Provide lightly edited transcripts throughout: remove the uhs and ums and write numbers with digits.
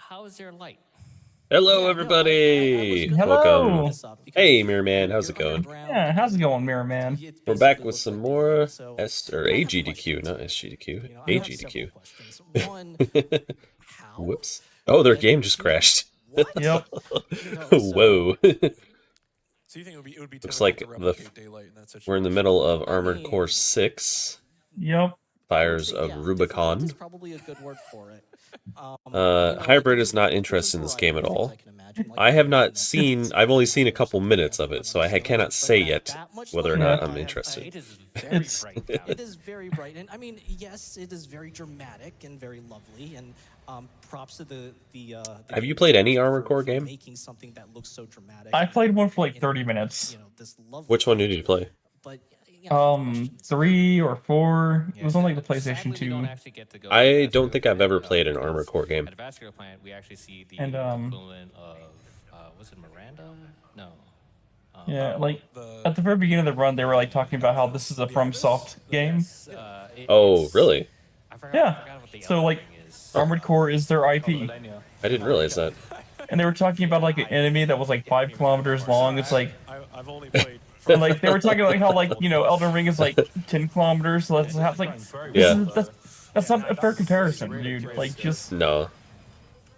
How is there light? Hello, everybody. Hello. Welcome. Hey, Mirror Man. How's it going? Yeah, how's it going, Mirror Man? We're back with some more AGDQ, not SGDQ. AGDQ. Whoops. Oh, their game just crashed. Yep. Whoa. Looks like we're in the middle of Armored Core 6. Yep. Fires of Rubicon. That's probably a good word for it. Hybrid is not interested in this game at all. I have not seen, I've only seen a couple minutes of it, so I cannot say yet whether or not I'm interested. It is very bright, and I mean, yes, it is very dramatic and very lovely, and props to the have you played any Armored Core game? Making something that looks so dramatic. I played one for like 30 minutes. Which one did you play? 3 or 4. It was on like the PlayStation 2. I don't think I've ever played an Armored Core game. And was it Miranda? No. Yeah, like at the very beginning of the run, they were like talking about how this is a FromSoft game. Oh, really? Yeah. So like, Armored Core is their IP. I didn't realize that. And they were talking about like an enemy that was like 5 kilometers long. It's like, and like they were talking about how like Elden Ring is like 10 kilometers. So that's like, yeah. That's not a fair comparison, dude. Like just no.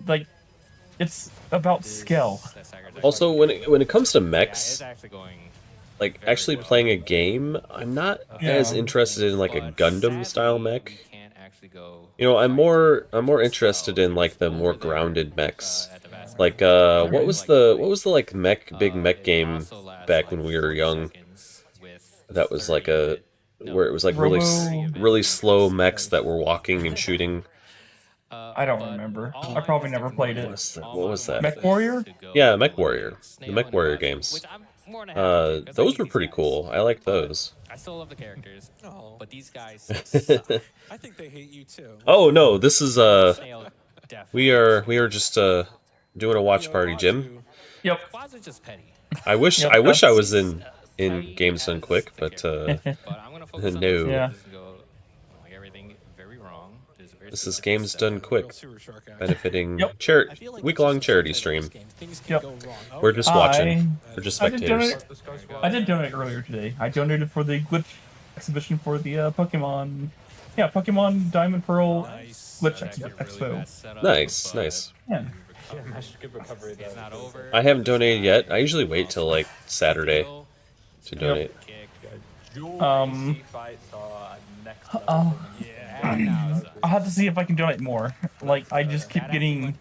Like, it's about scale. Also, when it comes to mechs, like actually playing a game, I'm not as interested in like a Gundam style mech. I'm more interested in like the more grounded mechs. Like what was the like big mech game back when we were young? That was like where it was like really slow mechs that were walking and shooting. I don't remember. I probably never played it. What was that? Mech Warrior? Yeah, Mech Warrior. The Mech Warrior games. Those were pretty cool. I like those. I still love the characters, but these guys. I think they hate you too. Oh no, this is we are just doing a watch party, Jim. Yep. I wish I was in Games Done Quick, but no. Yeah. This is Games Done Quick, benefiting week-long charity stream. Yep. We're just watching. We're just spectators. I did donate earlier today. I donated for the glitch exhibition for the Pokemon. Yeah, Pokemon Diamond Pearl glitch expo. Nice. Yeah. I haven't donated yet. I usually wait till like Saturday to donate. I'll have to see if I can donate more. Like, I just keep getting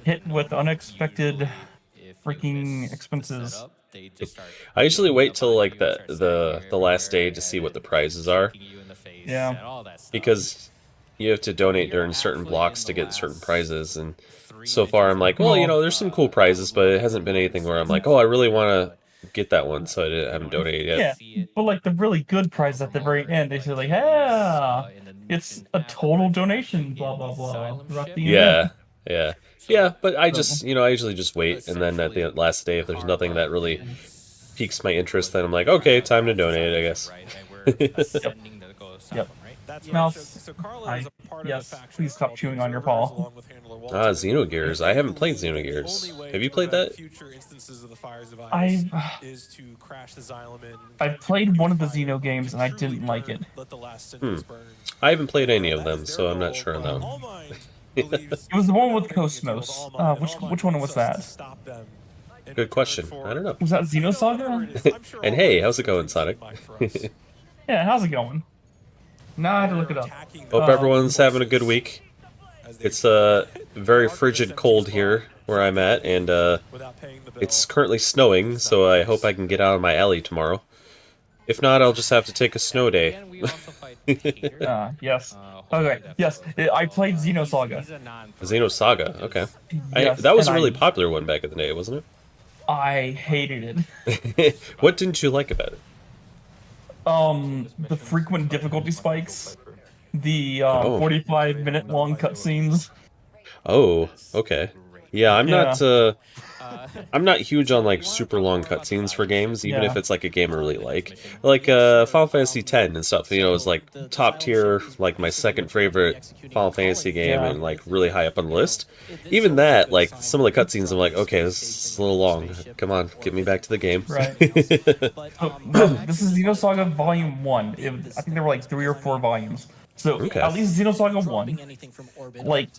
hit with unexpected freaking expenses. I usually wait till like the last day to see what the prizes are. Yeah. Because you have to donate during certain blocks to get certain prizes, and so far I'm like, well, there's some cool prizes, but it hasn't been anything where I'm like, oh, I really want to get that one, so I haven't donated yet. Yeah, but like the really good prize at the very end, they say like, yeah, it's a total donation, blah blah blah. Yeah, but I just, I usually just wait, and then at the last day, if there's nothing that really piques my interest, then I'm like, okay, time to donate, I guess. Yep. That's Mouse, so Carla is a part of yes, the faction please stop called the chewing on your Observers, paw. along with Handler Walter. Xenogears. I haven't played Believe that the Xenogears. only way Have you to played prevent that? future instances of the Fire's device I've is to crash the Xylomen. I've played one of the Fire Xeno games to and I truly didn't like burn, it. Let the last cinders burn. I haven't played any of That them, is their so I'm not goal, sure on but that one. All Mind believes It was the one with they're making a deal with Cosmos. All Mind, and Which All Mind one wants was us to that? stop them in Good return question. for- I don't know. Was that You know, whatever Xenosaga? it is, I'm sure And All hey, Might how's is it going, a Sonic? green light for us. Yeah, how's it going? Now I had to look it up. Attacking Hope the everyone's having a good forces week. as they It's very mark frigid this cold empty here spot where I'm at, and without paying the bill. it's currently snowing, so I hope I can get out of my alley tomorrow. If not, I'll just have to take a snow day. Yes. Okay, yes, I played Xenosaga. Xenosaga, okay. Yes, That was a and really popular one back in the day, wasn't I hated it. it? What didn't you like about it? The frequent difficulty spikes, the Oh. 45-minute long cutscenes. Oh, okay. Yeah, Yeah. I'm not huge on like super long cutscenes for games, even Yeah. if it's like a game I really like. Like Final Fantasy X and stuff, you know, is like top tier, like my second favorite Final Fantasy game Yeah. and like really high up on the list. Even that, like some of the cutscenes I'm like, okay, this is a little long. Come on, get me back to the game. Right. This is Xenosaga Volume 1. I think there were like 3 or 4 volumes. So Okay. at least Xenosaga 1, like,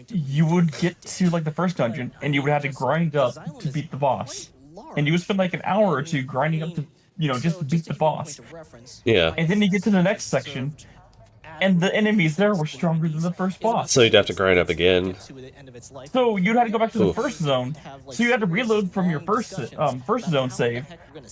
you would get to like the first dungeon and you would have to grind up to beat the boss. And you would spend like an hour or two grinding up to, just beat the boss. Yeah. And then you get to the next section, and the enemies there were stronger than the first boss. So you'd have to grind up again. So you'd have to go back to the Oof. first zone. So you had to reload from your first zone save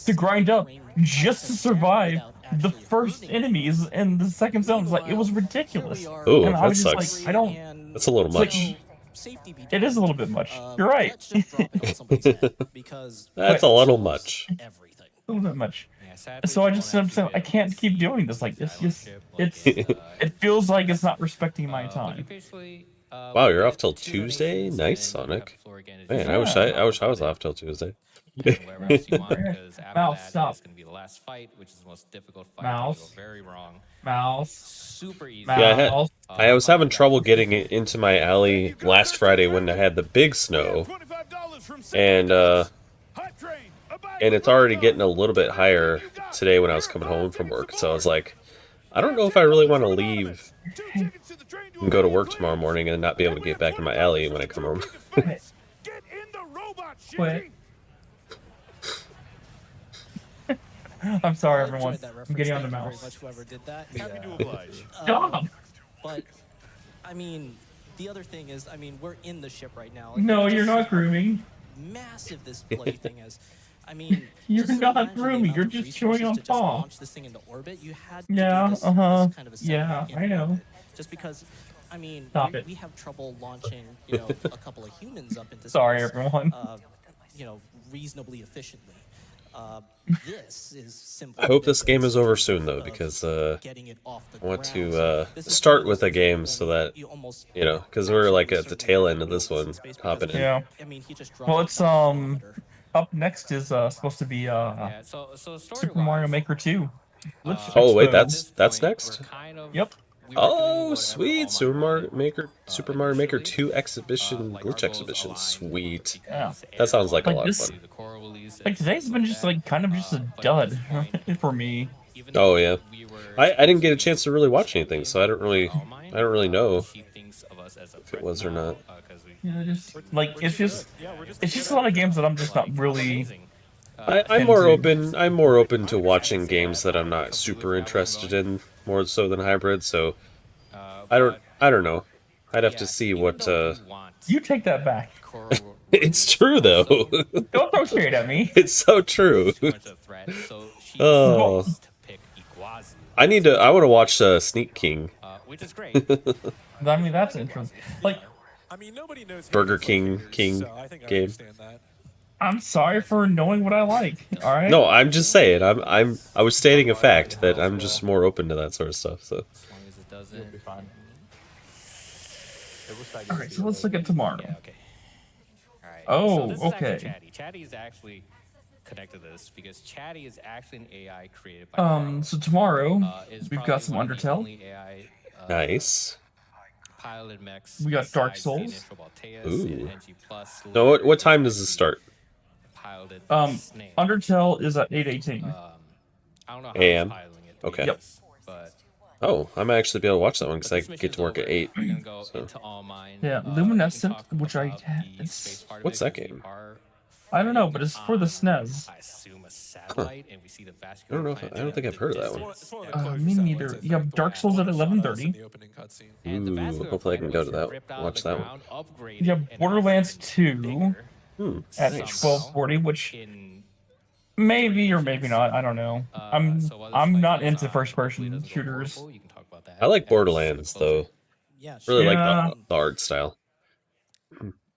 to grind up just to survive the first enemies in the second zone. It's like, it was ridiculous. Ooh, And I that was just sucks. like, I don't. That's a little It's like, much. it is a little bit much. You're right. That's a little much. A little bit much. So I just I'm saying I can't keep doing this. Like it feels like it's not respecting my time. Wow, you're off till Tuesday? Nice, Sonic. Man, I wish I was off till Tuesday. Mouse, stop. Mouse. Mouse. Yeah, I was having trouble getting it into my alley last Friday when I had the big snow, and it's already getting a little bit higher today when I was coming home from work. So I was like, I don't know if I really want to leave and go to work tomorrow morning and not be able to get back in my alley when I come home. Quit. I'm sorry, everyone. I'm getting on the mouse. Stop! But, I mean, the other thing is, I mean, we're in the ship right now. No, you're not grooming. Massive this bloody thing is. I mean, You're just not imagine the grooming, amount you're of just chewing resources on to just paw. launch this thing into orbit. You had to Yeah, do this, uh-huh. this kind of a setup Yeah, in I know. orbit. Just because, I mean, Stop it. we have trouble launching, a couple of humans up into Sorry, space, everyone. reasonably efficiently. This is simply I hope this game ridiculous is over soon, in though, terms of because getting it off the I want ground. to So this is start one of with those a things game where so that, you almost because we're like at the tail end of this one, hopping in. Yeah. I mean, he just Well, dropped it's a kilometer. up next is supposed to be Super Mario Maker 2. Oh wait, Expo. that's next. Yep. Oh sweet, Super Mario Maker 2 exhibition, glitch exhibition, sweet. Yeah. That sounds like a Like lot of this- fun. Like today's been just like kind of just a dud for me. Oh yeah, I didn't get a chance to really watch anything, so I don't really know if it was or not. Yeah, just like it's just a lot of games that I'm just not really. I'm more open to watching games that I'm not super interested in, more so than hybrid. So I don't know. I'd have to see what. You take that back. It's true though. Don't throw shade at me. It's so true. Oh, I want to watch Sneak King. Which is great. I mean, that's interesting. Like, I mean, nobody knows Burger King, King so I think I game. understand that. I'm sorry for knowing what I like. All right. No, I'm just saying. I was stating a fact that I'm just more open to that sort of stuff. So All right, so let's look at tomorrow. Yeah, okay. All right. Oh, so this is actually okay. Chatty. Chatty is actually connect to this because Chatty is actually an AI created by So tomorrow we've got some Undertale. AI, Nice. piloted mechs We got Dark besides the Souls. initial Balteus Ooh. and NG Plus So what time does this start? piloted Snake. Undertale is at 8:18. I don't know how AM? he's piloting it. Okay. Yep. But Oh, I might actually be able to watch that one because I this mission get to is work at over. 8. We're gonna go So. into All Mine. Yeah, We Luminescent, can talk which I about the space part of What's it, that 'cause we game? are I don't know, but it's for the SNES. I assume a satellite, and we see the I vascular. don't know. I don't think I've heard of that one. It's one of the closer Me satellites, neither. I You think. have Dark Souls at One shot us in 11:30. the opening cutscene. And the Ooh, vascular hopefully I can planet go was to that. ripped out of Watch the that one. ground, upgraded, You have and Borderlands now 2 bigger at Nice. 12:40, which in maybe or maybe not. I don't know. so while this I'm fight not goes into on, first-person hopefully it doesn't go shooters. horrible. You can talk about that I like as Borderlands we get closer. though. Yeah, Really sure. like Yeah. the art style.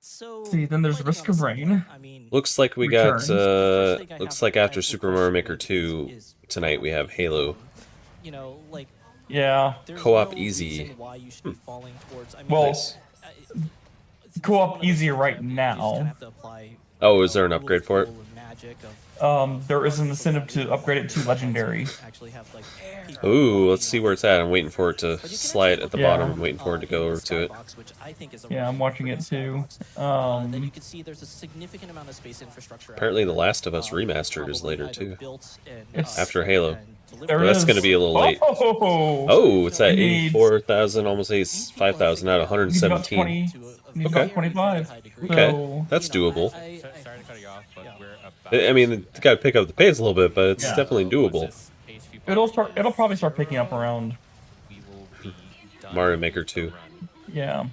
So See, then there's lighting Risk on a of similar- Rain. I mean, Looks like we got. Returns. the first thing I Looks have- like I after have Super a Mario question Maker with 2 is tonight we have Halo. You know, like Yeah. there's Co-op no easy. reason why you should be falling towards. I mean, Well, Nice. this is co-op one of those easy things right that you just kinda now. have to apply, Oh, you is there know, an upgrade for it? rule of magic of There is an incentive to upgrade it to Legendary. actually have, like, people Ooh, walking let's see on where it's at. I'm waiting for it to But you can slide actually at the look Yeah. bottom. I'm waiting for it to in go the over to it. skybox, which I think is a Yeah, I'm really watching pretty it too. skybox. Then you can see there's a significant amount of space infrastructure. out Apparently, The there, Last of Us Remastered is probably later either too. built and, It's- After Halo. and delivered There But that's is. gonna be a little late. Oh, Oh, it's at It needs- 84,000, almost 5,000 out of He's about 117. 20. He's Okay. about 25. Okay, So, that's doable. Sorry to cut you off, but Yeah. we're about I mean, you gotta pick up the pace a little bit, but it's Yeah. definitely doable. it'll probably start picking up around. We will be done Mario Maker with the 2. run. Yeah.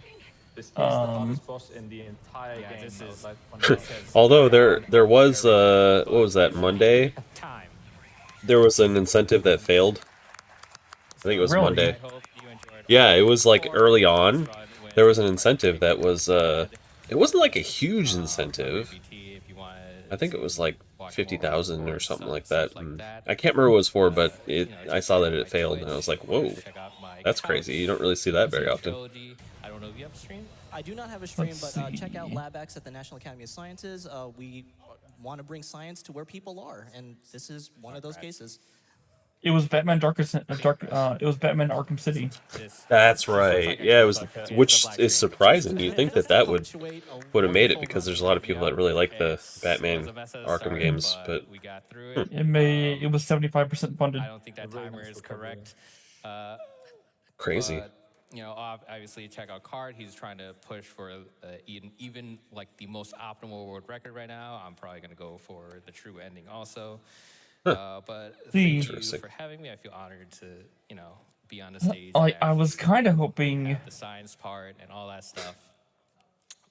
This is the hardest boss in the entire Yeah, game. this is- Like, when this I- has- Although there was what was that, Monday? Time. There was an incentive that failed. I think it was Really? Monday. I hope you enjoyed Yeah, it was like early on. run when- There was an incentive that was it wasn't like a huge incentive. if you wanted I think it was like watch 50,000 more or something stuff like that. like And that. I can't remember what it was for, but You know, I just saw check that out it my failed, Twitch, and I was like, you wanna whoa, check out my that's couch, crazy. You don't really see that very often. Trilogy. I don't know if you have a stream. I do not have a stream, Let's but check out see. LabX at the National Academy of Sciences. We want to bring science to where people are, and this is one of those cases. It was Batman it was Batman Arkham City. This That's right. Yeah, it was, which is surprising. You think that that would have made it because there's a lot of people that really like the Batman Arkham games, but we got through it. It was 75% funded. I don't think that timer is correct. crazy. But, you know, obviously, check out Card. He's trying to push for even like the most optimal world record right now. I'm probably gonna go for the true ending also. But thank you Interesting. for having me. I feel honored to be on the stage. I and was actually kind of hoping, have the science part and all that stuff.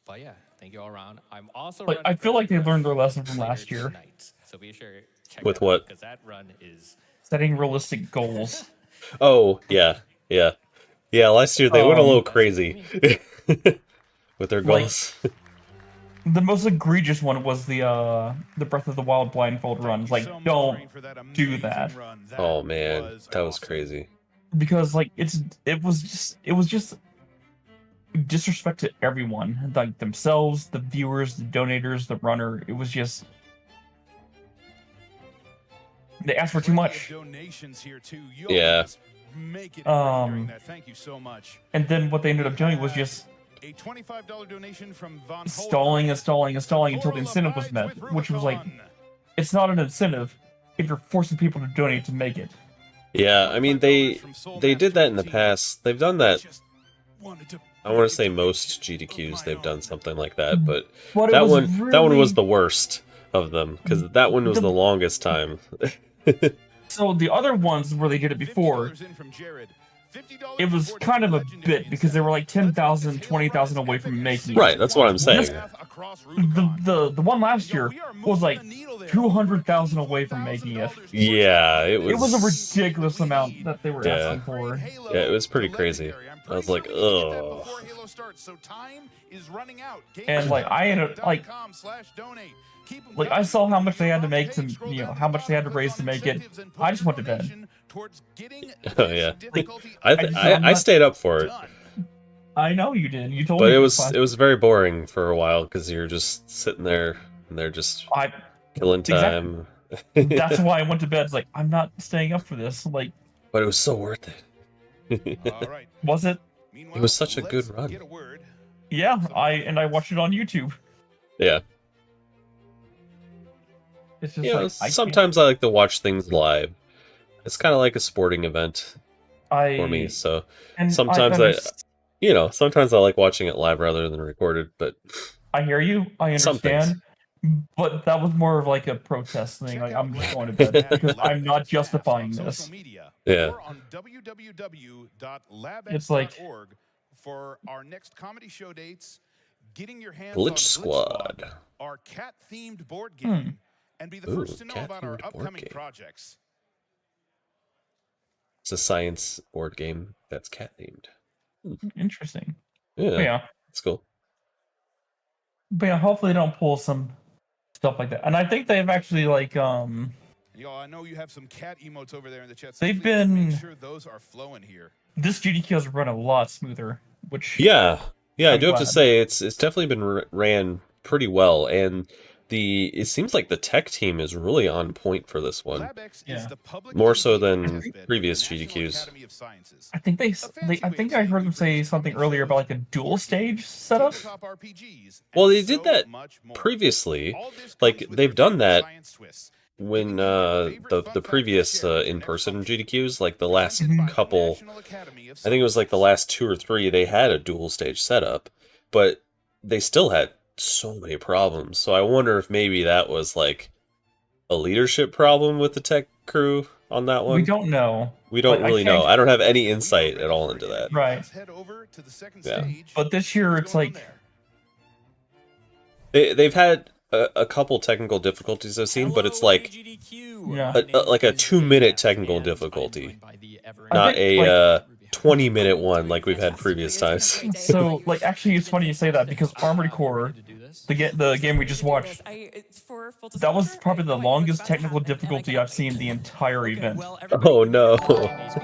But yeah, thank you all around. I'm also like, I running feel like they Ocarina learned their lesson from later last year, tonight. So be sure to check With that what? Because that run is setting realistic goals. Oh, yeah. Last year they went a little Um, crazy with their like- goals. The most egregious one was the Breath of the Wild blindfold runs. Like, don't do that. Oh man, that was crazy. because like it was just disrespect to everyone, like themselves, the viewers, the donators, the runner. It was just they asked for too much. Yeah. Thank you so much. And then what they ended up doing was just A $25 donation from Von stalling until the incentive was met, which was like, it's not an incentive if you're forcing people to donate to make it. Yeah, I mean they did that in the past. They've done that. I want to say most GDQs they've done something like that, but But it that was one was really- the worst of them because that one was the longest time. So the other ones where they did it before, it was kind of a bit because they were like 10,000, 20,000 away from making it. Right, that's what I'm saying. The one last year was like 200,000 away from making it. Yeah, it It was a was. ridiculous amount that they were Yeah. asking for. Yeah, it was pretty crazy. I was like, ugh. And like I ended up like I saw how much they had to make to how much they had to raise to make it. I just went to bed. Oh yeah, I'm I not- stayed up for it, I know you did. You told but me it it was fun. very boring for a while because you're just sitting there and they're just I killing time. That's why I went to bed. It's like, I'm not staying up for this. Like, but it was so worth it. All right. Was it? It was such a good run. Yeah, I watched it on YouTube. Yeah. It's just like, sometimes I like to watch things live. It's kind of like a sporting event for me. So sometimes sometimes I like watching it live rather than recorded. But I hear you. I understand. But that was more of like a protest thing. Like, I'm just going to bed because I'm not justifying this. Yeah. It's like for our next comedy show dates, getting your hands Glitch on Squad, our cat-themed board game, and be the first to know about our upcoming projects. It's a science board game that's cat themed. Interesting. Yeah, it's cool. But yeah, hopefully they don't pull some stuff like that. And I think they've actually like Yo, I know you have some cat emotes over there in the chat. So they've been make sure those are flowing here. This GDQ has run a lot smoother, which I do have to say it's definitely been ran pretty well, and it seems like the tech team is really on point for this one. More so than previous GDQs. I think I heard them say something earlier about like a dual stage setup. Well, they did that previously. Like they've done that when the previous in-person GDQs, like the last couple, I think it was like the last 2 or 3, they had a dual stage setup, but they still had so many problems. So I wonder if maybe that was like a leadership problem with the tech crew on that one. We don't know. We don't really know. I don't have any insight at all into that. Right. Yeah. But this year it's like they've had a couple technical difficulties I've seen, but it's like like a 2-minute technical difficulty, not a 20-minute one like we've had previous times. So, like, actually, it's funny you say that because Armored Core, the game we just watched, that was probably the longest technical difficulty I've seen the entire event. Oh no!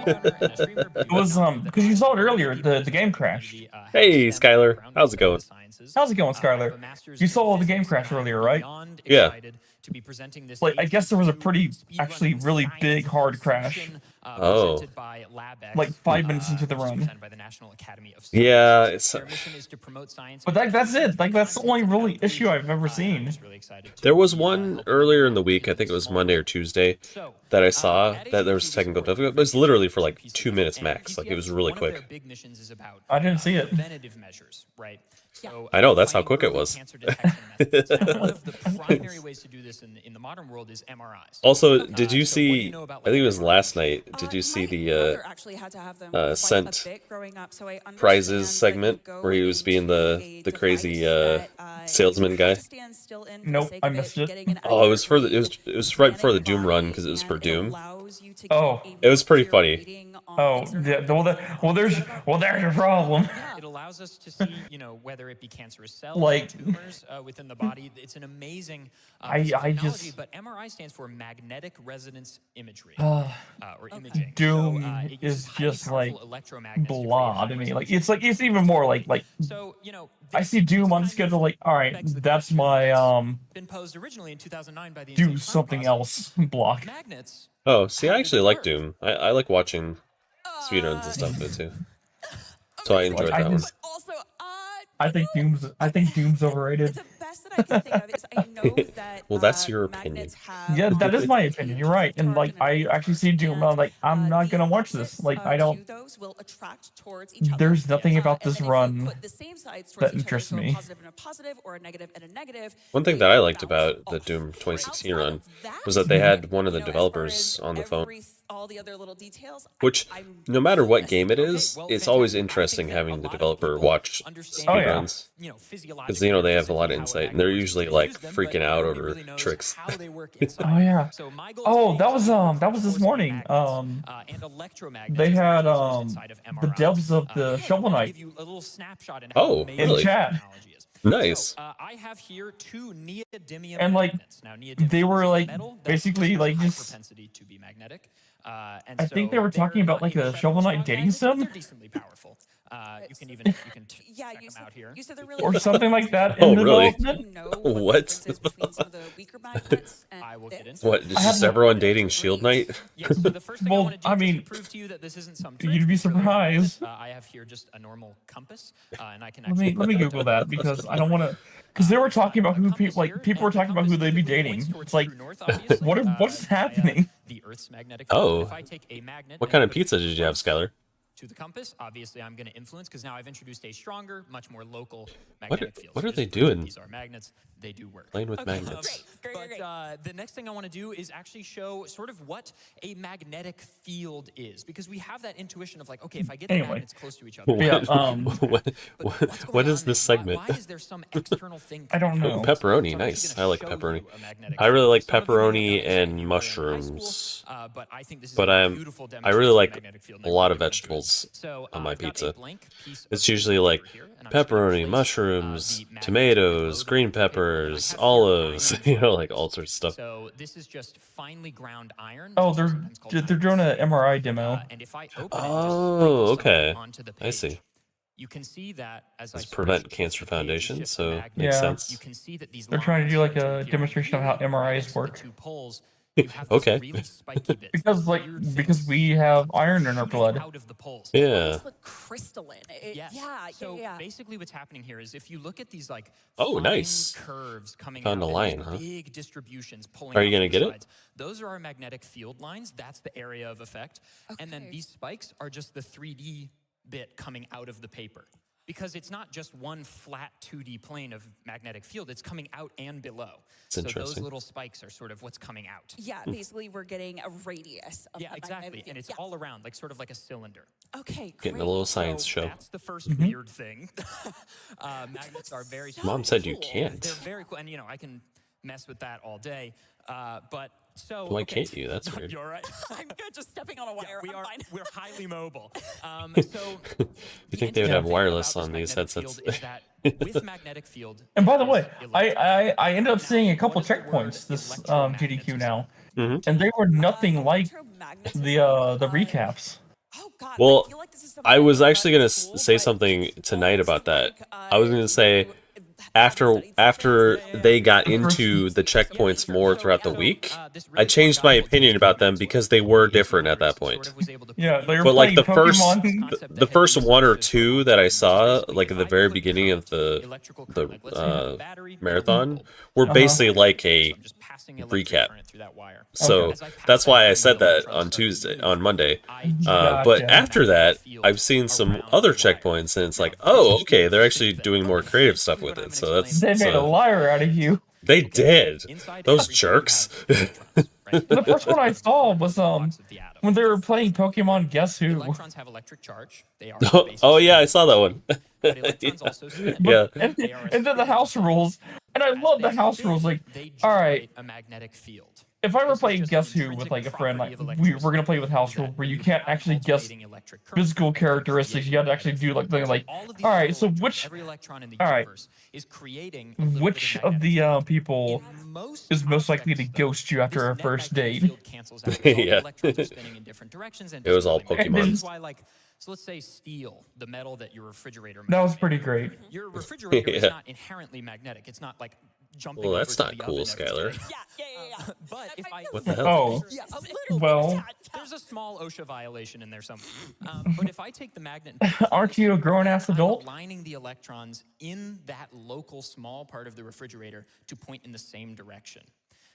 It was because you saw it earlier, the game crashed. Hey, Skylar, how's it going? How's it going, Skylar? You saw the game crash earlier, right? Yeah. Like, I guess there was a actually really big hard crash. Oh. Like 5 minutes into the run. Yeah, it's. But that's it. Like, that's the only really issue I've ever seen. There was one earlier in the week, I think it was Monday or Tuesday, that I saw that there was technical difficulty. It was literally for like 2 minutes max. Like, it was really quick. I didn't see it. I know, that's how quick it was. Also, did you see, I think it was last night, did you see the sent prizes segment where he was being the crazy salesman guy? Nope, I missed it. Oh, it was right before the Doom run because it was for Doom. Oh, it was pretty funny. Oh, yeah, well, there's a problem. It allows us to see, whether it be cancerous cells, like tumors within the body. It's an amazing technology, but MRI stands for magnetic resonance imagery or imaging. Doom is just like blah to me. Like it's even more like so I see Doom on the schedule. Like, all right, that's my been posed originally in 2009 by the do something else block. Magnets. Oh, see, I actually like Doom. I like watching speedruns and stuff of it too. So I enjoyed that one. I think Doom's overrated. Well, that's your opinion. Yeah, that is my opinion. You're right. And like, I actually see Doom. I'm like, I'm not gonna watch this. Like, I don't. There's nothing about this run that interests me. One thing that I liked about the Doom 2016 run was that they had one of the developers on the phone. Which, no matter what game it is, it's always interesting having the developer watch speedruns. Because, they have a lot of insight, and they're usually, like, freaking out over tricks. Oh, yeah. Oh, that was this morning. They had, the devs of the Shovel Knight. Oh, really? In chat. Nice. I have here 2 neodymium and like magnets. Now, they were like basically like just propensity to be magnetic. I think they were talking about like a Shovel Knight dating sim. You can even yeah, check them out here. You said they're really Or something like that Oh, in really? development. know What? the difference is between some of the weaker magnets and I will get this? into What? it. Is just everyone dating Shield Knight? Yeah, so the first thing I Well, want to do I just mean, to prove to you that this isn't some you'd be surprised. I have here just a normal compass, and I can Let actually me Google that because I don't want to. Because they were talking about who people were talking about who they'd be dating. It's like, what is happening? The Earth's magnetic field. Oh. If I take a magnet What and kind of put it pizza did you have, Skylar? to the compass, obviously I'm going to influence because now I've introduced a stronger, much more local magnetic field. What So are just they to prove that doing? These are magnets. They do work. Playing with magnets. But the next thing I want to do is actually show sort of what a magnetic field is, because we have that intuition of like, okay, if I get the magnets close to each other. Yeah, what is this segment? Why is there some external thing? I don't know. Oh, pepperoni, nice. I like pepperoni. I really like pepperoni and mushrooms. But I think this is But I really like a lot of vegetables on my pizza. It's usually like pepperoni, mushrooms, tomatoes, green peppers, olives, you know, like all sorts of stuff. So this is just finely ground iron. Oh, they're doing an MRI demo. And if I open Oh, okay. onto the I page, see. you can see that as It's I Prevent switch Cancer the page and Foundation, shift the so magnet, makes Yeah. sense. you can see that these They're trying to do lines like start a appear demonstration of how next to MRIs the work. two poles. You have this Okay. really spiky bits, Because weird things because we have iron in our shooting blood. out of the poles. Yeah. It's like crystalline. Yes. Yeah, So yeah. basically, what's happening here is if you look at these like Oh, fine nice. curves coming Found out, a and line, these huh? big distributions pulling. Are you out gonna from the get it? sides, those are our magnetic field lines. That's the area of effect. And then Okay. these spikes are just the 3D bit coming out of the paper. Because it's not just one flat 2D plane of magnetic field, it's coming out and below. It's so those interesting. little spikes are sort of what's coming out. Yeah, basically we're getting a radius of Yeah, that exactly. magnetic And it's field. all around, like sort of like a cylinder. Yeah. Okay, great. Getting a little science So show. that's the first weird thing. Magnets are very Mom said you cool. can't. They're very cool, and you know I can mess with that all day. But so Why okay. can't you? That's weird. You're right. I'm good, just stepping on a wire. we I'm are fine. we're highly mobile. You So the think they would interesting have thing wireless about on this these magnetic headsets? field is that with magnetic field. And by the there way, is electric. I ended up seeing a Now, couple what does the word checkpoints this electromagnetism GDQ now, Mhm. and they were nothing like Electromagnetism, the recaps. Oh God. Well, I feel like this is I something was learned actually in gonna school, say but something tonight almost about that. like, I was gonna say you after haven't studied something. they got into the checkpoints more throughout the week, I changed my opinion about them because they were different at that point. Yeah, they were But like playing the Pokemon. the first one or two that I saw, like at the very beginning of the marathon, were basically like a recap. So that's why I said that on Monday. But Gotcha. after that, I've seen some other checkpoints, and it's like, oh, okay, they're actually doing more creative stuff with it. So that's They made a liar out of you. they did. Those jerks. The first one I saw was when they were playing Pokemon Guess Who. Electrons have electric charge. They are Oh yeah, I saw that one. But electrons also spin. Yeah. And, They are a and then the house rules, and I love the house rules. Like, They all right, generate a magnetic field. if I were This is playing just Guess an Who with intrinsic like a friend, like property of we're gonna play with house electricity rule where you that can't have actually guess alternating electric current. physical characteristics. You have to actually do like All of these all right, little so which every electron in the all right. universe is creating a little bit which of magnetic the field. people In most is most likely to aspects, though, ghost you after this a net first magnetic date? field cancels out. 'Cause all the Yeah. electrons are spinning in different directions, and It was all doesn't really Pokemon. matter. That's why, like, so let's say steel, the metal that your refrigerator. That was makes. pretty great. Your refrigerator is Yeah. not inherently magnetic. It's not like jumping. Well, over that's to not the cool, oven every Skylar. day. Yeah. But if I What the hell? Oh, Yes, a little well, bit. Yeah. there's a small OSHA violation in there somewhere. But if I take the magnet, aren't you a grown-ass I'm adult? aligning the electrons in that local small part of the refrigerator to point in the same direction.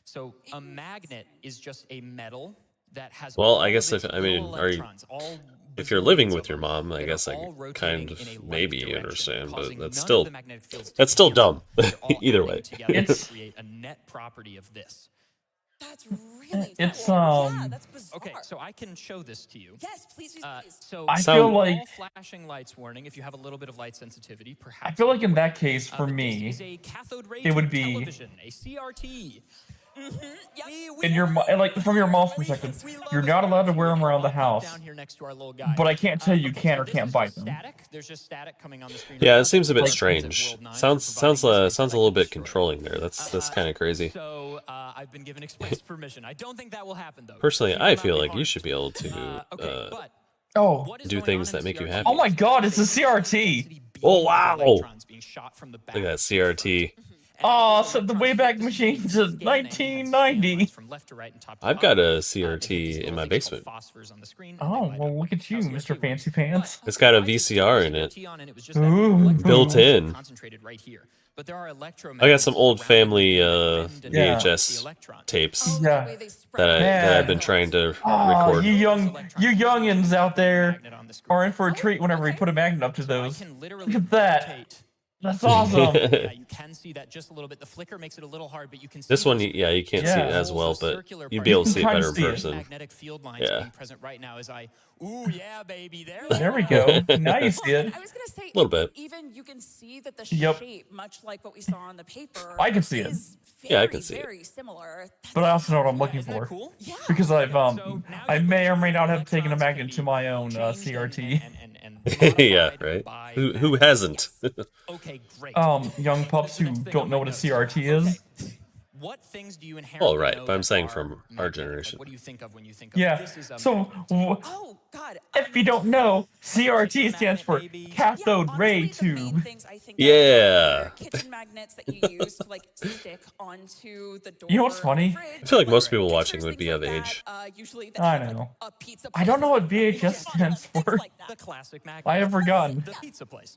So a magnet is just a metal that has. Well, all I guess of its if- I mean, little are you- electrons, all If you're bazillions living of with your them mom, I that guess are I all could kind rotating of in a like maybe direction, understand, but causing that's none of still the magnetic fields to that's still cancel. dumb. They're all Either coming way. together It's- to create a net property of this. That's really It's, cool. Yeah, um, that's bizarre. Okay, so I can show this to you. Yes, please, please, please. So I Sound- feel like all flashing lights warning. If you have a little bit of light sensitivity, perhaps. I feel like in that case for but this me, is a cathode ray it would tube be- television, a CRT. in your and like from your mom's perspective, you're not allowed to wear them around the house. Down here next to our little guy. But I can't tell you Okay, can so or this can't is buy just them. Static. There's just static coming on the screen. Yeah, right it seems a now. bit Like, strange. World 9 Sounds providing sounds this sounds a I little can bit destroy. controlling there. That's kind of crazy. So I've been given express permission. I don't think that will happen though. Personally, He will I not feel be like you harmed. should be able to Okay, but Oh. What is Do going things on in that make you CRT? happy. Oh my God, it's a CRT. Oh, wow. Electrons being shot from the back Look at that of the CRT. front. Oh, And so the electrons Wayback hit the Machine screen, to scanning, and scan 1990. lines from left to right and top to I've got bottom. a They hit CRT these in little my things called basement. phosphors on the screen, and they Oh, light well, up. look at you, How Mr. CRT Fancy works. Pants. It's got a If I just VCR turned in it. CRT on and it was just that Ooh. electron Built in. concentrated right here. But there are I got some electromagnets old around family the bend and Yeah. bounce the VHS electron. tapes Oh, Yeah. the way they spread that I've been Man. trying to Oh, record. you youngins out there are in for a treat whenever we okay. put a magnet up to So I those. can literally Look at that. rotate. That's awesome. Yeah, you can see that just a little bit. The flicker makes it a little hard, but you can see This one, those yeah, you can't see it Yeah. as well, but circular you'd parts. be able to You see it can better in kinda see it. person. Magnetic field lines Yeah. being present right now as I, ooh yeah, baby, there. There we go. Now you see it. I was gonna say, Little bit. even you can see that the Yep. shape, much like what we saw on the paper, I can see it. is Yeah, I very, can see it. very similar. But I also know what I'm looking Isn't that for. cool? Yeah. Because I've So now I your may or may not have electrons taken a can magnet be to my own changed CRT. and Yeah, modified right. by Who magnets. hasn't? Okay, great. Young pups who don't know what a CRT is. Okay. What things do you inherently Well, right, know but I'm that saying are from our magnetic? generation. Like, what do you think of when you think of Yeah. this is a So magnet? Oh God. if you don't know, CRT Kitchen stands magnet, for maybe. cathode yeah, ray honestly, the main tube. things I think Yeah. of are kitchen magnets that you use to like stick onto the door. You know what's funny? fridge, I feel like most like, people pictures, watching would things be like of that, age. Usually that I have, like, know. a pizza I don't know what place. VHS stands Things for. like that. The classic magnet. I have forgotten. The pizza place.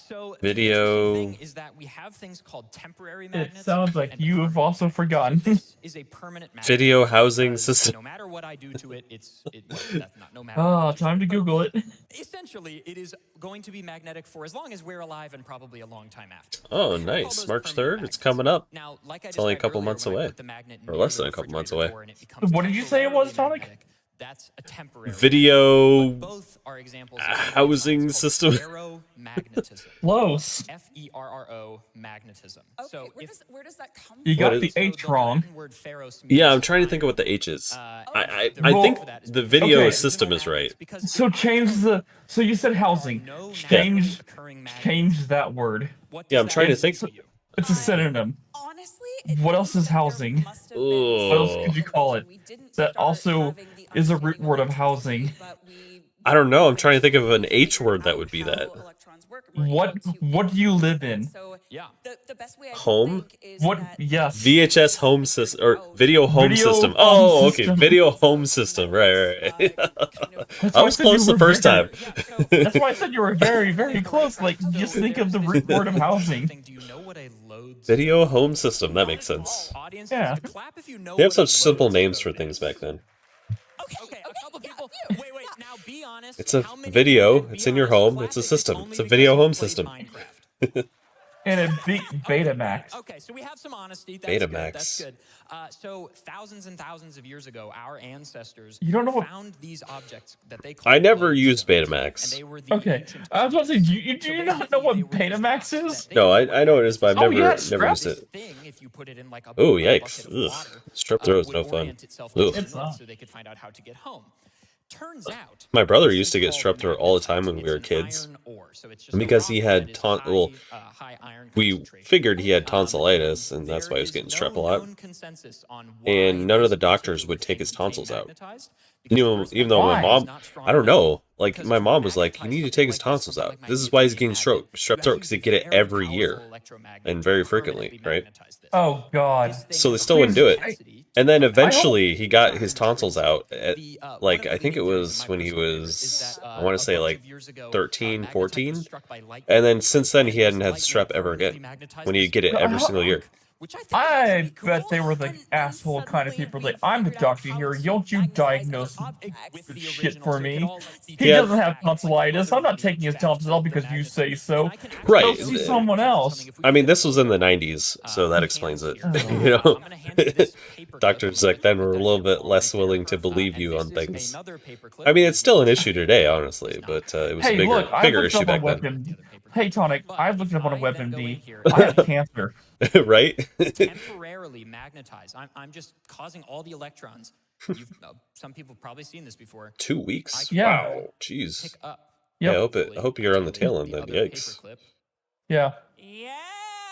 So Video- the interesting thing is that we have things called temporary It magnets. sounds like and you have permanent also magnets. forgotten. So this is a permanent magnet. Video housing because system. No matter what I do to it, that's not no matter. Oh, what, time to but Google it. Essentially, it is going to be magnetic for as long as we're alive and probably a long time after. Oh, We call nice. those March permanent 3rd. It's magnets. coming up. Now, like I It's only a described couple earlier, months when I away. put the magnet Or near less the than a couple months refrigerator away. door and it becomes What did you say it was, temporarily Tonic? magnetic, that's a temporary Video But both are examples of housing system. ferromagnetism. Close. F-E-R-R-O magnetism. Okay, So where, if where does that come You from? got What the is- H the wrong. Latin word ferros Yeah, I'm means trying to think of iron. what the H is. I The reason think for that is the because video Okay. system is right. because So if I change don't- the. So you said housing. no Change. naturally occurring magnets, Change that word. what Yeah, does I'm that trying to mean think. to you? It's a synonym. Honestly, What else is housing? Ooh. What else could you call it? That also is a root word of housing. I don't know. I'm trying to think of an H word that would be that. What do you live in? Yeah. The best way I can Home? think is What? that Yes. VHS home system or video home Video system. home Oh, okay. system. Video home system. Right. That's I why was said you close the were first very- time. That's why I said you were very, very close. Like, just think of the root word of housing. Do you know what a load Video home system. That makes sense. Audience, Yeah. clap if you know They have what a such simple load names code for things is. back then. Okay, a couple people. Wait, now be honest. It's a How many video, people, it's be in your honest, home, clap it's a if system. only It's a because video you home played system. Minecraft? And it beat Betamax. Okay, so we have some honesty. That's Betamax. good. That's good. So thousands and thousands of years ago, our ancestors You don't know what- found these objects that they called I never lode used stones, Betamax. and they were the Okay, ancient I was about to say, do So you not know basically, what they were just Betamax rocks is? that they No, knew I know it is, but I've Oh, never yeah, never strep. used this it. thing, if you put it in like a Oh, bucket yikes. of Ugh. water, Strep throat's would no fun. orient itself Ugh. to the It's north not. so they could find out how to get home. Turns out, My brother this used to is get called strep throat all the time when we magnetite. were It's an kids. iron ore, so it's just And a because he rock had that is high, iron we concentration. figured he had Um, tonsillitis, and that's there why he was is getting no strep a lot. known consensus on why And none of this the doctors particular would take thing his became tonsils out. magnetized, You because know, first even though my Why? mom, is not strong I don't enough. know, like Because my to mom was like, he magnetize needs to something take his like this, tonsils something out. like This is magnesium why he's being getting added, strep you throat have to because they use get it very every year powerful electromagnet and to very frequently, permanently right? magnetize this. Oh God. This thing So they has still high wouldn't do it. intensity And then to eventually magnetize he got the his iron tonsils out at The, one like of I the think it leading theories was in when he microscope was is that, I want to a say bunch like of years ago, 13, magnetite was 14. struck by lightning, And then since then and he hadn't had this strep lightning ever permanently again magnetized when he'd this get it every single year. which I think is I pretty cool. bet they were the asshole kind of people like, I'm the doctor here. Don't you diagnose With the shit original, for so it could me? all, like, be He Yeah. doesn't have tonsillitis. I'm not taking his tonsils out because you say so. And I can actually Right. Go show see you someone actually else. something if we I mean, did this was in the a- 90s, so that hands explains it. here. You know, I'm gonna hand you this paper clip. doctors back then were a little bit less willing to believe And you this on is things. another paper clip I mean, that it's still an you issue today, honestly, but it was a Hey, bigger look, I bigger looked issue up on back then, WebMD. Hey, Tonic, But I've looked if up on a I then go in WebMD. here I have cancer. right? temporarily magnetize. I'm just causing all the electrons. Some people have probably seen this before. 2 weeks. Yeah. Wow, jeez. Pick up. Yeah, Yep. I hope you're on the tail end then. other Yikes. paperclip. Yeah. Yeah.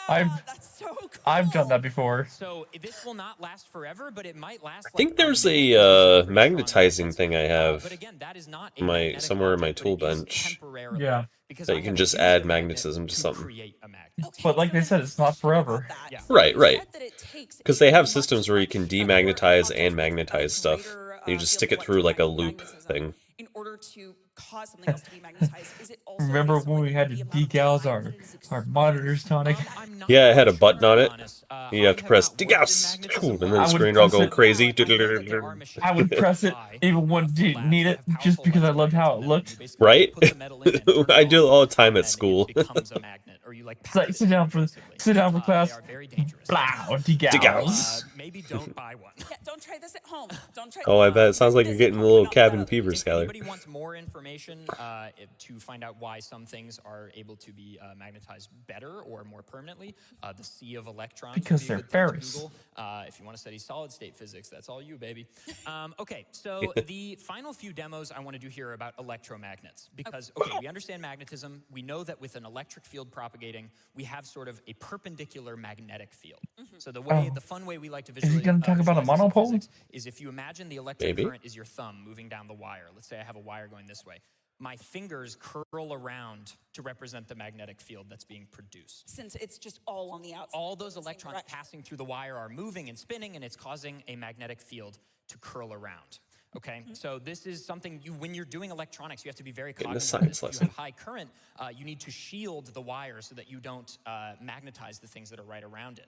That's so cool. I've done that before. So this will not last forever, but it might last. I think like there's minute, a because these are pretty magnetizing strong thing I magnets. have But again, that is not a my magnetic somewhere in my object, tool but it is bench. temporarily, Yeah. because That I you can have just used add a magnet magnetism to to something. create a magnet. Okay, But like so they said, it's not forever. about that. Yeah. So Right, you right. said that it takes Because a they have much, systems where you can much, demagnetize or and a magnetize stuff. greater, You just field stick of it through like a loop electromagnetism thing. in order to cause something else to be magnetized. Is it also Remember based on, when like, we had the to amount of decals time our that it is monitors, Tonic? I'm not Yeah, it had a sure, button on to be it. honest. You have to I press not worked in degas, magnetism and then labs, the I would screen will press go it. crazy. but I know that there are machines I would that press it fly, even when for didn't labs need that it, have just powerful because I loved how it electromagnetic metal, and looked. you basically Right? put the metal in and turn it I do it on, all the time and at then school. it becomes a magnet, or you like It's like power sit it down for basically. class. They are very dangerous. Blow, decals. Maybe don't buy one. Yeah, don't try this at home. Don't try. Oh, I bet. It sounds like This you're getting a at home, little not cabin the- fever, If Skylar. anybody wants more information to find out why some things are able to be magnetized better or more permanently, the sea of electrons. Because would be a they're good thing to ferrous. Google. If you want to study solid state physics, that's all you, baby. Okay, so the final few demos I want to do here are about electromagnets. Because, okay, we understand magnetism. We know that with an electric field propagating, we have sort of a perpendicular magnetic field. So the way, the fun way we like to he visualize gonna talk about a visualize this in monopole? physics is if you imagine the electric Maybe. current is your thumb moving down the wire. Let's say I have a wire going this way. My fingers curl around to represent the magnetic field that's being produced. Since it's just all on the outside. All those Same electrons direction. passing through the wire are moving and spinning, and it's causing a magnetic field to curl around. Okay, so this is something when you're doing electronics, you have to be very Getting a cognizant of science this. If you lesson. have high current, you need to shield the wire so that you don't magnetize the things that are right around it.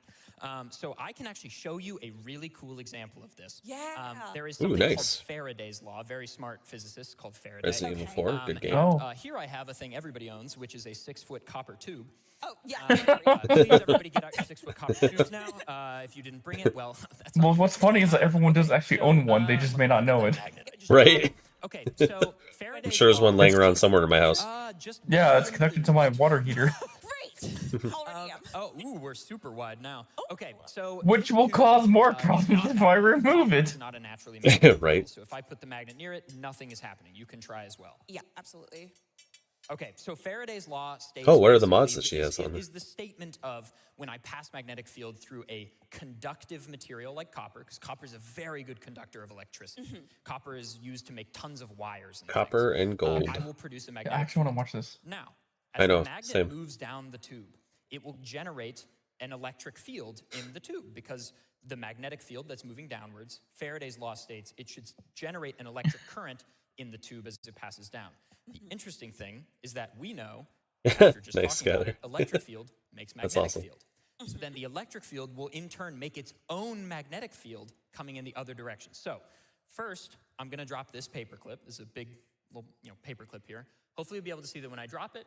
So I can actually show you a really cool example of this. Yeah. There is Ooh, something nice. called Faraday's law, a very smart physicist called Faraday. Resident Evil 4, good game. Oh. Here I have a thing everybody owns, which is a 6-foot copper tube. Oh, yeah. Please, everybody, get out your 6-foot copper tubes now. If you didn't bring it, well, that's Well, what's funny is that everyone does actually own one. They just may not know it. Right? Okay, so Faraday's I'm sure there's one law- laying around somewhere in my house. just Yeah, it's connected to my water heater, Great. Already am. Oh, ooh, we're super wide now. Okay, so which this will tube, cause more is problems not if I remove It's it. not a naturally magnetic Right. field, so if I put the magnet near it, nothing is happening. You can try as well. Yeah, absolutely. Okay, so Faraday's law states. Oh, what are the mods basically that she has on It there? is the statement of when I pass magnetic field through a conductive material like copper, because copper is a very good conductor of electricity. Copper is used to make tons of wires. And Copper things. and gold. I will produce a I magnetic. actually want to watch this. Now, I as know, the magnet same. moves down the tube, it will generate an electric field in the tube because the magnetic field that's moving downwards, Faraday's law states it should generate an electric current in the tube as it passes down. The interesting thing is that we know, after just Nice, talking about Skylar. it, electric field makes That's magnetic awesome. field. So then the electric field will in turn make its own magnetic field coming in the other direction. So first, I'm going to drop this paper clip. This is a big little paper clip here. Hopefully you'll be able to see that when I drop it,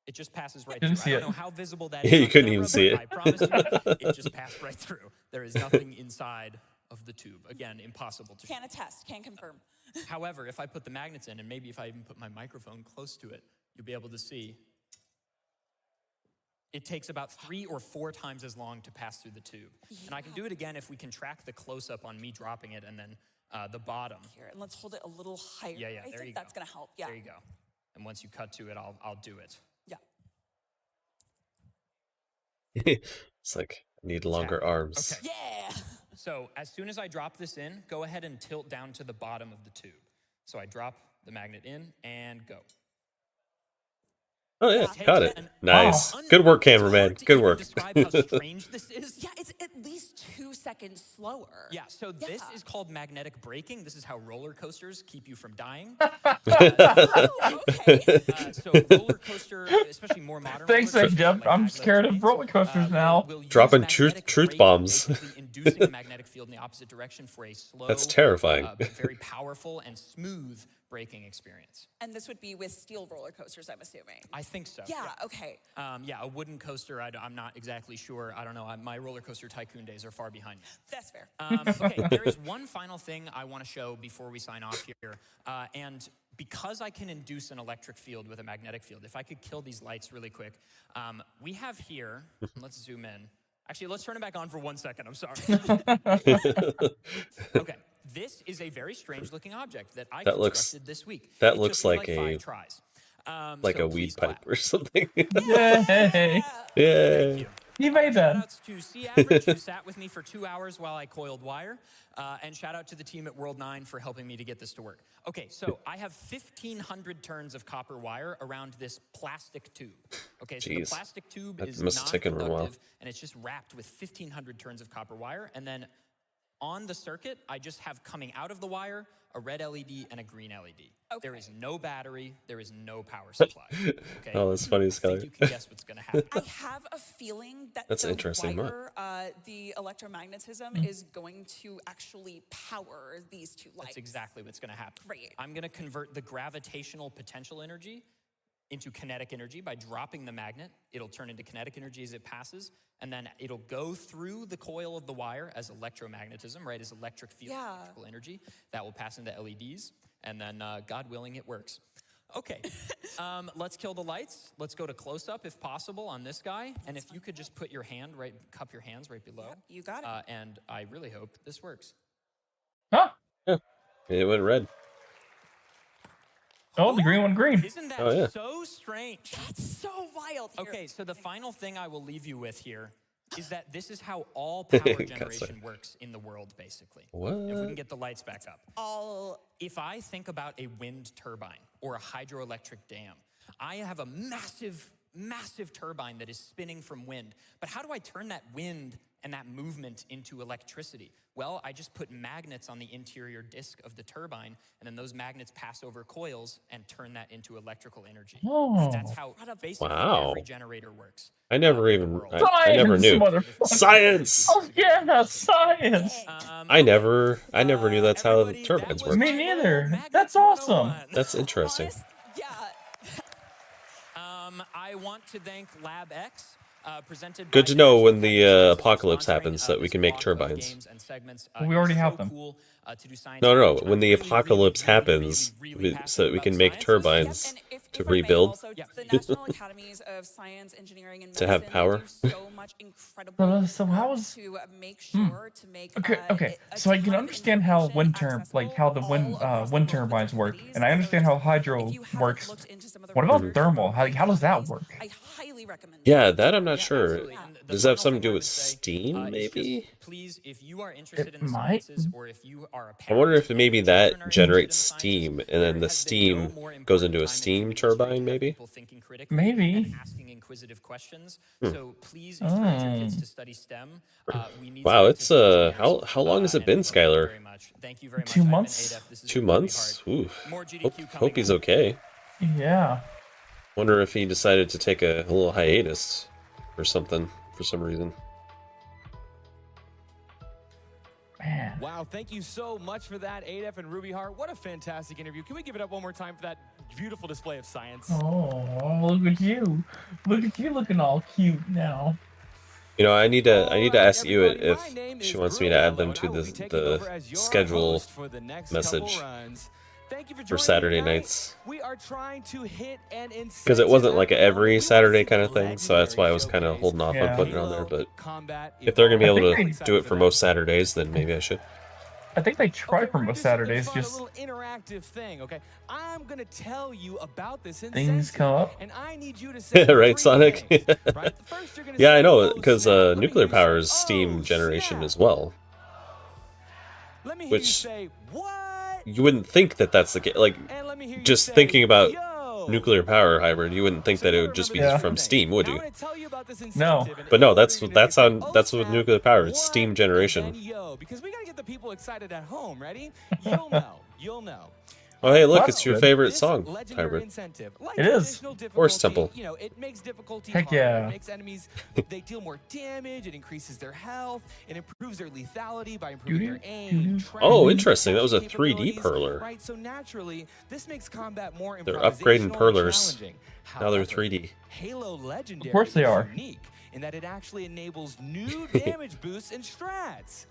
it just passes right Didn't through. see I it. don't know how visible that Yeah, is you on couldn't camera, even see but it. I promise you, it just passed right through. There is nothing inside of the tube. Again, impossible to show. Can attest, can confirm. However, if I put the magnets in, and maybe if I even put my microphone close to it, you'll be able to see it takes about 3 or 4 times as long to pass through the tube. And I can do it again if we can track the close-up on me dropping it and then the bottom. Here, and let's hold it a little higher. Yeah, I there think you that's go. gonna help. Yeah. There you go. And once you cut to it, I'll do it. Yeah. It's like, I need longer arms. Okay. Yeah. So as soon as I drop this in, go ahead and tilt down to the bottom of the tube. So I drop the magnet in and go. Oh yeah, Takes got it. an Nice. un- Good work, it's cameraman. hard to Good even work. Describe how strange this is. Yeah, it's at least 2 seconds slower. Yeah, so this Yeah. is called magnetic braking. This is how roller coasters keep you from dying. Oh, okay. So roller coaster, especially more modern. Thanks, roller coasters Jeff. like I'm maglev scared of trains, roller coasters now. will use Dropping truth magnetic braking, bombs. basically inducing a magnetic field in the opposite direction for a slow, That's terrifying. but very powerful and smooth braking experience. And this would be with steel roller coasters, I'm assuming. I think so. Yeah, okay. Yeah, a wooden coaster, I'm not exactly sure. I don't know. My roller coaster tycoon days are far behind me. That's fair. Okay, there is one final thing I want to show before we sign off here. And because I can induce an electric field with a magnetic field, if I could kill these lights really quick, we have here, let's zoom in. Actually, let's turn it back on for 1 second. I'm sorry. Okay, this is a very strange looking object that I That looks- constructed this week. that It looks took me like like a 5 tries. Like so a weed please clap. pipe or something. Yay! Yay! You made that. Shoutouts to C Average, who sat with me for 2 hours while I coiled wire. And shout out to the team at World 9 for helping me to get this to work. Okay, so I have 1,500 turns of copper wire around this plastic tube. Okay, so the Jeez. plastic tube That is must have taken a while. non-conductive, and it's just wrapped with 1,500 turns of copper wire. And then on the circuit, I just have coming out of the wire a red LED and a green LED. Okay. There is no battery. There is no power supply. Okay. Oh, that's funny, I Skylar. think you can guess what's going to happen. I have a feeling that That's the interesting, wire, the electromagnetism is going to actually power these two lights. That's exactly what's going to happen. Great. I'm going to convert the gravitational potential energy into kinetic energy by dropping the magnet. It'll turn into kinetic energy as it passes, and then it'll go through the coil of the wire as electromagnetism, right, as electric field, electrical energy. That will pass into LEDs, and then, God willing, it works. Okay, let's kill the lights. Let's go to close-up, if possible, on this guy. And if you could just put your hand right, cup your hands right below. Yep, you got it. And I really hope this works. Huh? Yeah. It went red. Oh, the green one green. Isn't that Oh, yeah. so strange? That's so wild. Here. Okay, so the final thing I will leave you with here is that this is how all power generation works in the world, basically. What? If we can get the lights back up. All If I think about a wind turbine or a hydroelectric dam, I have a massive, massive turbine that is spinning from wind. But how do I turn that wind and that movement into electricity? Well, I just put magnets on the interior disk of the turbine, and then those magnets pass over coils and turn that into electrical energy. Oh. That's how basically Wow. every generator works. I never even. Science, I never knew. motherfucker. Science. Oh yeah, science. I never knew that's how everybody, turbines that was work. Me Magnet neither. 101. That's awesome. That's interesting. yeah. I want to thank Lab X. Presented Good by to know National when the Technologies for apocalypse sponsoring, happens so that we this can make block of turbines. games and segments. We It already was have so them. cool, to do science No, coverage. when I'm the really, apocalypse really, happens, really, really so that we passionate can about make science. turbines Yep, and to if I may rebuild. also, Yeah. the National Academies of Science, Engineering, and To Medicine have power. do so much incredible So how is- to make sure to make Okay. a So I can ton of understand how information wind turn, accessible like how the all wind across the wind world with turbines work, communities. and I So understand just how hydro if you haven't works. looked into some of the What about research thermal? from How does that overseas, work? I highly recommend Yeah, it. that I'm not Yeah, sure. absolutely. And the Does that have final something to thing do I with would say, Steam, is maybe? just, please, if you are interested in the might. sciences, or if you are a I wonder parent if maybe and your children that are generates interested in steam, sciences, and then there the has been no steam more goes important into a time in steam human history to turbine, have maybe? people thinking critically Maybe. and asking inquisitive questions. So please encourage your kids to study STEM. We need Wow, it's scientists and how engineers, long has it and been, we love you Skylar? very much. Thank you very much. 2 I've been months? ADEF. This has 2 been really months? hard. Ooh. More GDQ Hope coming he's up. okay. Yeah. Wonder if he decided to take a little hiatus or something for some reason. Man. Wow, thank you so much for that, ADEF and Ruby Heart. What a fantastic interview. Can we give it up one more time for that beautiful display of science? Oh, look at you. Look at you looking all cute now. You know, I need to ask you everybody, if my name she is wants me to add them Bruno, to and I will be taking the over as your schedule host for the next message couple runs. Thank you for for joining me Saturday tonight. nights. We are trying to hit an Because it wasn't like a incentive every level. Saturday kind of thing, so that's why I was kind of Legendary holding off Yeah. on putting it on there. Halo But Combat if they're gonna be able I to think do it for most Saturdays, then maybe I should. I think they try Okay, for we're gonna most do something Saturdays, fun, just a little interactive thing, okay? I'm gonna tell you about this things incentive, come up. and I need you to say Right, three Sonic? things, right? The first you're gonna Yeah, say, I know, "Oh, because snap." Let me nuclear hear you say, power is steam "Oh, generation snap." as well. Let me hear you which- say, "What?" You wouldn't think that that's the case. Like, And let me hear you just say, thinking about "Yo." nuclear power hybrid, you wouldn't think So that you it gotta would just be remember Yeah. these from things. steam, would Now you? I'm gonna tell you about this No. incentive, and But no, in that's order, you're that's gonna on say, "Oh, that's with snap," nuclear power. It's what, steam and generation. then yo, because we gotta get the people excited at home. Ready? You'll know. You'll know. Oh, hey, look, Well, it's your good. favorite This song, legendary hybrid. incentive, like It is. traditional Horse difficulty, Temple. You know, it makes difficulty Heck harder. yeah. It makes enemies, they deal more damage. It increases their health. It improves their lethality by improving their aim. Oh, tracking, interesting. That was a capabilities, 3D perler. Right. So naturally, this makes combat more They're improvisational upgrading and perlers. challenging. Now they're However, 3D. Halo Legendary Of course they is are. unique in that it actually enables new damage boosts and strats.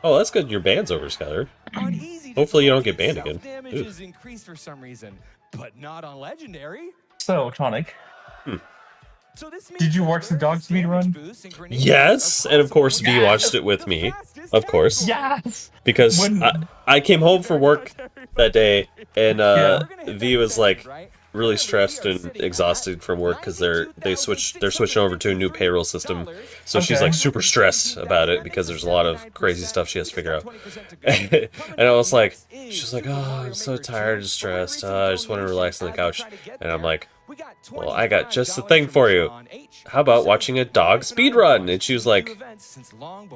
Oh, that's good. Your band's over, Skylar. On easy Hopefully you don't get difficulty, banned again. self-damage Oof. is increased for some reason, but not on legendary. So, Tonic, So this means Did you that watch the various dog speed damage run? boosts and grenades Yes, are and of course possible V in watched it with the me, fastest of course, category. yes! because When- I came home from work that day, and Yeah. We're gonna hit V that was like, incentive, right? really stressed and exhausted from work because they're switching over to a new payroll system. So she's like super stressed about it because there's a lot of crazy stuff she has to figure out. And I was like, she's like, oh, I'm so tired and stressed. I just want to relax on the couch. And I'm like, well, I got just the thing for you. How about watching a dog speedrun? And she was like,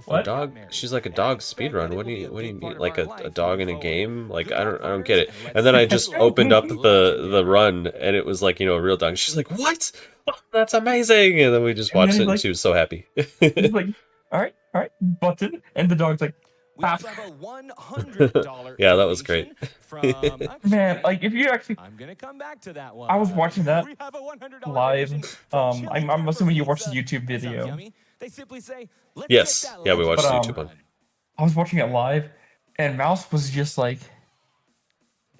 what dog? She's like, a dog speedrun? What do you mean? Like a dog in a game? Like I don't get it. And then I just opened up the run and it was like, you know, a real dog. She's like, what? Oh, that's amazing. And then we just watched it and she was so happy. He's like, all right, button. And the dog's like, We also have a $100 yeah, that was great. From, man, like if you actually, I'm gonna come back to that one. I was watching that We have a $100 live. donation from Chili I'm assuming you watched the Pepper YouTube Pizza. video. Yummy. They simply say, let's Yes. get that Yeah, we watched the But, YouTube one. I was watching it live, and Mouse was just like,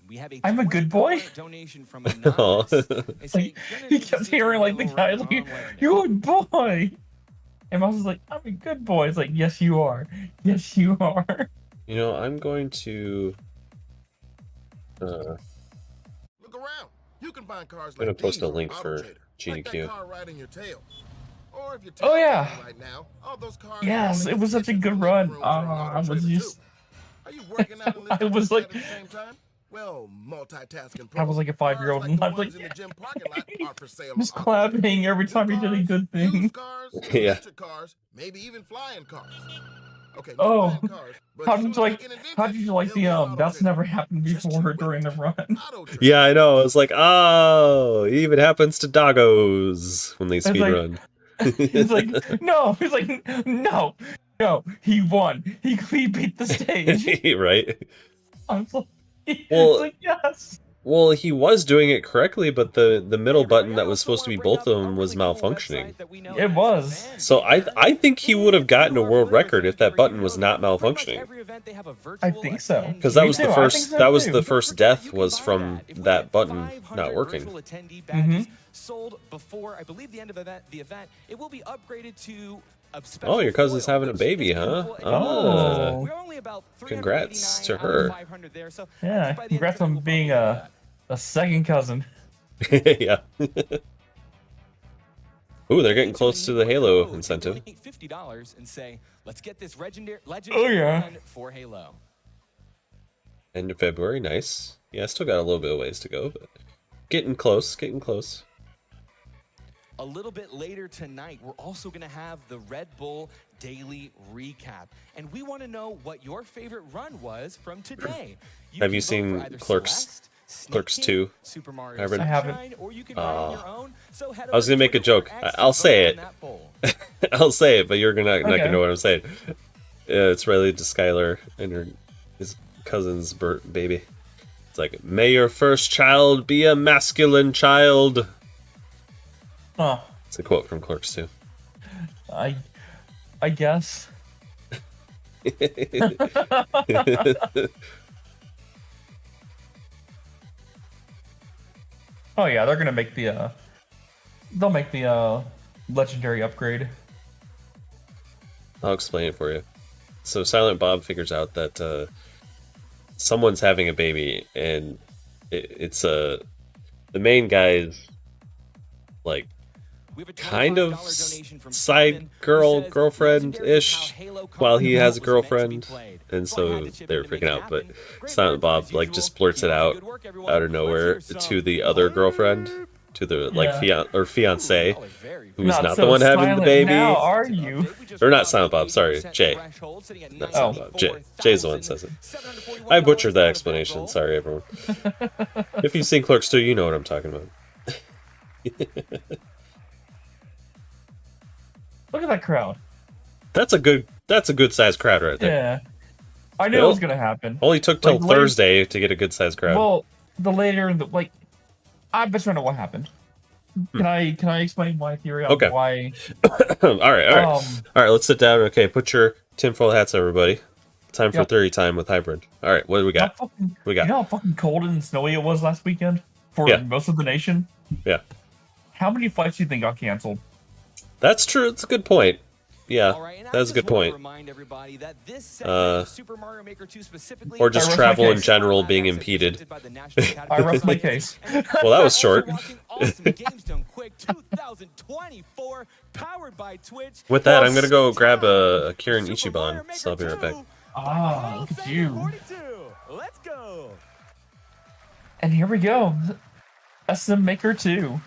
We have I'm a good boy. $20 donation from Anonymous. They say, like he kept hearing like the guy like, you're a good boy. And Mouse was like, I'm a good boy. It's like, yes, you are. Yes, you are. You know, I'm going to. Look around. You can find cars I'm gonna like post these a link on for AutoTrader, GDQ. like that car riding your tail. Or if you're Oh, yeah. right now, all those cars Yes, it was such a good run. I was just. Are you working out and I was like, at the same time? Well, multitasking. I was like a 5-year-old, and I was like, in the gym parking lot are for sale. just clapping every time he did a good thing. Used cars, Yeah. electric cars, maybe even flying cars. Okay, no Oh, flying cars, but how soon did you like? as they get How did you like they'll be on the? That's AutoTrader. never happened Just before you during the run. AutoTrader. Yeah, I know. I was like, oh, it even happens to doggos when they It's like- speedrun. He's like, no. He's like, no. He won. He beat the stage. Right? I was like, Well- it's like yes. Well, he was doing it correctly, but the middle button that was supposed to be both of them was malfunctioning. It was. So I think he would have gotten a world record if that button was not malfunctioning. I think so. Because that Me was too, the I first think so that was too. the first death was from that button not working. Mhm. Sold before, I believe, the end of the event. It will be upgraded to a Oh, your cousin's foil, having a which baby, is huh? beautiful. Oh. We're only about Congrats to 389 out of her. 500 there, so I Yeah, think by the end congrats of the on we'll being probably, a second cousin. Yeah. Ooh, they're getting close to the Halo code, incentive. donate $50 and say, let's get this legendary Oh, yeah. run for Halo. End of February, nice. Yeah, I still got a little bit of ways to go, but getting close, getting close. A little bit later tonight, we're also going to have the Red Bull Daily Recap. And we want to know what your favorite run was from today. Have can you vote seen for either Clerks- Celeste, Clerks Snake 2? Super Mario Hybrid? I haven't. Sunshine, or you can write on your own. So head I was over gonna to make a Twitter joke. or X I'll and say vote it. on that poll. I'll say it, but you're not Okay. gonna know what I'm saying. It's related to Skylar and his cousin's baby. It's like, may your first child be a masculine child. Huh. It's a quote from Clerks 2. I guess. Oh yeah, they're gonna make the they'll make the legendary upgrade. I'll explain it for you. So Silent Bob figures out that someone's having a baby, and it's the main guy's like We have a kind of $25 donation from side Simon, who girl says, girlfriend "Legendary is ish how Halo while he content has a was meant to be girlfriend, played." and So I so had to chip they in were to make freaking it out. But happen. Great Silent work Bob as like usual. just blurts Keep it up the out good work, everyone. out of Let's nowhere hear some to the other girlfriend, to the like Yeah. fiance, Y'all are very who's Not not so the one having the silent baby. now, are you? Or not Silent Bob, sorry, Jay. Not Silent Bob, Jay's the one that says it. I butchered that explanation. Sorry, everyone. If you've seen Clerks 2, you know what I'm talking about. Look at that crowd. That's a good sized crowd right there. Yeah. I knew it Well, was gonna happen. Only took till Like, later- Thursday to get a good sized crowd. Well, the later the like I bet you know what happened. Can I explain my theory on Okay. why all right. um All right, let's sit down. Okay, put your tinfoil hats, everybody. Time for Yep. theory time with Hybrid. All right, what do we got? how fucking, We got. you know how fucking cold and snowy it was last weekend for Yeah. most of the nation? Yeah, How many flights do you think got canceled? that's true. It's a good point. Yeah, that's a good point. Or just travel in general being impeded. I rest my case. Well, that was short. With that, I'm gonna go grab a Kirin Ichiban, so I'll be right back. Ah, look at you. Let's go. And here we go. SM Maker 2.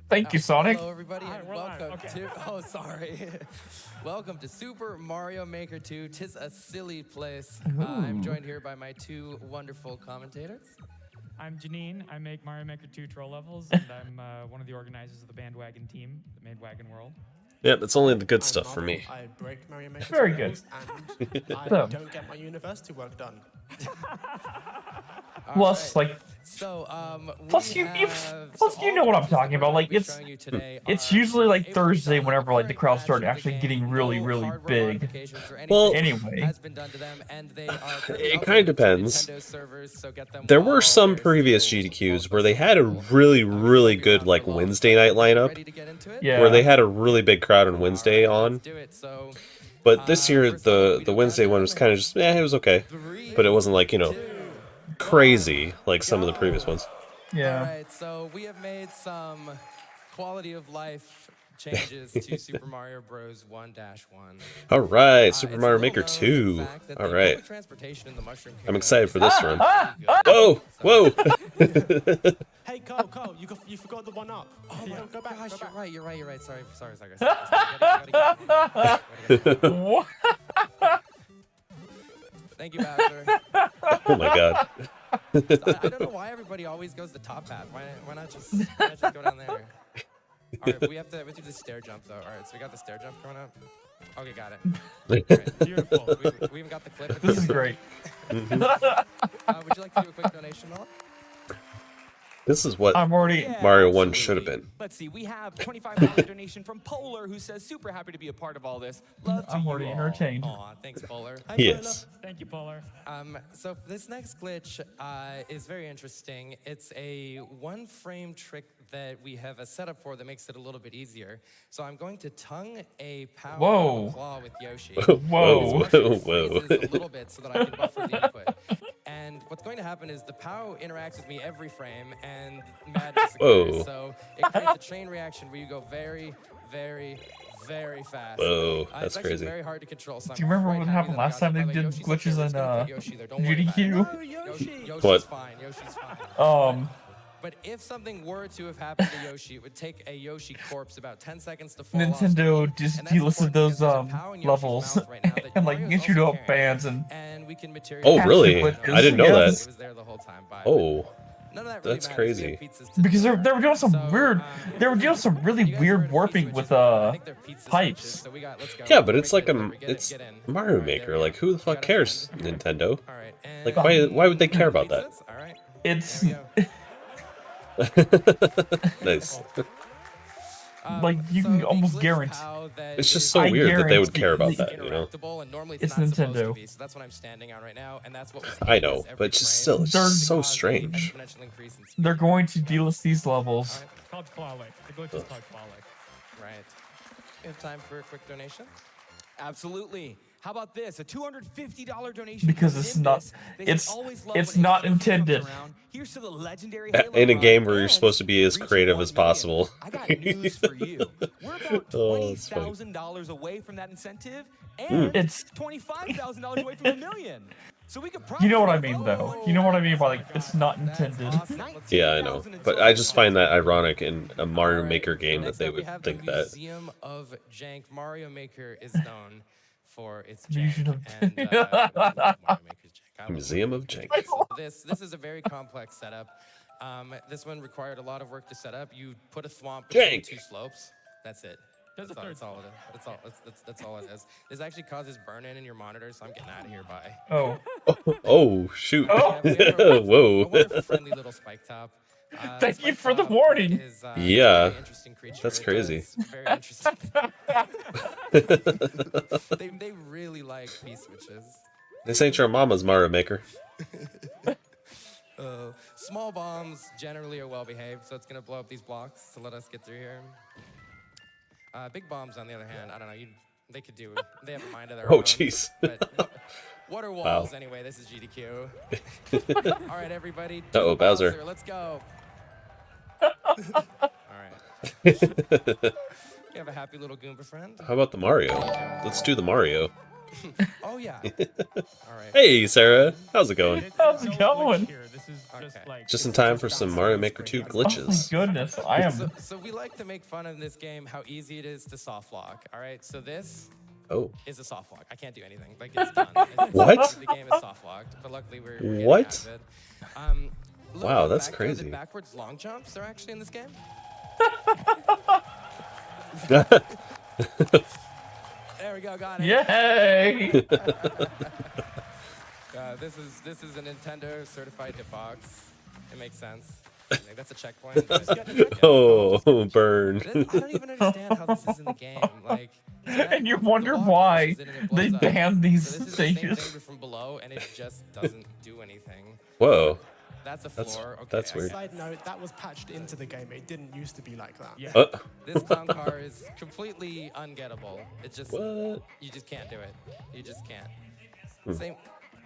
Thank you, Sonic. Hello, everybody, and welcome to. Oh, sorry. Welcome to Super Mario Maker 2. 'Tis a silly place. I'm joined here by my two wonderful commentators. I'm Janine. I make Mario Maker 2 troll levels, and I'm one of the organizers of the bandwagon team that made Wagon World. Yep, it's only the good stuff for me. I break Mario Maker Very good. and I don't get my university work done. Plus, like, So, plus you know what I'm talking about. Like, it's usually like Thursday whenever like the crowd started actually getting really big. Well, anyway, it kind of depends. There were some previous GDQs where they had a really good like Wednesday night lineup, where they had a really big crowd on Wednesday on. But this year the Wednesday one was kind of just it was okay, but it wasn't like crazy like some of the previous ones. Yeah. All right, so we have made some quality of life changes to Super Mario Bros. 1-1. All right, Super Mario Maker 2. All right. I'm excited for this run. Whoa! Whoa! Hey, Cole, you forgot the one up. Oh yeah, my go back. gosh, you're right. Sorry. What? Thank you, Bowser. Oh my god. I don't know why everybody always goes the top path. Why not just go down there? All right, we have to do the stair jump though. All right, so we got the stair jump coming up. Okay, got it. Right, beautiful. We even got the clip. This is great. Would you like to do a quick donation, Noah? This is what already Mario 1 should have been. Let's see, we have $25 donation from Polar, who says, super happy to be a part of all this. Love to I'm you already all. entertained. Aw, thanks, Polar. Yes. Thank you, Polar. So this next glitch is very interesting. It's a one-frame trick that we have a setup for that makes it a little bit easier. So I'm going to tongue a power claw with Yoshi. Whoa. A little bit so that I can buffer the input. And what's going to happen is the POW interacts with me every frame, and madness occurs. So it creates a chain reaction where you go very fast. Whoa, that's it's actually crazy. very hard to control. So Do you remember what happened last time they did glitches in GDQ? Yoshi's fine. But if something were to have happened to Yoshi, it would take a Yoshi corpse about 10 seconds to fall off. Nintendo just delisted those levels and like issued up bans and. Oh really? I didn't know that. Oh, that's crazy. Because they were doing some weird, really weird warping with pipes. Yeah, but it's like it's Mario Maker. Like who the fuck cares, Nintendo? Like why would they care about that? It's. Nice. Like you can almost guarantee. It's just so weird that they would care about that, you know? It's Nintendo. That's what I'm standing on right now, and that's what I know, but just still, it's just so strange. They're going to delist these levels. It's called Claw-like. The glitch is called Claw-like. Right. We have time for a quick donation? Absolutely. How about this? A $250 donation. Because it's not intended. Here's to the legendary in a game where you're supposed to be as creative as possible. I got news for you. We're about $20,000 away from that incentive, and it's $25,000 away from $1 million. So we could you know what I mean, though. You know what I mean by like it's not intended. Yeah, I know, but I just find that ironic in a Mario Maker game that they would think that. Museum of Jank. Mario Maker is known for its Museum of Jank. This is a very complex setup. This one required a lot of work to set up. You put a thwomp between two slopes. That's it. That's all it is. That's all it is. This actually causes burn-in in your monitor, so I'm getting out of here. Bye. Oh. Oh shoot. Whoa. A wonderful, friendly little spike top. Thank you for the warning. Yeah, that's crazy. Very interesting. they really like P switches. This ain't your mama's Mario Maker. small bombs generally are well behaved, so it's gonna blow up these blocks to let us get through here. Big bombs, on the other hand, I don't know. They have a mind of their own. Oh, jeez. But what are walls Wow. anyway? This is GDQ. All right, everybody. Uh-oh, Bowser. Let's go. All right. You have a happy little Goomba friend? How about the Mario? Let's do the Mario. Oh, yeah. All right. Hey, Sarah. How's it going? How's it going? This is just like Just in time for some Mario Maker 2 glitches. Oh my goodness, I am. So we like to make fun of this game how easy it is to soft lock. All right, so this is a soft lock. I can't do anything. Like it's done. What? The game is soft locked, but luckily we're getting What? out of it. Look Wow, on the that's back there, the crazy. backwards long jumps are actually in this game. There we go, got it. Yay! This is a Nintendo certified hitbox. It makes sense. Like, that's a checkpoint. Oh, burn. I don't even understand how this is in the game. Like, And you wonder why they banned these so this is stages. the same thing from below, and it just doesn't do anything. Whoa. That's a floor. Okay, That's weird. Side note, that was patched into the game. It didn't used to be like that. Yeah. This clown car is completely ungettable. It just What? you just can't do it. You just can't.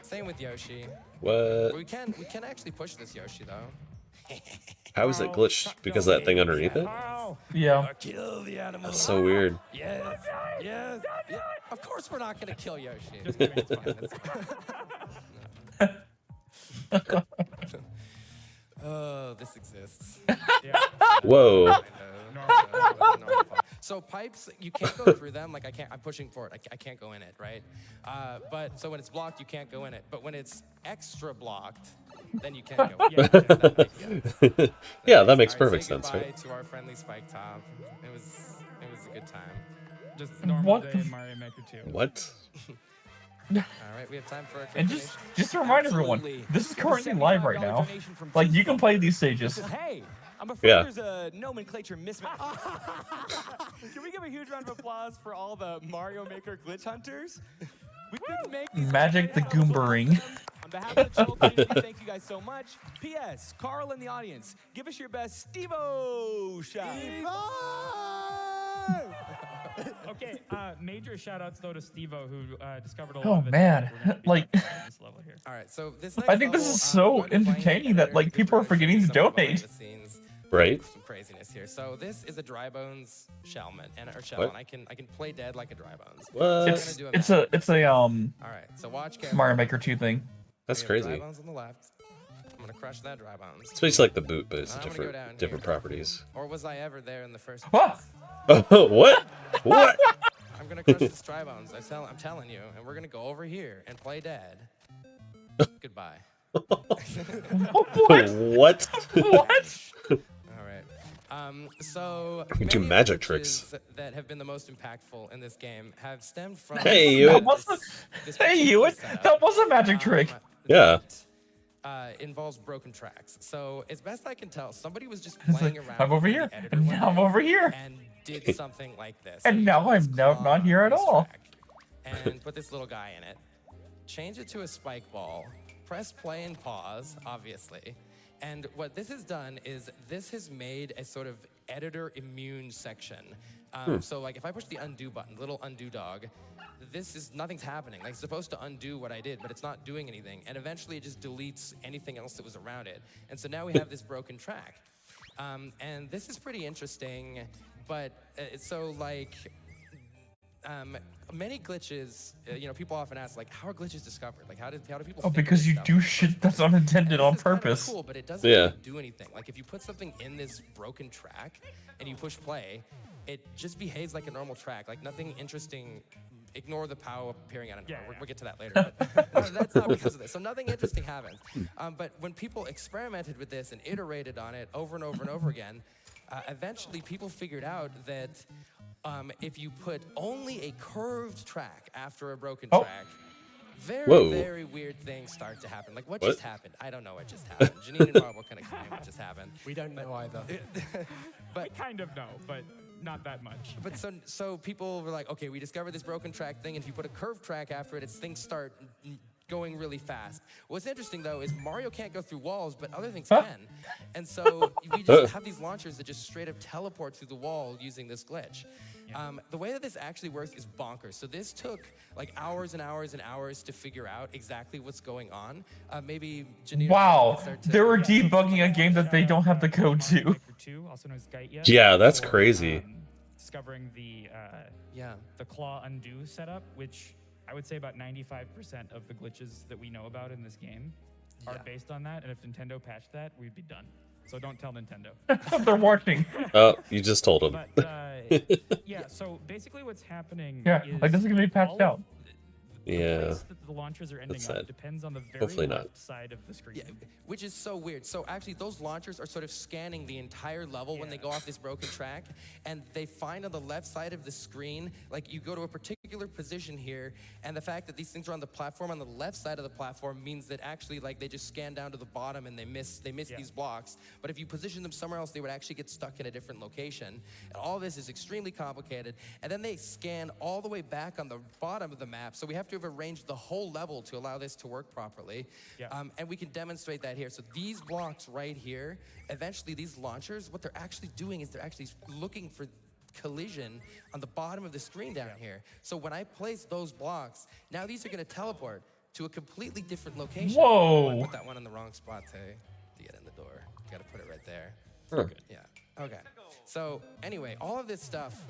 Same with Yoshi. What? We can actually push this Yoshi though. How is it glitched? Because of that thing underneath it? Yeah. Kill the animal. That's so weird. Yes. Yes. Yeah. Of course we're not gonna kill Yoshi. Just kidding, it's fine. Oh, this exists. Yeah. Whoa. So pipes, you can't go through them. Like I'm pushing for it. I can't go in it, right? But so when it's blocked, you can't go in it. But when it's extra blocked, then you can go. Yeah, that makes All right, perfect say sense, goodbye right? to our friendly Spike Top. It was a good time. Just normal day in Mario Maker 2. What? All right, we have time for a And just to remind everyone, this is currently live right now. Like, you can play these stages. Hey, I'm afraid there's a nomenclature mismatch. Can we give a huge round of applause for all the Mario Maker glitch hunters? We couldn't make these Magic the Goombering. On behalf of the troll community, thank you guys so much. P.S. Carl in the audience, give us your best Steve-O shot. Okay, major shout-outs though to Steve-O who discovered a lot Oh of it. man, like, This level here. All right, so this I think this is so entertaining that like people are forgetting to donate. Right. Some craziness here. So this is a dry bones shell, and What? I can play dead like a dry bones. What? It's a All right, so watch carefully. Mario Maker 2 thing. That's We have crazy. Dry bones on the left. I'm gonna crush that dry bones. It's basically like the boot, but it's And I'm gonna go down different here. properties. Or was I ever there in the first What? place? What? What? I'm gonna crush this dry bones. I'm telling you, and we're gonna go over here and play dead. Goodbye. What? What? What? All right. So You can do many of the magic glitches tricks. that have been the most impactful in this game have stemmed from Hey, you. That wasn't. Hey, you. That was a magic trick. Yeah. Involves broken tracks. So as best I can tell, somebody was just playing around. I'm over with here, the editor and one now I'm day over here. and did something like this. And now I'm not here at all. And put this little guy in it. Change it to a spike ball. Press play and pause, obviously. And what this has done is this has made a sort of editor immune section. So like if I push the undo button, little undo dog, nothing's happening. Like it's supposed to undo what I did, but it's not doing anything. And eventually it just deletes anything else that was around it. And so now we have this broken track. And this is pretty interesting, but so like, many glitches, people often ask, like, how are glitches discovered? Like, how do people Oh, think of because this you stuff? do shit that's unintended on This is kind of purpose. cool, but it doesn't Yeah. really do anything. Like, if you put something in this broken track and you push play, it just behaves like a normal track. Like, nothing interesting. Ignore the POW appearing out of nowhere. We'll get to that later. But that's not because of this. So nothing interesting happens. But when people experimented with this and iterated on it over and over and over again, eventually people figured out that if you put only a curved track after a broken track, very weird things start to happen. Like, what just happened? I don't know what just happened. Janine and Rob will kind of explain what just happened. We don't know either. I kind of know, but not that much. But so people were like, okay, we discovered this broken track thing, and if you put a curved track after it, things start going really fast. What's interesting though is Mario can't go through walls, but other things can. And so we just have these launchers that just straight up teleport through the wall using this glitch. The way that this actually works is bonkers. So this took like hours and hours and hours to figure out exactly what's going on. Maybe Janine, wow, they were debugging a game that they don't have the code to. Yeah, that's crazy. Discovering the claw undo setup, which I would say about 95% of the glitches that we know about in this game are based on that. And if Nintendo patched that, we'd be done. So don't tell Nintendo. They're watching. Oh, you just told them. But, yeah, so basically what's happening is like this is going to be patched out. Yeah. The place that the launchers are ending up depends on the very left side of the screen. Yeah, which is so weird. So actually, those launchers are sort of scanning the entire level when they go off this broken track, and they find on the left side of the screen, like you go to a particular position here, and the fact that these things are on the platform on the left side of the platform means that actually, like, they just scan down to the bottom and they miss these blocks. But if you position them somewhere else, they would actually get stuck in a different location. And all this is extremely complicated. And then they scan all the way back on the bottom of the map, so we have to have arranged the whole level to allow this to work properly. And we can demonstrate that here. So these blocks right here, eventually these launchers, what they're actually doing is they're actually looking for collision on the bottom of the screen down here. So when I place those blocks, now these are going to teleport to a completely different location. Whoa! I put that one in the wrong spot to get in the door. You got to put it right there. Yeah. Okay. So anyway, all of this stuff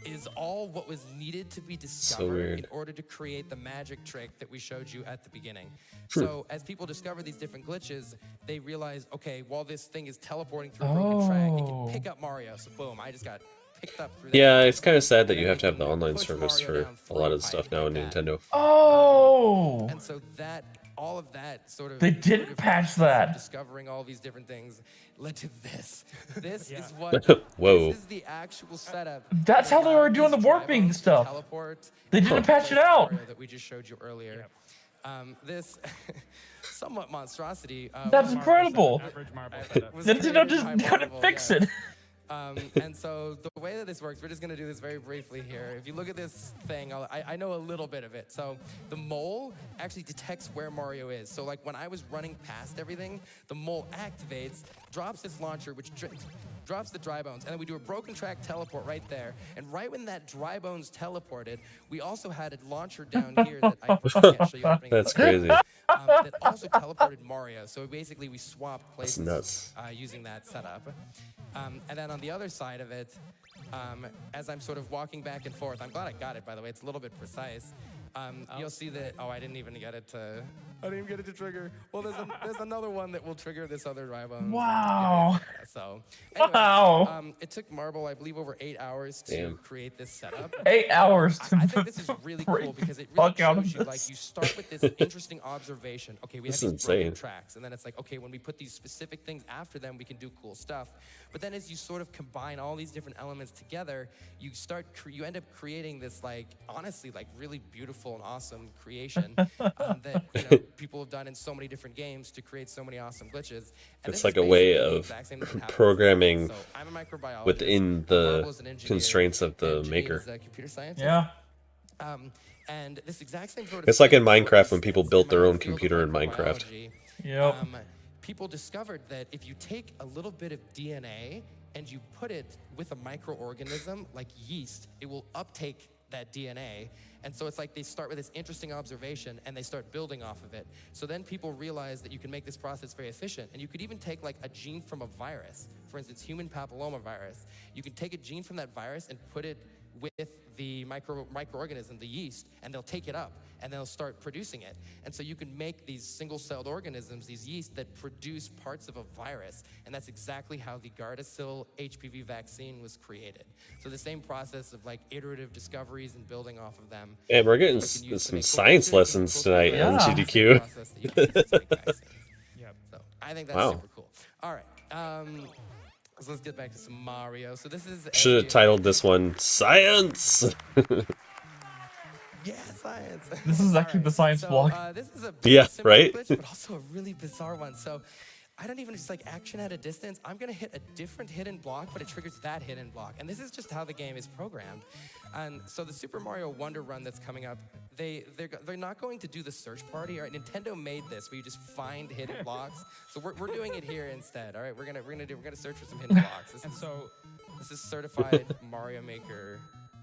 is all what was needed to be discovered in order to create the magic trick that we showed you at the beginning. So as people discover these different glitches, they realize, okay, while this thing is teleporting through a broken track, it can pick up Mario. So boom, I just got picked up through that. Yeah, it's kind of sad that you have to have the online service for a lot of the stuff now in Nintendo. Oh! And so that, all of that sort of... They didn't patch that. Discovering all these different things led to this. This is what... Whoa. This is the actual setup. That's how they were doing the warping stuff. They didn't patch it out. That we just showed you earlier. This somewhat monstrosity. That's incredible. Nintendo just couldn't fix it. And so the way that this works, we're just going to do this very briefly here. If you look at this thing, I know a little bit of it. So the mole actually detects where Mario is. So like when I was running past everything, the mole activates, drops this launcher, which drops the dry bones, and then we do a broken track teleport right there. And right when that dry bones teleported, we also had a launcher down here that I can't show you. That's crazy. That also teleported Mario. So basically we swapped places using that setup. And then on the other side of it, as I'm sort of walking back and forth, I'm glad I got it, by the way. It's a little bit precise. You'll see that, I didn't even get it to... I didn't even get it to trigger. Well, there's another one that will trigger this other dry bone. Wow. So, anyway, it took Marble, I believe, over 8 hours to create this setup. 8 hours to I think this is really cool because it really shows you, like, you start with this interesting observation. Okay, we have these broken tracks, and then it's like, okay, when we put these specific things after them, we can do cool stuff. But then as you sort of combine all these different elements together, you end up creating this, like, honestly, like, really beautiful and awesome creation that, people have done in so many different games to create so many awesome glitches. And it's like a way of programming within the constraints of the maker. Computer science. Yeah. And this exact same sort of it's like in Minecraft when people built their own computer in Minecraft. Yep. People discovered that if you take a little bit of DNA and you put it with a microorganism like yeast, it will uptake that DNA. And so it's like they start with this interesting observation and they start building off of it. So then people realize that you can make this process very efficient. And you could even take like a gene from a virus, for instance, human papillomavirus. You can take a gene from that virus and put it with the microorganism, the yeast, and they'll take it up and they'll start producing it. And so you can make these single-celled organisms, these yeast, that produce parts of a virus. And that's exactly how the Gardasil HPV vaccine was created. So the same process of like iterative discoveries and building off of them. And we're getting some science lessons tonight on GDQ. So I think that's super cool. All right. So let's get back to some Mario. So this is... Should have titled this one Science! Yeah, science. This is actually the science block. This is a right? glitch, but also a really bizarre one. So I don't even just like action at a distance. I'm gonna hit a different hidden block, but it triggers that hidden block. And this is just how the game is programmed. And so the Super Mario Wonder Run that's coming up, they're not going to do the search party. All right, Nintendo made this where you just find hidden blocks. So we're doing it here instead. All right, we're gonna search for some hidden blocks. This is certified Mario Maker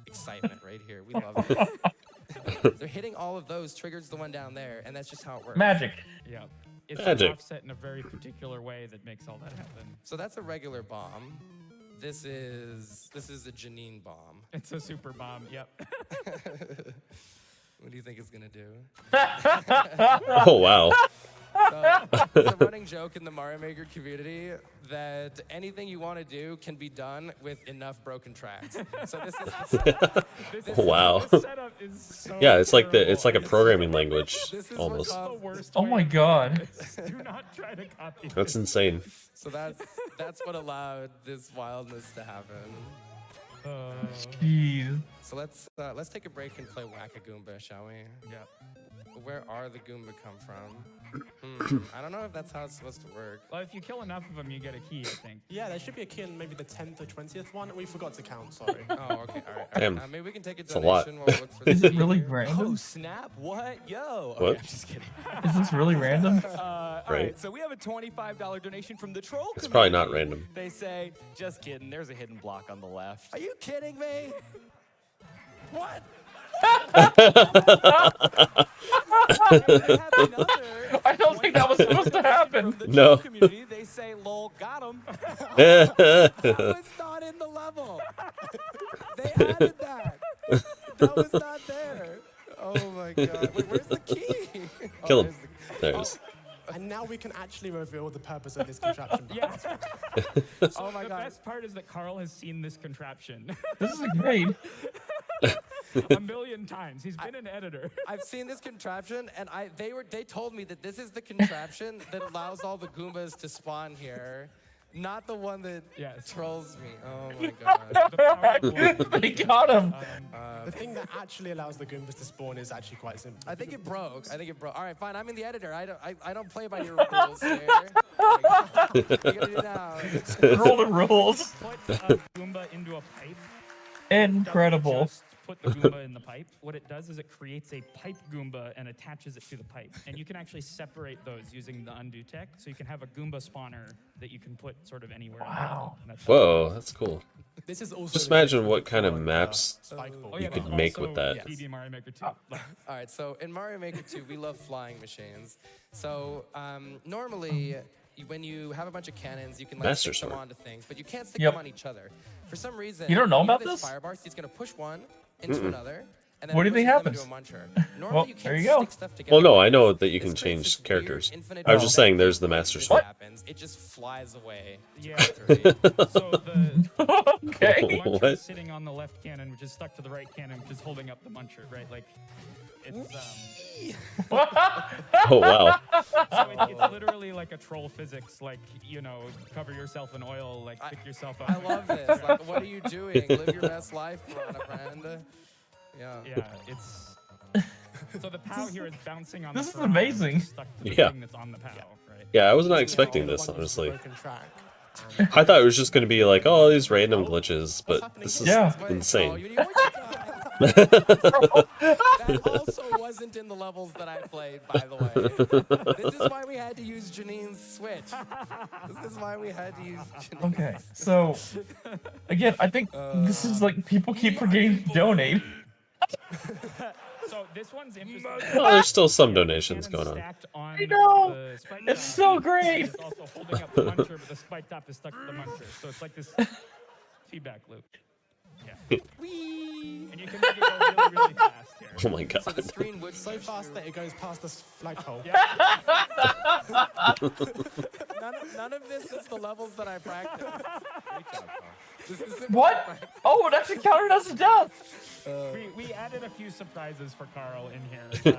excitement right here. We love it. They're hitting all of those, triggers the one down there, and that's just how it works. Magic. Yeah. It's Magic. offset in a very particular way that makes all that happen. So that's a regular bomb. This is a Janine bomb. It's a super bomb. Yep. What do you think it's gonna do? Oh wow. So, it's a running joke in the Mario Maker community that anything you want to do can be done with enough broken tracks. So this is Wow. This setup is so Yeah, it's like terrible. it's like a programming language This is almost. The worst Oh way my to do God. this. Do not try to copy That's this. insane. So that's what allowed this wildness to happen. Jeez. So let's take a break and play Whack-A-Goomba, shall we? Yeah. Where are the Goomba come from? I don't know if that's how it's supposed to work. Well, if you kill enough of them, you get a key, I think. Yeah, there should be a key in maybe the 10th or 20th one. We forgot to count, sorry. Oh, okay, all right. Damn. Maybe we can take a That's a lot. donation while we look for Is the it really key. Oh, random? snap. What? Yo. What? Okay, I'm just kidding. Is this really random? All right, so we have a $25 donation from the Troll It's probably not community. random. They say, just kidding, there's a hidden block on the left. Are you kidding me? What? I don't think that was supposed to happen. The No. Troll community, they say, lol, got him. That was not in the level. They added that. That was not there. Oh my god. Wait, where's the key? Kill Oh, him. there's There's. And now we can actually reveal the purpose of this contraption. Yeah. Oh my The god. best part is that Carl has seen this contraption This is great. a million times. He's been an editor. I've seen this contraption, and they told me that this is the contraption that allows all the Goombas to spawn here, not the one that Yes. trolls me. Oh my god. They got him. The thing that actually allows the Goombas to spawn is actually quite simple. I think it broke. All right, fine. I'm in the editor. I don't play by your rules here. What are you gonna do now? Scroll the rules. Put a Goomba into a pipe. Incredible. Just put the Goomba in the pipe. What it does is it creates a pipe Goomba and attaches it to the pipe. And you can actually separate those using the undo tech. So you can have a Goomba spawner that you can put sort of anywhere. Wow. And that's Whoa, that's cool. This is also Just the imagine case what with kind of the maps spike ball. Oh, you yeah, could there's make also with that. PB Mario Maker 2. All right, so in Mario Maker 2, we love flying machines. So normally, when you have a bunch of cannons, you can like Master stick them Sword. onto things, but you can't stick Yep. them on each other. For some reason, You don't know have about this? Firebar, so it's going to push one into another, and then What it do you think pushes them happens? into a muncher. Normally, Well, you can't there you go. stick stuff together. Well, no, like I know this. that you can This creates change this weird characters. infinite I was just ball saying there's the that Master this Sword. happens, it just flies away. Yeah. Victory. So the Okay. muncher What? is sitting on the left cannon, which is stuck to the right cannon, which is holding up the muncher, right? Like, it's Oh wow. so it's literally like a troll physics, like, you know, cover yourself in oil, like pick yourself up. I love this. Like, what are you doing? Live your best life, Piranha friend. Yeah. Yeah, it's so the POW here is bouncing on This the is piranha, amazing. which is stuck to the Yeah. thing that's on the POW, right? Yeah, I was not Yeah, expecting the this, one with the honestly. broken track. I thought it was just going to be like, oh, these random glitches, but happening this is here? Yeah. Oh, insane. you know what you got? That also wasn't in the levels that I played, by the way. This is why we had to use Janine's Switch. This is why we had to use Janine's Okay, so again, I think this is like people keep forgetting to donate. So this one's interesting. Well, there's still some donations Cannons going on. stacked on I know. the spike It's top. so great. It's also holding up the muncher, but the spike top is stuck to the muncher. So it's like this feedback loop. Yeah. And you can make it go really, really fast here. Oh my god. So the screen would So fast that it goes past the flagpole. None of this is the levels that I practiced. Great job, Paul. This isn't What? practice. Oh, it actually counted as a death. We added a few surprises for Carl in here.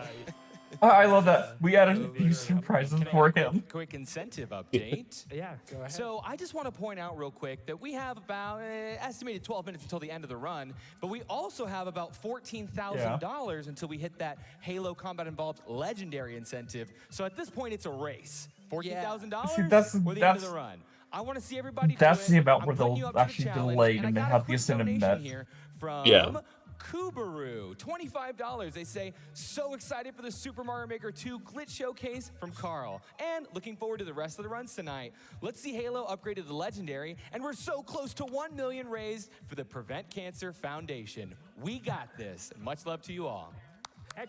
I love that. We added a few surprises for him. Quick incentive update. Yeah, go ahead. So I just want to point out real quick that we have about estimated 12 minutes until the end of the run, but we also have about $14,000 until we hit that Halo Combat Involved Legendary incentive. So at this point, it's a race. See, $14,000 that's or the end of the run. I want to see everybody. that's do the it. amount I'm where putting they'll you up to the actually challenge, delay and I and got a have the quick incentive donation met. here from Yeah. Kubaru, $25. They say, so excited for the Super Mario Maker 2 Glitch Showcase from Carl. And looking forward to the rest of the runs tonight. Let's see Halo upgrade to the Legendary. And we're so close to 1 million raised for the Prevent Cancer Foundation. We got this. And much love to you all.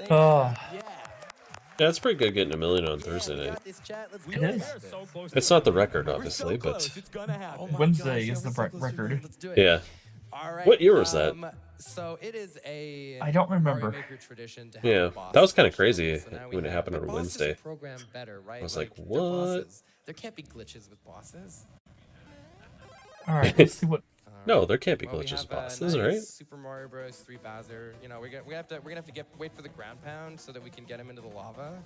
Oh, Yeah. Yeah, it's pretty good getting 1 million on Thursday night. Got this, chat. Let's it go. is. So close. It's not the record, We're obviously, so close. It's gonna happen. Oh my Wednesday gosh, is the we're so close to record. Let's do it. yeah. All right. What year was that? So it is a I don't remember. Mario Maker tradition to have Yeah, a boss that was kind of special. crazy So now we when it have- happened but on a bosses Wednesday. are programmed better, right? I was like, they're what? bosses. There can't be glitches with bosses. all right. Let's see what. No, there can't be Well, we glitches have, bosses, nice right? Super Mario Bros. 3 Bowser. You know, we're gonna have to wait for the ground pound so that we can get him into the lava.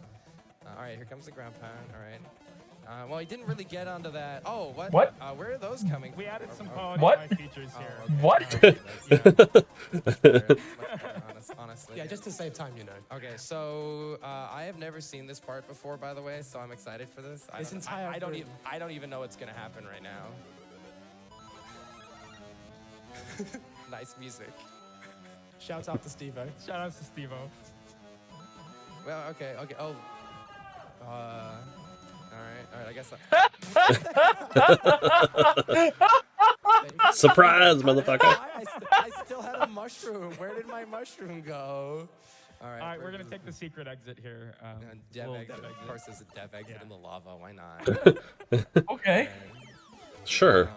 All right, here comes the ground pound. All right. Well, he didn't really get onto that. Oh, what? What? Where are those coming? We added some Oh, quality What? of life features here. What? Much better, honestly. Yeah, just to save time, you know. Okay, so I have never seen this part before, by the way, so I'm excited for this. This entire I don't room. even I don't even know what's gonna happen right now. Nice music. Shout out to Steve-O. Shout out to Steve-O. Well, okay. Oh. All right. I guess. Surprise, motherfucker! I still had a mushroom. Where did my mushroom go? All right. All right, we're gonna take the secret exit here. Dev little exit. dev Of course, there's a dev exit in the lava. Why not? Okay. Sure. I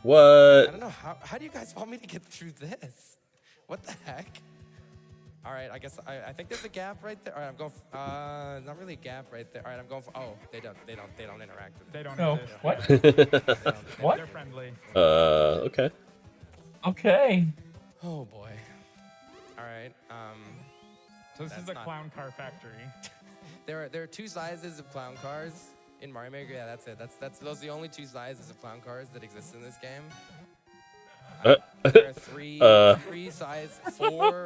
What? don't know. How do you guys want me to get through this? What the heck? All right, I guess I think there's a gap right there. All right, I'm going. Not really a gap right there. All right, I'm going for. Oh, they don't interact with it. They don't. No. exist. What? What? They're friendly. Okay. Okay. Oh boy. All right. So this is the not- clown car factory. There are 2 sizes of clown cars in Mario Maker. Yeah, that's it. Those are the only 2 sizes of clown cars that exist in this game. There are 3 size 4.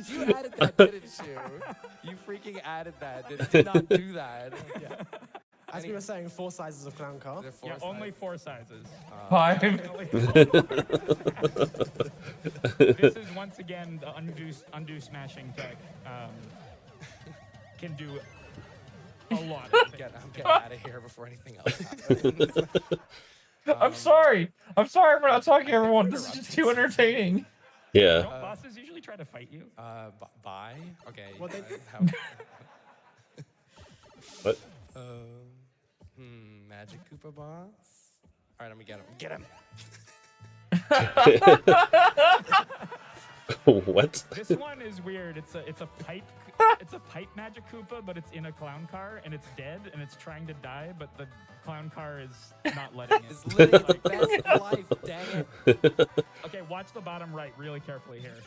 You added that, didn't you? You freaking added that. Did not do that. Yeah. As we were saying, 4 sizes of clown car. Yeah, only 4 sizes. 5. This is once again the undo smashing tech. Can do a lot. Of things. I'm getting out of here before anything else happens. I'm sorry. I'm sorry for not talking to everyone. This is just too entertaining. Yeah. Don't bosses usually try to fight you? Bye. Okay. Well, they- What? Magic Koopa boss. All right, I'm gonna get him. Get him. What? This one is weird. It's a pipe magic Koopa, but it's in a clown car and it's dead and it's trying to die, but the clown car is not letting it. It's living its best life. Dang it. Okay, watch the bottom right really carefully here.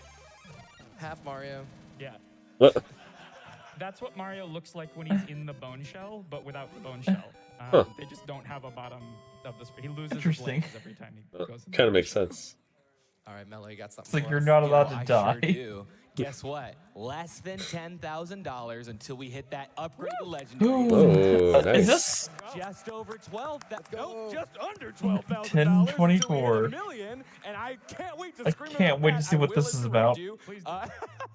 Half Mario. Yeah. What? That's what Mario looks like when he's in the bone shell, but without the bone shell. Huh. They just don't have a bottom of the screen. He loses his Interesting. legs every time he goes in. Kind of makes sense. All right, Mello, you got something. It's like for you're us? not allowed to I die. Sure do. Guess what? Less than $10,000 until we hit that upgrade to legendary. Oh, nice. Is this? Just over 12. Nope, just under $12,000. 1024. $1 million, and I can't wait to I scream can't about wait that. to see I what will this is interrupt about. you. Please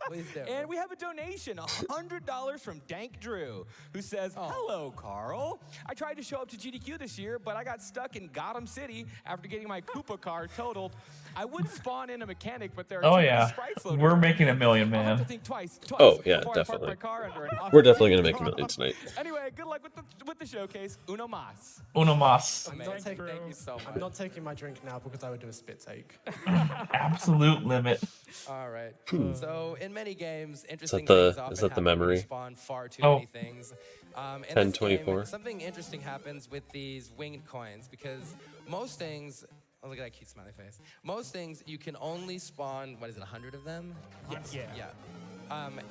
Please do. And we have a donation, $100 from Dank Drew, who says, "Hello, Carl. I tried to show up to GDQ this year, but I got stuck in Gotham City after getting my Koopa car totaled. I would spawn in a mechanic, but there are Oh too many yeah. sprites loaded. We're making $1 million, I'll have to man. think twice Oh, yeah, before I park definitely. my car under an We're definitely gonna awesome make $1 million tonight. Anyway, good luck with the showcase. Uno mas. Uno mas. Amazing. Thank you so much. I'm not taking my drink now because I would do a spit take. Absolute limit. All right. So in many games, interesting the- things often is that the happen when you memory? spawn far too Oh. many things. In this game, 1024. something interesting happens with these winged coins because most things. Oh, look at that cute smiley face. Most things you can only spawn. What is it? 100 of them? Yes. Yeah.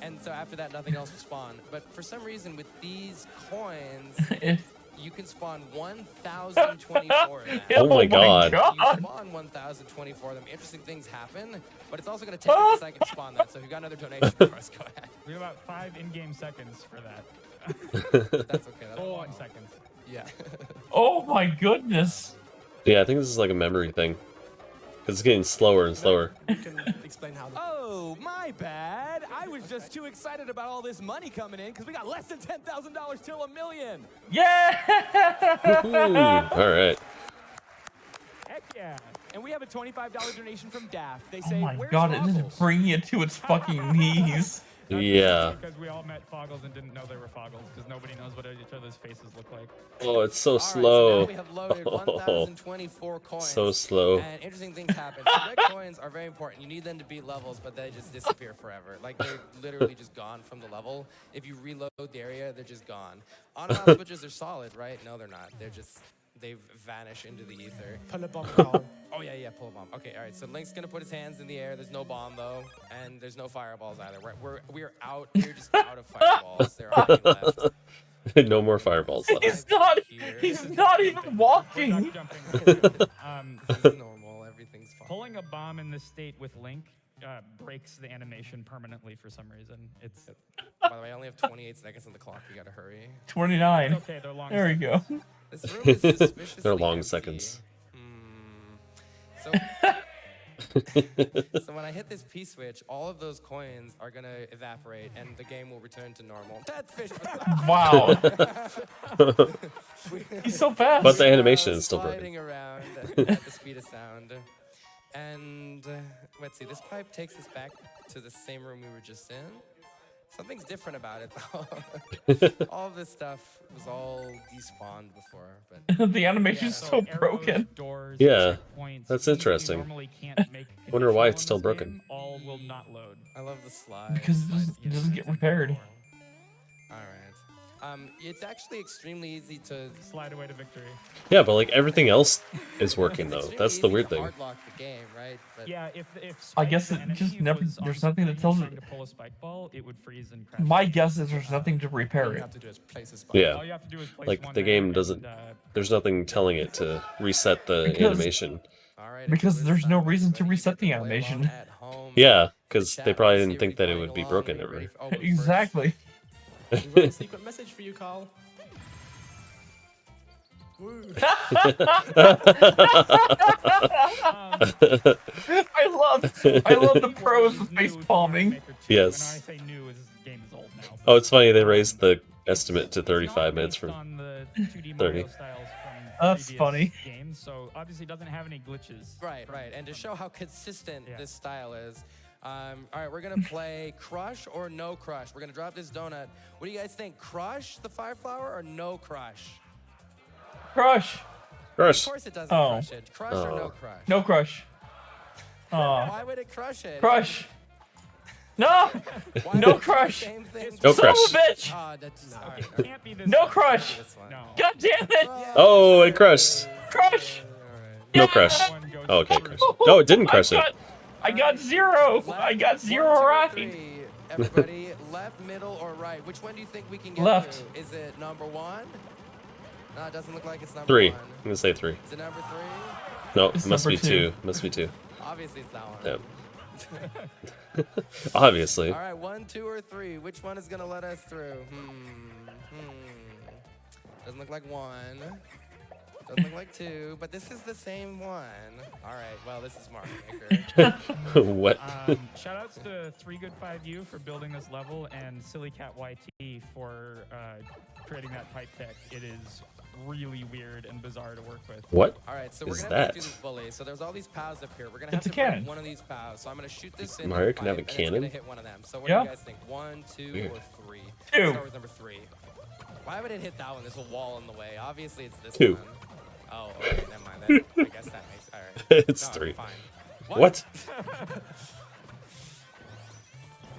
And so after that, nothing else will spawn. But for some reason, with these coins, You can spawn 1,024 of them. Oh my god. You spawn 1,024 of them. Interesting things happen, but it's also going to take us a second to spawn that. So if you've got another donation for us, go ahead. We have about 5 in-game seconds for that. That's okay. That's 4 seconds. Yeah. Oh my goodness. Yeah, I think this is like a memory thing. Because it's getting slower and slower. You can explain how. Oh, my bad. I was just too excited about all this money coming in because we got less than $10,000 till $1 million. Yeah! Alright. Heck yeah. And we have a $25 donation from Daft. They Oh say, my "Where's god, it Foggles?" is bringing it to its fucking knees. Yeah. Because we all met Foggles and didn't know they were Foggles because nobody knows what each other's faces look like. Oh, it's so All right, slow. so now we have loaded 1,024 coins. So slow. And interesting things happen. So red coins are very important. You need them to beat levels, but they just disappear forever. Like, they're literally just gone from the level. If you reload the area, they're just gone. On-and-off switches are solid, right? No, they're not. They're just... They vanish into the ether. Pull a bomb, Carl. Oh, yeah, pull a bomb. Okay, all right, so Link's going to put his hands in the air. There's no bomb, though, and there's no fireballs either. We're out. We're just out of fireballs. There aren't any left. No more fireballs left. He's not even walking. This is normal. Everything's fine. Pulling a bomb in this state with Link breaks the animation permanently for some reason. It's. By the way, I only have 28 seconds on the clock. You got to hurry. 29. Okay, they're long. There we go. This room is suspiciously They're long empty. seconds. So when I hit this P switch, all of those coins are gonna evaporate, and the game will return to normal. That fish was Wow. He's so fast. But the animation is still sliding broken. around at the speed of sound. And let's see, this pipe takes us back to the same room we were just in. Something's different about it, though. All of this stuff was all despawned before, but The animation's so broken. Yeah, that's interesting. Wonder why it's still broken. All will not load. I love the slide. Because it doesn't get repaired. All right. It's actually extremely easy to slide away to victory. Yeah, but like everything else is working though. That's the weird thing. Hard lock the game, right? But Yeah, if I guess it just never. There's nothing that tells it. to pull a spike ball, it would freeze and crash. My guess is there's nothing to repair All you it. have to do is place a spike. Yeah. All you have to do is place Like one the there game and, doesn't. There's nothing telling it to reset the Because- animation. all right, Because there's no reason to reset the animation. at home. Yeah, because they probably didn't think that it would be broken ever. Exactly. We wrote a secret message for you, Carl. Woo. I love the pros with face palming. Yes. When I say new, this game is old now. Oh, it's funny they raised the estimate to 35 minutes Based from on the 2D 30. Mario styles from That's previous funny. games, so obviously it doesn't have any glitches. Right. And to show how consistent Yeah. this style is, all right, we're gonna play Crush or No Crush. We're gonna drop this donut. What do you guys think? Crush the Fire Flower or No Crush? Crush. Crush. Of course it doesn't Oh. crush it. Crush or No Crush? No crush. Why would it crush it? Crush. No. Why No would it do the crush. same thing? No Son of crush. a bitch. That's all It right. can't be this. No one. crush. This one. No. God damn it. Oh, it crushed. Crush. No crush. One goes Oh, okay, through. crush. No, it didn't crush it. I got zero. I got zero right. Three. Everybody, left, middle, or right? Which one do you think we can get Left. through? Is it number one? No, it doesn't look like it's number 3. one. I'm gonna say 3. Is it number 3? No, It's it must be number 2. Must be 2. Obviously, it's that one. Yep. Obviously. All right, 1, 2, or 3. Which one is gonna let us through? Doesn't look like 1. Doesn't look like 2. But this is the same one. All right. Well, this is Mario Maker. What? Shout outs to 3Good5U for building this level and Silly Cat YT for creating that pipe tech. It is really weird and bizarre to work with. What? All right, so we're is gonna have to that? do this bully. So there's all these POWs up here. We're gonna have It's a to find cannon. one of these POWs. So I'm gonna shoot this in. Mario the can have a pipe, and cannon? It's gonna hit one of them. So what Yeah. do you guys think? 1, 2, Weird. or 3? 2. Start with number 3. Why would it hit that one? There's a wall in the way. Obviously, it's this 2. one. Oh, okay, never mind. Then. I guess that makes. All right. It's No, 3. Fine. What? It was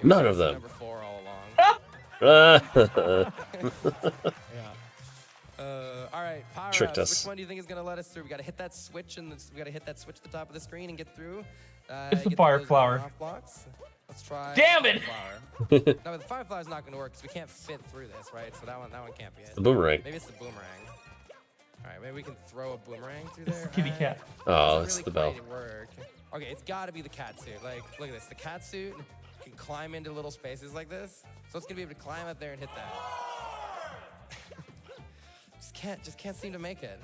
None of also them. Number 4 all along. All right, power Tricked ups. us. Which one do you think is gonna let us through? We gotta hit that switch, and we gotta hit that switch at the top of the screen and get through. It's the get fire those flower. on-off blocks. Let's try. Damn it! Fireflower. No, the fireflower's not gonna work because we can't fit through this, right? So that one can't be it. The boomerang. Maybe it's the boomerang. All right, maybe we can throw a boomerang through there. It's the kitty cat. Oh, Doesn't it's really the bell. quite work. Okay, it's got to be the cat suit. Like, look at this. The cat suit can climb into little spaces like this, so it's gonna be able to climb up there and hit that. just can't seem to make it.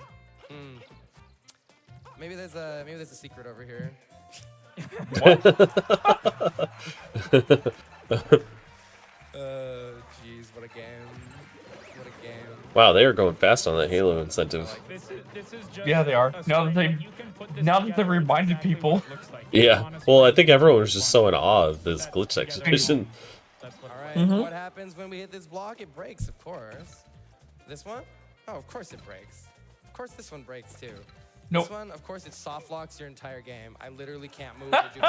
Maybe there's a secret over here. Jeez, what a game. What a game. Wow, they are going fast on that Halo incentive. Yeah, they are. Now that they've reminded people. Yeah. Well, I think everyone was just so in awe of this glitch exhibition. Alright, what happens when we hit this block? It breaks, of course. This one? Oh, of course it breaks. Of course this one breaks too. Nope. This one, of course, it soft locks your entire game. I literally can't move or do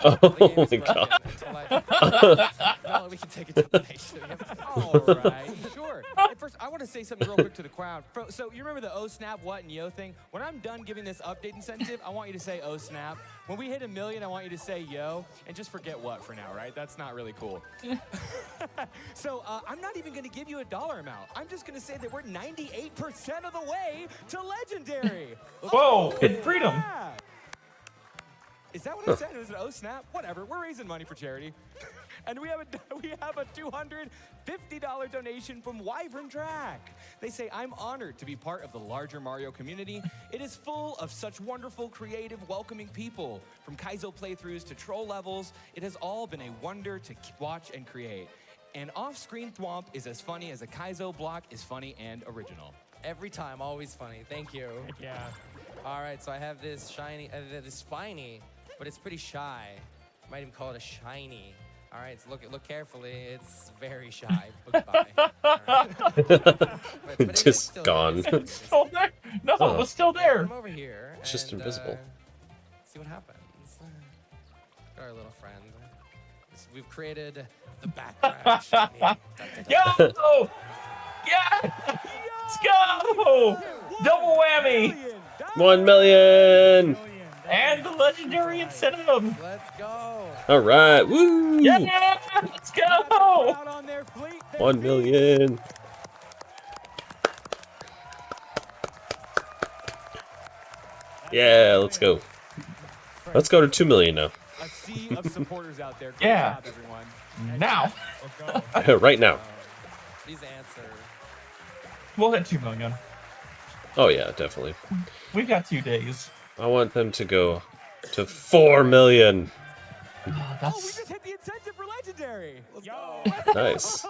Oh my god. No, we can take a donation. All right, sure. At first, I want to say something real quick to the crowd. So you remember the oh snap, what, and yo thing? When I'm done giving this update incentive, I want you to say oh snap. When we hit 1 million, I want you to say yo, and just forget what for now, right? That's not really cool. So I'm not even going to give you a dollar amount. I'm just going to say that we're 98% of the way to legendary. Whoa, hit freedom. Yeah. Is that what I said? Was it oh snap? Whatever. We're raising money for charity. And we have a $250 donation from Wyvern Track. They say, I'm honored to be part of the larger Mario community. It is full of such wonderful, creative, welcoming people. From Kaizo playthroughs to troll levels, it has all been a wonder to watch and create. And off-screen Thwomp is as funny as a Kaizo block is funny and original. Every time, always funny. Thank you. Yeah. All right, so I have this shiny, this spiny, but it's pretty shy. Might even call it a shiny. All right, so look carefully. It's very shy. Goodbye. But Just gone. It's still there. No, it was still there. Come over here. It's just invisible. See what happens. Our little friend. We've created the background shiny. Yo! Yeah! Let's go! Double whammy! 1 million! And the legendary incentive! Let's go! Alright, woo! Yeah! Let's go! 1 million! Yeah, let's go. Let's go to 2 million now. A sea of supporters out there. Great Yeah. job, everyone. Now! Right now. These ants are... We'll hit 2 million. Oh yeah, definitely. We've got 2 days. I want them to go to 4 million. Oh, we just hit the incentive for legendary. Nice.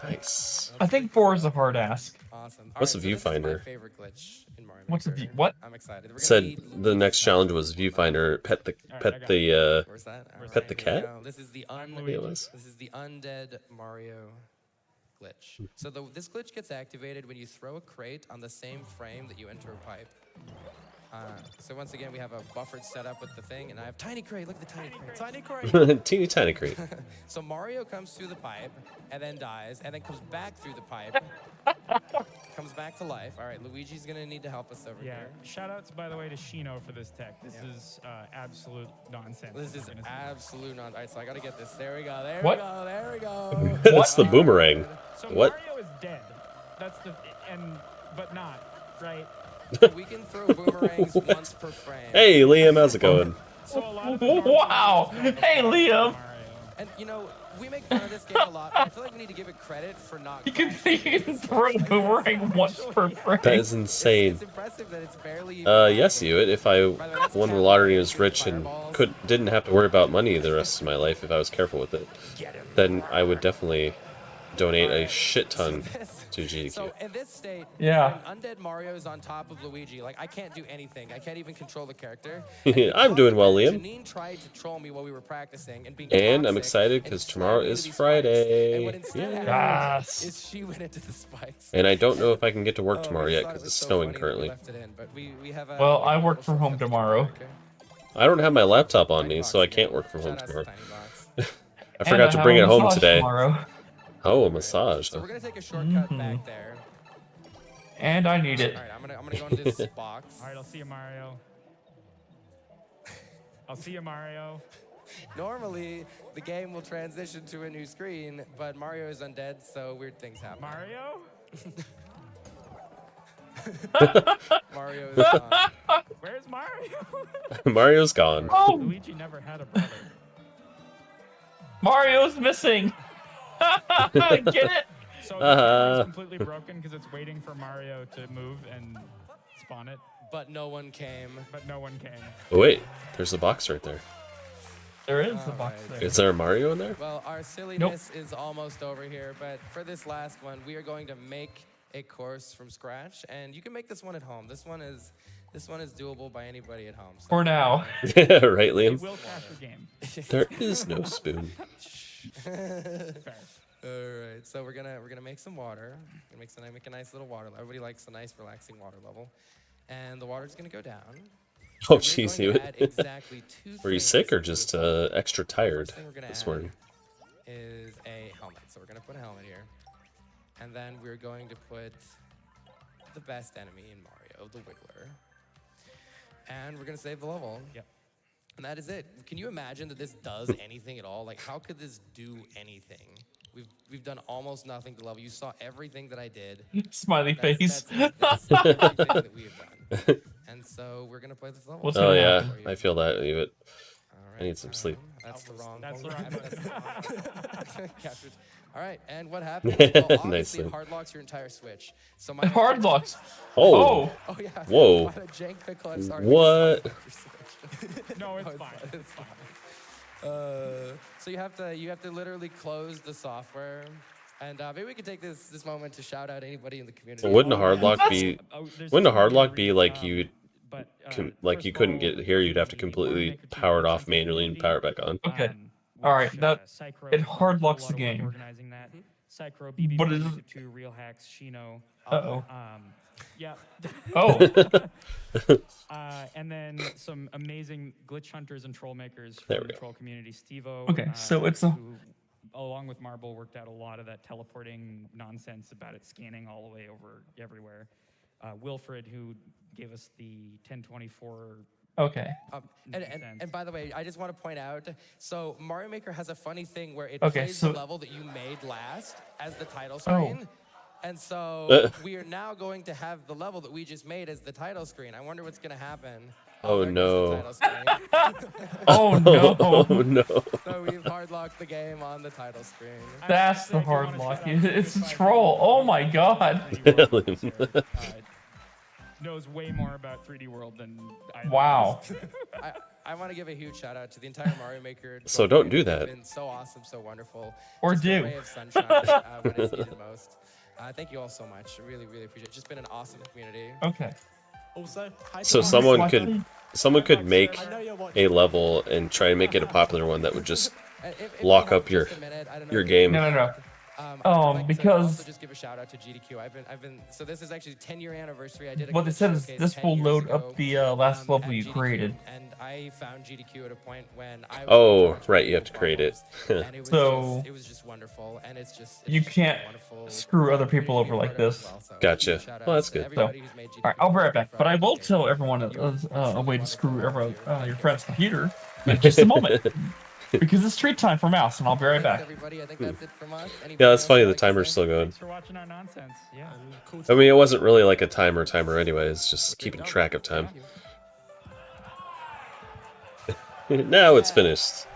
Nice. I think 4 is a hard ask. Awesome. What's Alright, a so this is my viewfinder? favorite glitch in Mario What's a Maker. what? I'm excited. We're gonna Said need the next challenge was viewfinder. Pet the Where's that? pet Here the we cat. go. This is the Yes. this is the undead Mario glitch. So this glitch gets activated when you throw a crate on the same frame that you enter a pipe. So once again, we have a buffered setup with the thing, and I have tiny crate. Look at the tiny crate. Tiny crate. Teeny tiny crate. So Mario comes through the pipe, and then dies, and then comes back through the pipe. Comes back to life. All right, Luigi's gonna need to help us over here. Shout outs, by the way, to Shino for this tech. This is absolute nonsense. This is absolute nonsense. All right, so I gotta get this. There we go. There What? we go. There we go. That's the boomerang. So What? Mario is dead. That's the but not right. We can throw boomerangs once per frame. Hey Liam, how's it going? Wow! Hey Liam! And you know, we make fun of this game a lot, but I feel like we need to give it credit for not. You can throw a boomerang once per frame. That is insane. It's impressive that it's barely. Yes, Hewitt. If I won the lottery and was rich and didn't have to worry about money the rest of my life, if I was careful with it, then I would definitely donate a shit ton to AGDQ. So in this state, Yeah. when Undead Mario is on top of Luigi, like I can't do anything. I can't even control the character. I'm doing well, Liam. Janine tried to troll me while we were practicing and being And I'm toxic excited and because slammed tomorrow me into is these spikes. Friday. And what instead Yeah. happened Yes. is she went into the spikes. And I don't know if I can get to work Oh, tomorrow we yet thought it because was it's so snowing funny that we currently. left it in, but we have a, Well, I work from home tomorrow. I don't have my laptop on me, so I can't work from home tomorrow. I forgot to bring it home today. Tomorrow. Oh, a massage. So we're gonna take a shortcut back there. And I need it. All right, I'm gonna go into this box. All right, I'll see you, Mario. I'll see you, Mario. Normally, the game will transition to a new screen, but Mario is undead, so weird things happen. Mario? Mario is gone. Where's Mario? Mario's gone. Oh, Luigi never had a brother. Mario's missing. Get it? So the camera's completely broken because it's waiting for Mario to move and spawn it. But no one came. But no one came. Oh, wait, there's a box right there. There is a box there. Is there a Mario in there? Well, our silliness is almost over here, but for this last one, we are going to make a course from scratch, and you can make this one at home. This one is doable by anybody at home. So. For now. Right, Liam? It will crash your game. There is no spoon. All right, so we're gonna make some water. We're gonna make a nice little water. Everybody likes a nice, relaxing water level, and the water's gonna go down. Oh, jeez, Exactly were you sick or just extra tired this morning? Is a helmet. So we're gonna put a helmet here, and then we're going to put the best enemy in Mario, the Wiggler, and we're gonna save the level. Yep. And that is it. Can you imagine that this does anything at all? Like, how could this do anything? We've done almost nothing to level. You saw everything that I did. Smiley face. That's everything that we have done. And so we're gonna play this level. Oh yeah, I feel that. Leave it. I need some sleep. That's the wrong. That's the wrong Captured. All right, and what happens? Well, obviously, Nice. it hard locks your entire Switch. So my Hard locks. Oh. Oh yeah. Whoa. By the jank pickle, I'm sorry. What? No, it's fine. It's fine. So you have to literally close the software, and maybe we could take this moment to shout out anybody in the community. So wouldn't a hard lock be? Wouldn't a hard lock be like you? Like you couldn't get here, you'd have to completely power it off manually and power it back on. Okay. All right. It hard locks the game. Organizing that. Psychro, BB, What is it? 2, Real Hacks, Shino. Uh-oh. Yeah. Oh. And then some amazing glitch hunters and troll makers There from we the go. troll community. Steve-O, Okay, so it's a- who, along with Marble, worked out a lot of that teleporting nonsense about it scanning all the way over everywhere. Wilfred, who gave us the 1024. Okay. And by the way, I just want to point out, so Mario Maker has a funny thing where it Okay, plays so- the level that you made last as the title screen. Oh. And so we are now going to have the level that we just made as the title screen. I wonder what's going to happen. Oh there goes no. the title screen. Oh no. Oh no. So we've hard locked the game on the title screen. That's the hard lock. It's a troll. Oh my god. Knows way more about 3D World than I do. Wow. I want to give a huge shout out to the entire Mario Maker. So don't do that. It's been so awesome, so wonderful. Or Just do. a ray of sunshine when it's needed most. Thank you all so much. I really, really appreciate it. It's just been an awesome community. Okay. Also, hi So to someone could make a level and try to make it a popular one that would just lock up your game. No. I'd like to because also just give a shout out to GDQ. I've been. So this is actually 10-year anniversary. I did. What it said is this will load up the last level you created. And I found GDQ at a point when I was Oh, right, you have to create it. and it was So it was just wonderful, and it's you just can't wonderful screw other people over like this. Gotcha. Well, that's good. So, all right, I'll be right back. But I will tell everyone a way to screw your friend's computer in just a moment. Because it's treat time for Mouse, and I'll be right back. Everybody, I think that's it from us. Yeah, that's funny. The timer's still going. Thanks for watching our nonsense. Yeah. I mean, it wasn't really like a timer anyway. It's just keeping track of time. Now it's finished.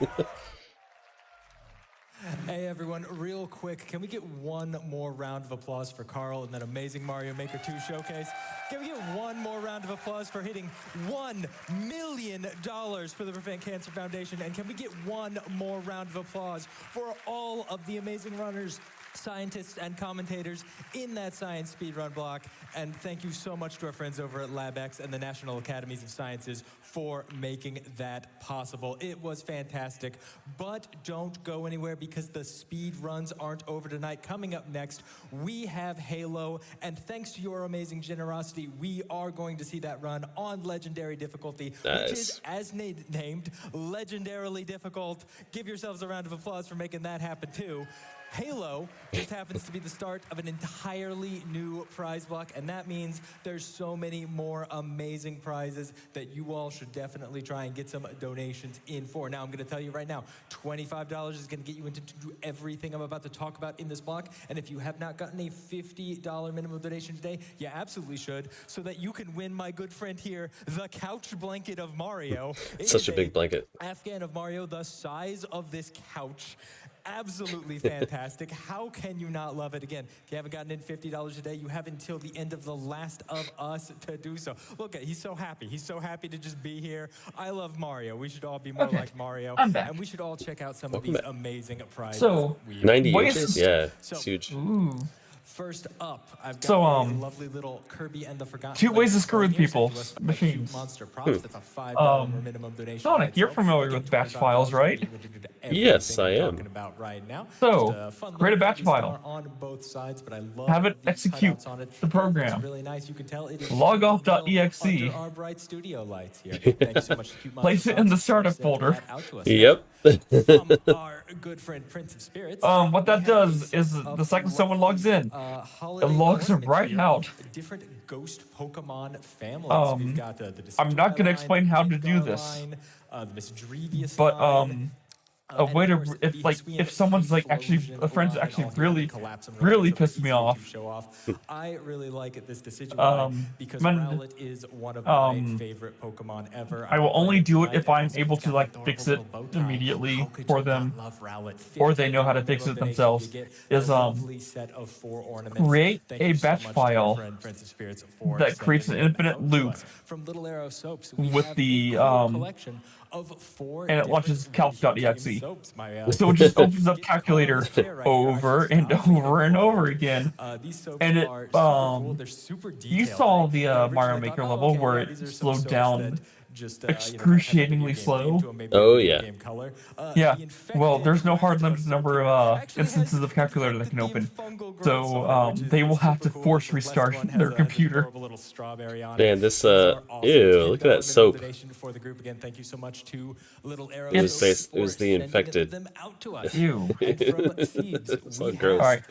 Hey everyone, real quick, can we get one more round of applause for Carl and that amazing Mario Maker 2 showcase? Can we get one more round of applause for hitting $1 million for the Prevent Cancer Foundation? And can we get one more round of applause for all of the amazing runners, scientists, and commentators in that science speedrun block? And thank you so much to our friends over at LabX and the National Academies of Sciences for making that possible. It was fantastic, but don't go anywhere because the speed runs aren't over tonight. Coming up next, we have Halo, and thanks to your amazing generosity, we are going to see that run on Legendary difficulty, which is, as named, legendarily difficult. Give yourselves a round of applause for making that happen too. Halo just happens to be the start of an entirely new prize block, and that means there's so many more amazing prizes that you all should definitely try and get some donations in for. Now, I'm going to tell you right now, $25 is going to get you into to do everything I'm about to talk about in this block, and if you have not gotten a $50 minimum donation today, you absolutely should, so that you can win my good friend here, the couch blanket of Mario. Such a big blanket. Afghan of Mario, the size of this couch. Absolutely fantastic. How can you not love it? Again, if you haven't gotten in $50 today, you have until the end of The Last of Us to do so. Look, he's so happy. He's so happy to just be here. I love Mario. We should all be more like Mario. I'm back. And we should all check out some of these amazing prizes. So, 90 inches? Yeah, it's huge. Ooh. First up, I've got a lovely little Kirby and the Forgotten two ways to Land screw with here, people. sent to us by Machines. Monster Props. That's a $5 minimum donation. Sonic, you're familiar with batch files, right? Yes, I am. Right now. So, create a batch file. On both sides, but I love have it execute the program. Really nice. You can tell it is Logoff.exe. under our bright studio lights here. Thank you so much. Place it in the startup folder. Yep. From our good friend Prince of Spirits. What that does is the second someone logs in, it logs them right out. Different ghost Pokemon families. We've got I'm not going to explain how to do this, but a way to if someone's like actually a friend's actually really pissed me off. I really like this decision because Rowlet is one of my favorite Pokemon ever. I will only do it if I'm able to like fix it immediately for them, or they know how to fix it themselves. Is create a batch file that creates an infinite loop with the and it launches calc.exe. So it just opens up calculator over and over and over again. And it you saw the Mario Maker level where it slowed down excruciatingly slow. Oh yeah. Yeah. Well, there's no hard limited number of instances of calculator that can open, so they will have to force restart their computer. Man, this ew! Look at that soap. It was the infected. Ew. It's so gross. All right,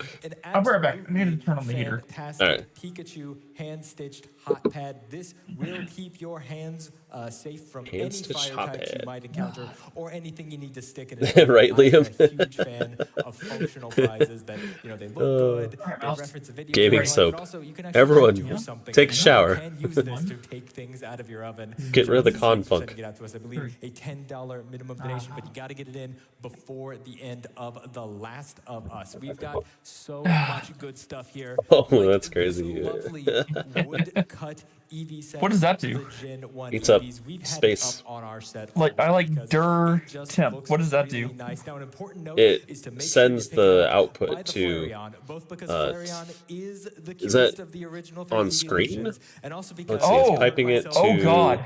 I'll be right back. I need to turn on the heater. All right. Pikachu hand-stitched hot pad. This will keep your hands safe from any fire types you might encounter or anything you need to stick in it. Right, Liam? I'm a huge fan of functional prizes that, they look good, they reference a video. Gaming soap. Everyone, take a shower. You can use this to take things out of your oven. Get rid of the con funk. Get out to us. I believe a $10 minimum donation, but you got to get it in before the end of The Last of Us. We've got so much good stuff here. Oh, that's crazy. Lovely wood-cut EV set. What does that do? Eats up space. Like I like dir temp. What does that do? It sends the output to. Is that on screen? Let's see. It's piping it to. Oh God!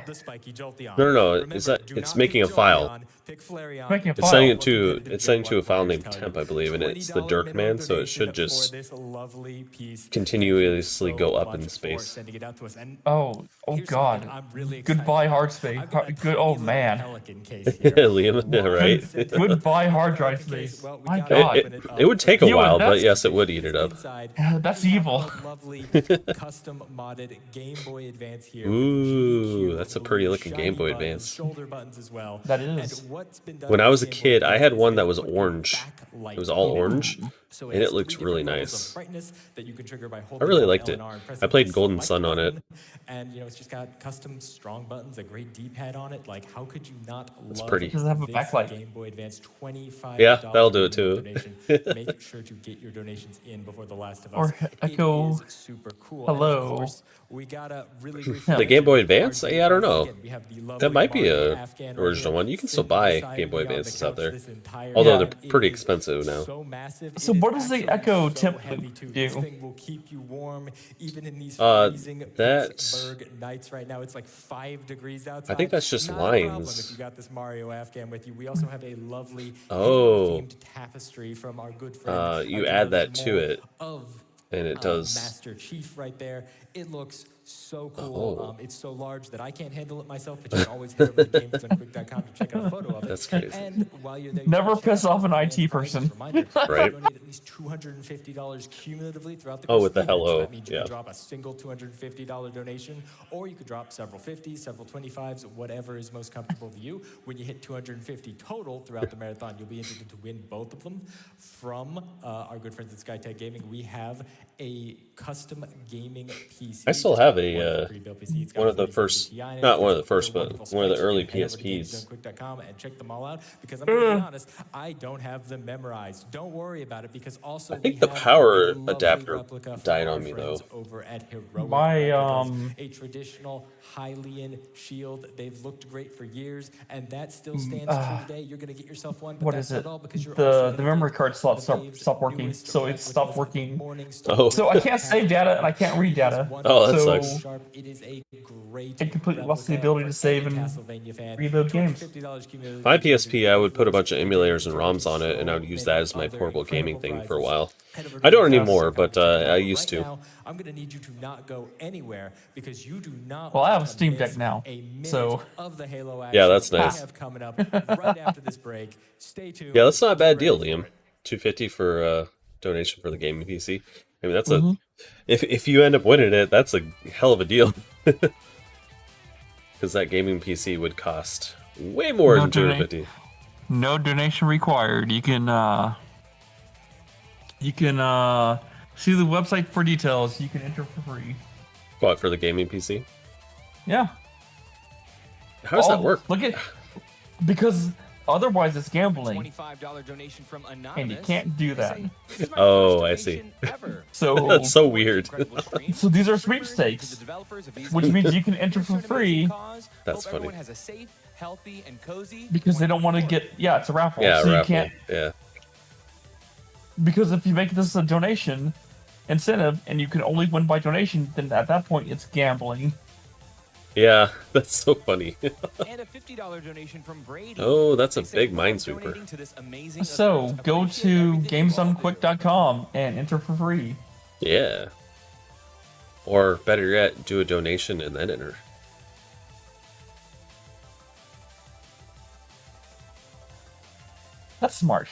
No. Is that? It's making a file. It's sending it to. It's sending to a file named temp, I believe, and it's the dir command, so it should just continuously go up in space. Oh God! Goodbye hard space. Good. Oh man. Liam, right? Goodbye hard drive space. My God. It would take a while, but yes, it would eat it up. That's evil. Custom modded Game Boy Advance here. Ooh, that's a pretty looking Game Boy Advance. That is. When I was a kid, I had one that was orange. It was all orange, and it looked really nice. I really liked it. I played Golden Sun on it. And it's just got custom strong buttons, a great D-pad on it. Like, how could you not love pretty. Does it have a backlight? Game Boy Advance? $25. Yeah, that'll do it too. Make sure to get your donations in before The Last of Us. Or Echo. Super cool. Hello. We gotta really The Game Boy Advance? Yeah, I don't know. That might be a original one. You can still buy Game Boy Advances out there, although they're pretty expensive now. So what does the Echo temp do? That nights right now. It's like 5 degrees outside. I think that's just lines. If you got this Mario Afghan with you, we also have a lovely themed tapestry from our good friend. You add that to it, and it does. Master Chief right there. It looks so cool. It's so large that I can't handle it myself, but you can always head over to gamesdonequick.com to check out a photo of it. That's crazy. And while you're there, Never piss off an IT person. Right. Donate at least $250 cumulatively throughout the Oh, course with of the event. So hello, that means you yeah. can drop a single $250 donation, or you could drop several 50s, several 25s, whatever is most comfortable to you. When you hit 250 total throughout the marathon, you'll be entered to win both of them from our good friends at SkyTech Gaming. We have a custom gaming PC. I still have a one of the first, not one of the first, but one of the early PSPs. And check them all out, because I'm going to be honest, I don't have them memorized. Don't worry about it, because also I think the power adapter died on me though. over at Heroic My Replicas, a traditional Hylian shield. They've looked great for years, and that still stands true today. You're going to get yourself one, but what that's is it? not all, because you're also The memory card slot stopped working, so it stopped working. So I can't save data and I can't read data. Oh, that sucks. I completely lost the ability to save and reload games. My PSP, I would put a bunch of emulators and ROMs on it, and I would use that as my portable gaming thing for a while. I don't anymore, but I used to. I'm going to need you to not go anywhere, because you do not. Well, I have a Steam Deck now, so of the Halo yeah, that's nice. have coming up right after this break. Stay tuned. Yeah, that's not a bad deal, Liam. $250 for donation for the gaming PC. I mean, that's a if you end up winning it, that's a hell of a deal. Because that gaming PC would cost way more than $250. No donation required. You can see the website for details. You can enter for free. What, for the gaming PC? Yeah. How does that work? Look at, because otherwise it's gambling, $25 donation from Anonymous. and you can't do that. Oh, I see. So that's so weird. So these are sweepstakes, which means you can enter for free. That's funny. Has a safe, healthy, and cozy. Because they don't want to get, yeah, it's a raffle. Yeah, so raffle. You can't, yeah. Because if you make this a donation incentive and you can only win by donation, then at that point it's gambling. Yeah, that's so funny. And a $50 donation from Brady. Oh, that's a big Minesweeper. So go to gamesdonequick.com and enter for free. Yeah. Or better yet, do a donation and then enter. That's smart.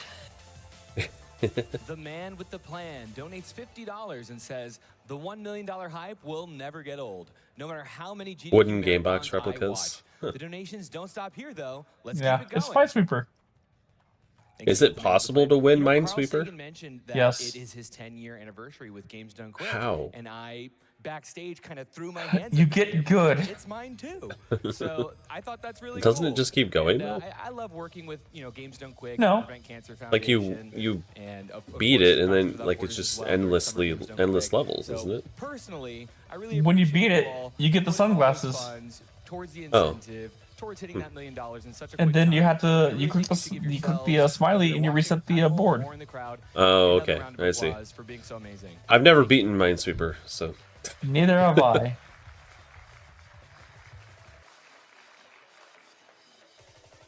The man with the plan donates $50 and says, the $1 million hype will never get old. No matter how many GDQ wooden game marathons box I replicas. watch. The donations don't stop here, though. Let's Yeah, keep it going. it's Minesweeper. Is it possible to win Minesweeper? Yes. It is his 10-year anniversary with Games Done Quick. How? And I backstage kind of threw my hands You up get and good. It's mine too. So I thought that's really Doesn't cool. it just keep going, And, though? I love working with, Games Done Quick, No. Prevent Cancer Like Foundation. you and of beat course, it, and Doctors then Without like Borders it's just as well, where it's endless Games Done levels, Quick. isn't it? Personally, I really When you appreciate beat it, all you get the putting all those sunglasses. funds towards the Oh. incentive, towards hitting that $1 million in such a And quick then time. you have to, I really you click think you should give you click the yourselves, smiley and you reset the board. more in the crowd, Oh, another okay. round of I see. applause for being so amazing. I've never beaten Minesweeper, so. Neither have I.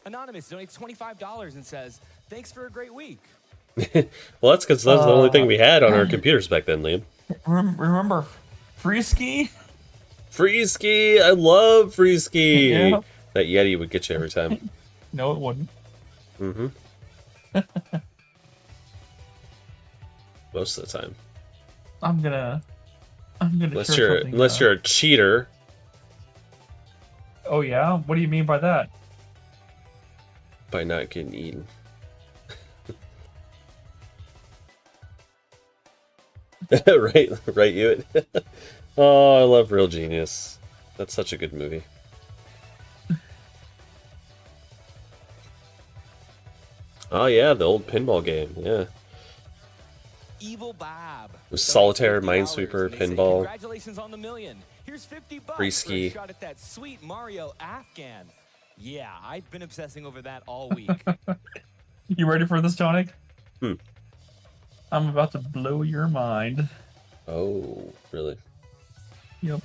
Anonymous donates $25 and says, thanks for a great week. Well, that's because that was the only thing we had on our computers back then, Liam. Remember free ski? Free ski! I love free ski! Yeah. That Yeti would get you every time. No, it wouldn't. Mm-hmm. Most of the time. I'm gonna Unless share you're something, you're a cheater. Oh yeah? What do you mean by that? By not getting eaten. right, you. Oh, I love Real Genius. That's such a good movie. Oh yeah, the old pinball game. Yeah. Evil Bob. Solitaire, Minesweeper, pinball. Congratulations on the $1 million. Here's $50 Free for ski. a shot at that sweet Mario Afghan. Yeah, I've been obsessing over that all week. You ready for this, Tonic? Hmm. I'm about to blow your mind. Oh, really? Yep.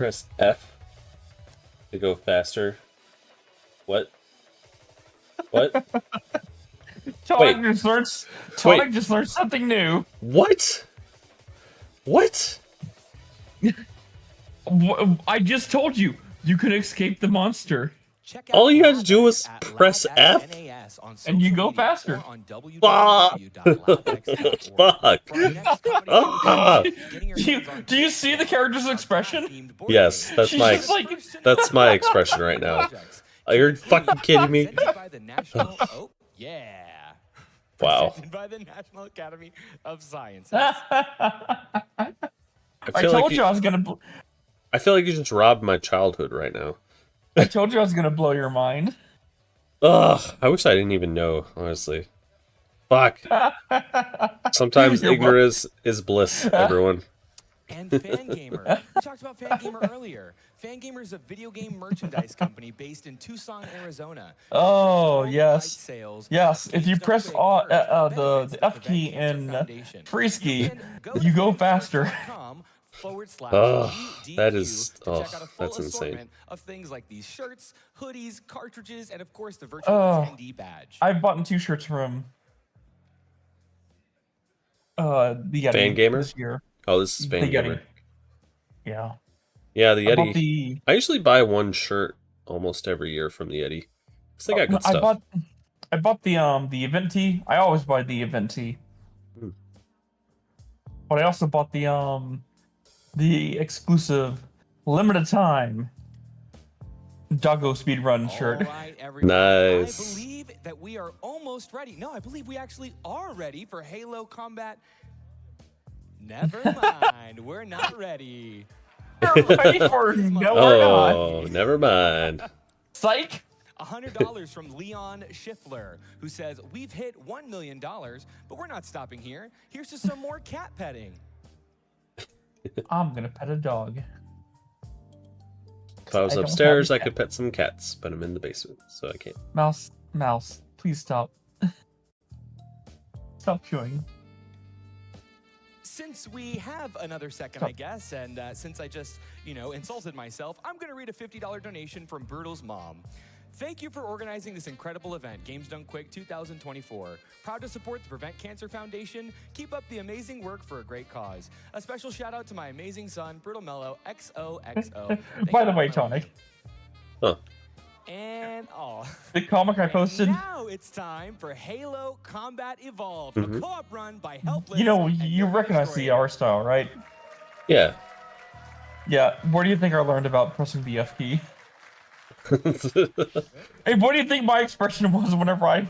Press F to go faster. What? What? Tonic just learned something new. What? What? I just told you, you can escape the monster. All you had to do was press F, and you go faster. Fuck! Fuck! Do you see the character's expression? Yes, that's my that's my expression right now. Are you fucking kidding me? Yeah. Wow. Presented by the National Academy of Sciences. I told you I was gonna. I feel like you just robbed my childhood right now. I told you I was gonna blow your mind. Ugh, I wish I didn't even know, honestly. Fuck. Sometimes ignorance is bliss, everyone. And Fangamer. We talked about Fangamer earlier. Fangamer is a video game merchandise company based in Tucson, Arizona. Oh, yes. Yes, if you press the F key in freeze key, you go faster. That is, that's insane. Of things like these shirts, hoodies, cartridges, and of course the virtual attendee badge. I've bought 2 shirts from the Yeti Fangamer this year. Oh, this is Fangamer. Yeah. Yeah, the Yeti. I usually buy 1 shirt almost every year from the Yeti. Cause they got good stuff. I bought the event tee. I always buy the event tee. But I also bought the exclusive limited time Doggo Speedrun shirt. Right, everyone. Nice. I believe that we are almost ready. No, I believe we actually are ready for Halo Combat. Never mind, we're not ready. We're ready for no, we're not. Oh, never mind. Psych. $100 from Leon Schiffler, who says, we've hit $1 million, but we're not stopping here. Here's to some more cat petting. I'm gonna pet a dog. If I was upstairs, I could pet some cats, but I'm in the basement, so I can't. Mouse, please stop. Stop chewing. Since we have another second, I guess, and since I just, insulted myself, I'm going to read a $50 donation from Brutal's mom. Thank you for organizing this incredible event, Games Done Quick 2024. Proud to support the Prevent Cancer Foundation. Keep up the amazing work for a great cause. A special shout out to my amazing son, Brutal Mello, XOXO. By the way, Tonic. Huh. And the comic I posted. Now it's time for Halo Combat Evolved, a co-op run by Helpless. You recognize the art style, right? Yeah. Yeah. Where do you think I learned about pressing the F key? Hey, what do you think my expression was whenever I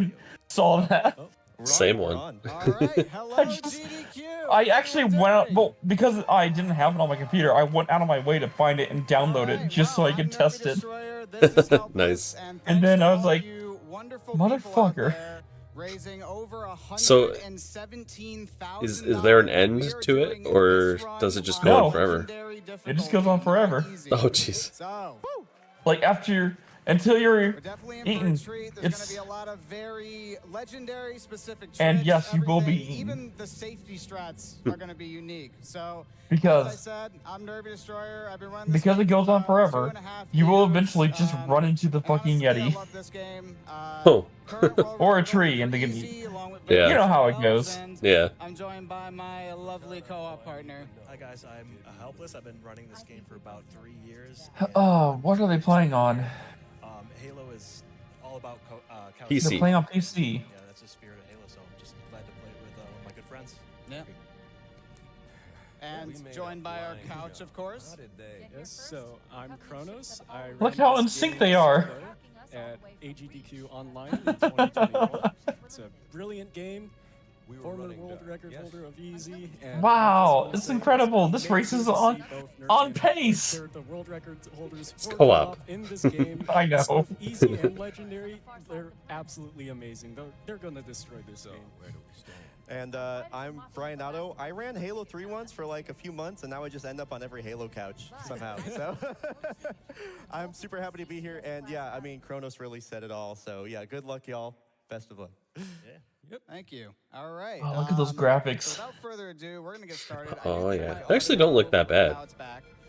saw that? Same one. All right, hello, AGDQ. I actually went out, well, because I didn't have it on my computer, I went out of my way to find it and download it just so I could test it. Nice. And then I was like, motherfucker. So, is there an end to it, or does it just go on forever? It just goes on forever. Oh, jeez. Like until you're eaten, it's a lot of very legendary specific and yes, you will be eaten. Even the safety strats are going to be unique. So because as I said, I'm Derby Destroyer. I've been running this because it goes on forever, you will eventually just run into the fucking Yeti. Or a tree and they can eat. Yeah. You know how it goes. Yeah. I'm joined by my lovely co-op partner. Hi guys, I'm Helpless. I've been running this game for about 3 years. Oh, what are they playing on? Halo is all about PC. They're playing on PC. Yeah, that's the spirit of Halo, so I'm just glad to play it with one of my good friends. Yeah. And joined by our couch, of course. Yes, so I'm Kronos. Look how in sync they are. At AGDQ Online in 2021. It's a brilliant game. Former world record holder of Easy. And wow, it's incredible. This race is on pace. They're the world record holders for co-op in this game. I know. Both Easy and Legendary, they're absolutely amazing. They're going to destroy this game. And I'm Brian Otto. I ran Halo 3 once for like a few months, and now I just end up on every Halo couch somehow. So I'm super happy to be here. And yeah, I mean, Kronos really said it all. So yeah, good luck, y'all. Best of luck. Thank you. All right. Oh, look at those graphics. So without further ado, we're gonna get started. Oh yeah, they actually don't look that bad,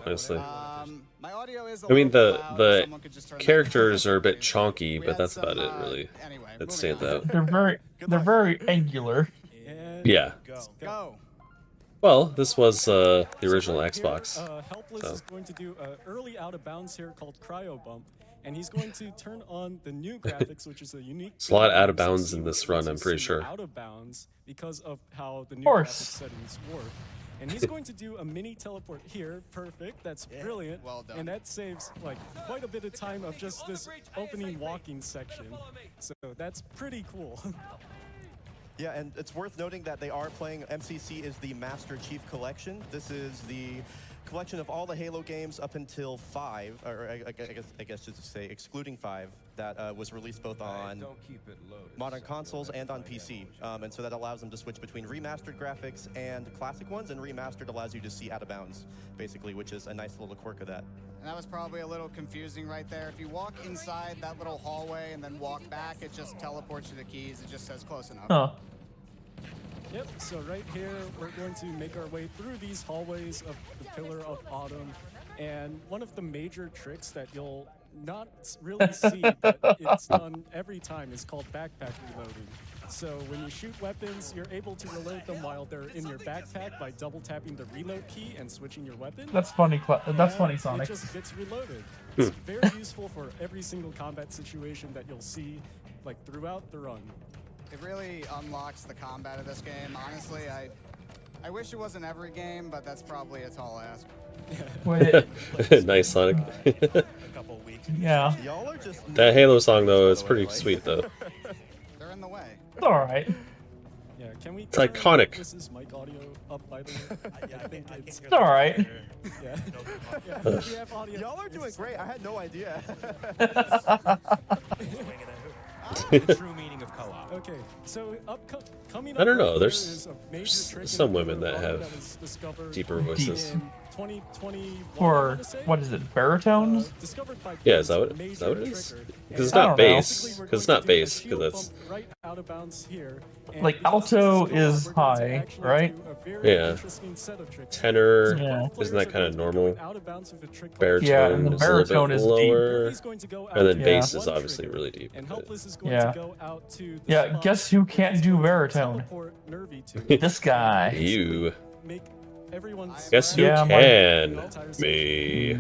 honestly. My audio is I mean, the characters are a bit chonky, but that's about it, really. That stands out. They're very angular. Yeah. Go. Well, this was the original Xbox. Helpless is going to do an early out of bounds here called Cryo Bump, and he's going to turn on the new graphics, which is a unique. It's a lot out of bounds in this run, I'm pretty sure. Out of bounds because of how the new graphics settings work. And he's going to do a mini teleport here. Perfect. That's brilliant. Well done. And that saves like quite a bit of time of just this opening walking section. So that's pretty cool. Yeah, and it's worth noting that they are playing MCC is the Master Chief Collection. This is the collection of all the Halo games up until 5, or I guess just to say excluding 5, that was released both on modern consoles and on PC. And so that allows them to switch between remastered graphics and classic ones, and remastered allows you to see out of bounds, basically, which is a nice little quirk of that. And that was probably a little confusing right there. If you walk inside that little hallway and then walk back, it just teleports you to the keys. It just says close enough. Huh. Yep, so right here, we're going to make our way through these hallways of the Pillar of Autumn. And one of the major tricks that you'll not really see, but it's done every time, is called backpack reloading. So when you shoot weapons, you're able to reload them while they're in your backpack by double tapping the reload key and switching your weapon. That's funny. That's funny, Sonic. It just gets reloaded. It's very useful for every single combat situation that you'll see, like throughout the run. It really unlocks the combat of this game. Honestly, I wish it wasn't every game, but that's probably a tall ask. Nice, Sonic. Yeah. That Halo song, though, is pretty sweet, though. They're in the way. It's alright. Yeah, can we? It's iconic. This is mic audio up, by the way. I think it's alright. Yeah. We have audio. Y'all are doing great. I had no idea. The true meaning of co-op. Okay, so coming up. I don't know. right There's here is a major trick in some the women that Pillar of have Autumn was discovered deeper voices. in 2021, For what is it? Baritones? discovered by Yeah, is that what it is? Because it's not bass. Because it's not bass. Because that's right out of bounds here. Like alto is high, right? yeah. Tenor isn't that kind of normal? Baritone Yeah, and the is a little baritone bit is lower, deep. and then bass is obviously really deep. Yeah. Yeah. Guess who can't do baritone? This guy. You. Everyone's Guess who Yeah, can? my- Me.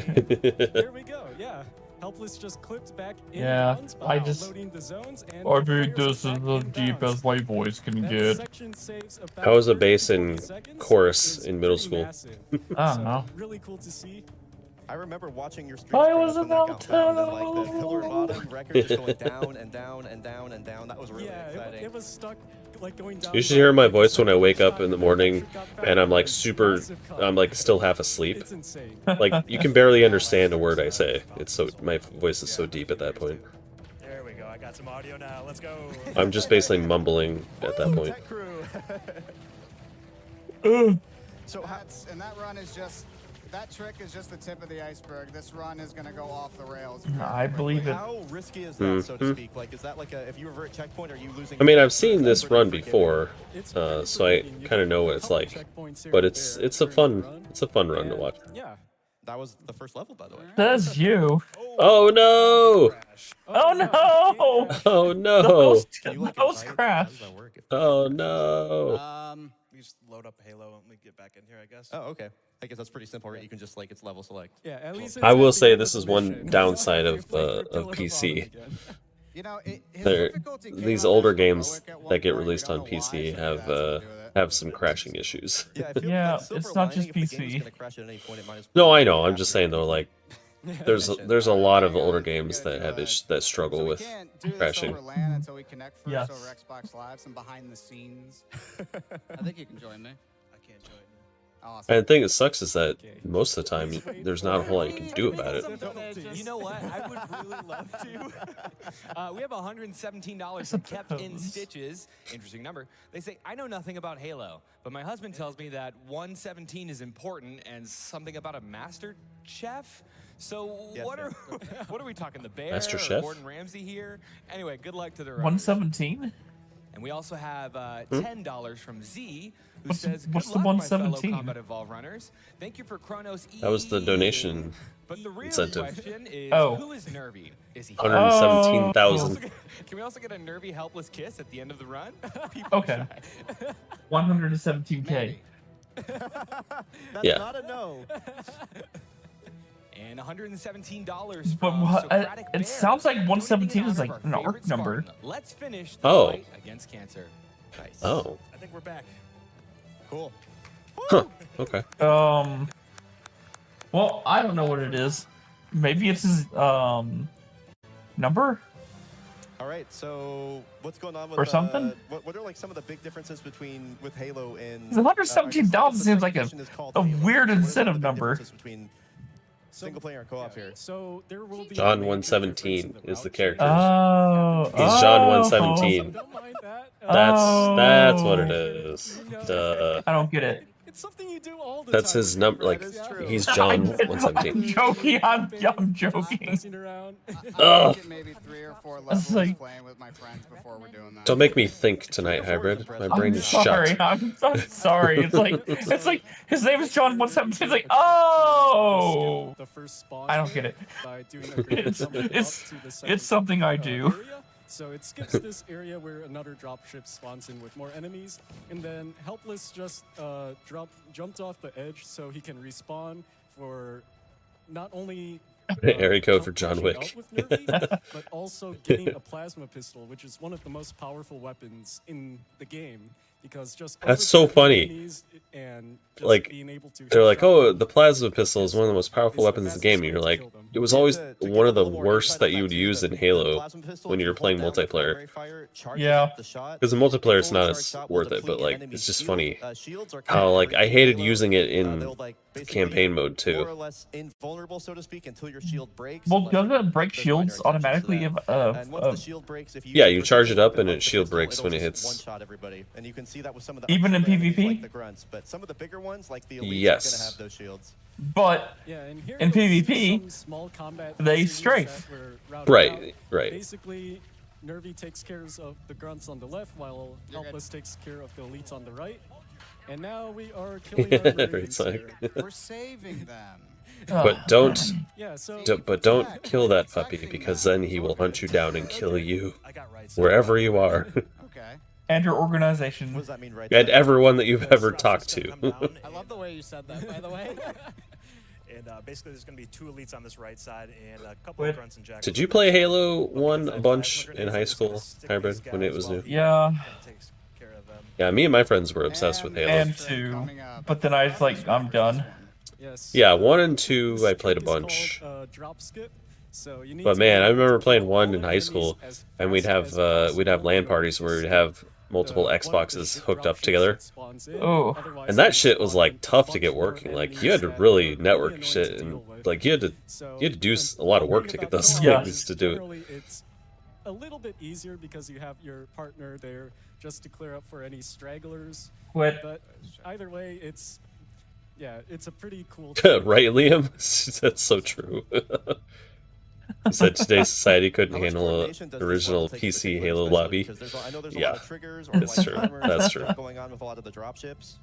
There we go. Yeah. Helpless just clipped back in Yeah, bounds I by just. loading the zones, and I the think players this are is back the in deepest bounds. my voice can That get. section saves about I was a bass 30 in seconds, chorus which in is middle pretty school. massive. I don't So, know. really cool to see. I remember watching your stream. I was when that got found, and, about like the Pillar of Autumn record just going down and down and down and down. That was really Yeah, exciting. it was stuck like going down. You should hear my voice when I wake up in the morning, and I'm like I'm like still half asleep. It's insane. Like you can barely understand a word I say. It's so my voice is so deep at that point. There we go. I got some audio now. Let's go. I'm just basically mumbling at that point. Tech crew. So and that run is just. That trick is just the tip of the iceberg. This run is going to go off the rails. I believe it. How risky is that, so to speak? Like, is that like a if you revert a checkpoint, are you losing? I mean, I've seen this run before, so I kind of know what it's like. But it's a fun run to watch. Yeah. That was the first level, by the way. That's you. Oh no! Oh no! Oh no! Those crash. Oh no! We just load up Halo and we get back in here, I guess. Oh, okay. I guess that's pretty simple, right? You can just it's level select. Yeah, at least I will say this is one downside of PC. You know, These older games that get released on PC have some crashing issues. Yeah, it's not just PC. No, I know. I'm just saying though, like there's a lot of older games that have that struggle with crashing. Until we connect first Yes. over Xbox Live, some behind the scenes. I think you can join me. I can't join you. Awesome. And the thing that sucks is that most of the time there's not a whole lot you can do about it. You know what? I would really love to. We have $117 from Kept in Stitches. Interesting number. They say, I know nothing about Halo, but my husband tells me that 117 is important and something about a master chef. So Yes, what yes. are we talking? The Bear Master or Chef? Gordon Ramsay here? Anyway, good luck to the 117. And And we also have $10 from Z, who says, what's "Good the luck, my fellow 117? Combat Evolve runners. Thank you for Chronos E." That was the donation But the real incentive. question is, Oh. who is Nervy? Is he 117,000. Can we also get a Nervy helpless kiss at the end of the run? Okay. 117K. That's Yeah. not a no. And $117 But from what? Socratic Bear. It sounds like Donating 117 in is honor like of an our arc favorite number. Spartan. Let's finish the Oh. fight against cancer. Nice. Oh. I think we're back. Cool. Huh. Okay. Well, I don't know what it is. Maybe it's his number. All right, so what's going on with Or something? What are like some of the big differences between with Halo and? 117,000 seems like a weird What are incentive the big number. differences between single player and co-op here? So there will be John 117 is the character. Oh. He's John 117. Don't mind that. That's what it is. Duh. I don't get it. It's something you do all the That's time. his number. Like he's John 117. I'm joking. I'm joking. Messing around. Ugh. Maybe 3 or 4 That's levels like- playing with my friends before we're doing that. Don't make me think tonight, Hybrid. My brain I'm is sorry. shut. I'm sorry. It's like his name is John 117. It's like, oh. The first spawn I don't get it. by doing a great jump up to the second, It's something I do. area. So it skips this area where another dropship spawns in with more enemies, and then Helpless just jumped off the edge so he can respawn for not only Area code for John catching up Wick. with Nervy, but also getting a plasma pistol, which is one of the most powerful weapons in the game. Because just That's so funny. enemies and just Like being able to they're like, headshot oh, the plasma pistol is one of the most powerful weapons in the game. And you're like, it was always one of the worst that you would use in Halo when you're playing multiplayer. Yeah. Because in multiplayer it's not as worth it, but like it's just funny how like I hated using it in the campaign mode More or too. less invulnerable, so to speak, until your shield breaks. Well, but doesn't it break there's shields minor exceptions to automatically that. if And once the shield breaks, if you Yeah, use you the charge it up and the it shield pistol, breaks it'll when it just hits. one-shot everybody, and you can see that with some of the Even in upper enemies, PvP? like the grunts, but some of the bigger ones, like the elites, are gonna Yes. have those shields. But Yeah, and here in you'll see PvP, some small combat they series strafe. that were routed Right, out. right. Basically, Nervy takes care of the grunts on the left, while Helpless takes care of the elites on the right. And now we are killing our Marines It's like, here. We're saving them. but don't, Yeah, so but don't kill that puppy because then he will hunt you down and kill you wherever you are. Okay. and your organization. What does that mean, right? And everyone that you've ever talked to. I love the way you said that, by the way. And basically, there's going to be 2 elites on this right side and a couple of grunts and jackals. Did you play Halo 1 a bunch in high school, Hybrid, when it was new? Yeah. Yeah, me and my friends were obsessed with Halo. And 2. But then I was like, I'm done. Yeah, 1 and 2 I played a bunch. Drop skip. So you need But to man, I be able remember to playing kill 1 all in high enemies school, as and we'd fast have LAN parties where we'd have multiple Xboxes hooked up together. Oh. And that shit was like tough to get working. Like you had to really network shit, and like you had to do a lot of work to get those things to do it. Generally, it's a little bit easier because you have your partner there just to clear up for any stragglers. Quit. But either way, it's a pretty cool. Right, Liam? That's so true. He said today's society couldn't handle an original PC Halo lobby. Yeah, that's true. That's true. Going on with a lot of the dropships.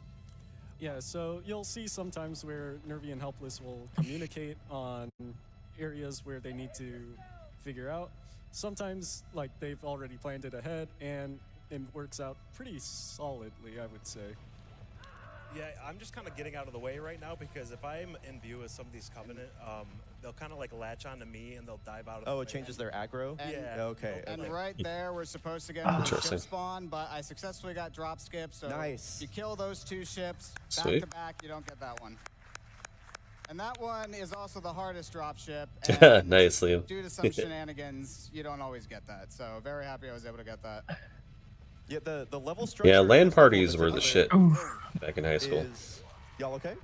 Yeah, so you'll see sometimes where Nervy and Helpless will communicate on areas where they need to figure out. Sometimes, like, they've already planned it ahead, and it works out pretty solidly, I would say. Yeah, I'm just kind of getting out of the way right now because if I'm in view of some of these Covenant, they'll kind of like latch onto me and they'll dive out of the way. It changes their aggro? Yeah. Okay. And okay. right there, we're supposed to get another Interesting. ship spawn, but I successfully got drop skip, so Nice. you kill those 2 ships, back Sweet. to back, you don't get that one. And that one is also the hardest drop ship. Nice, Liam. Due to some shenanigans, you don't always get that. So very happy I was able to get that. Yeah, the level structure. Yeah, of LAN this parties level were in the shit particular back in high school. Y'all okay?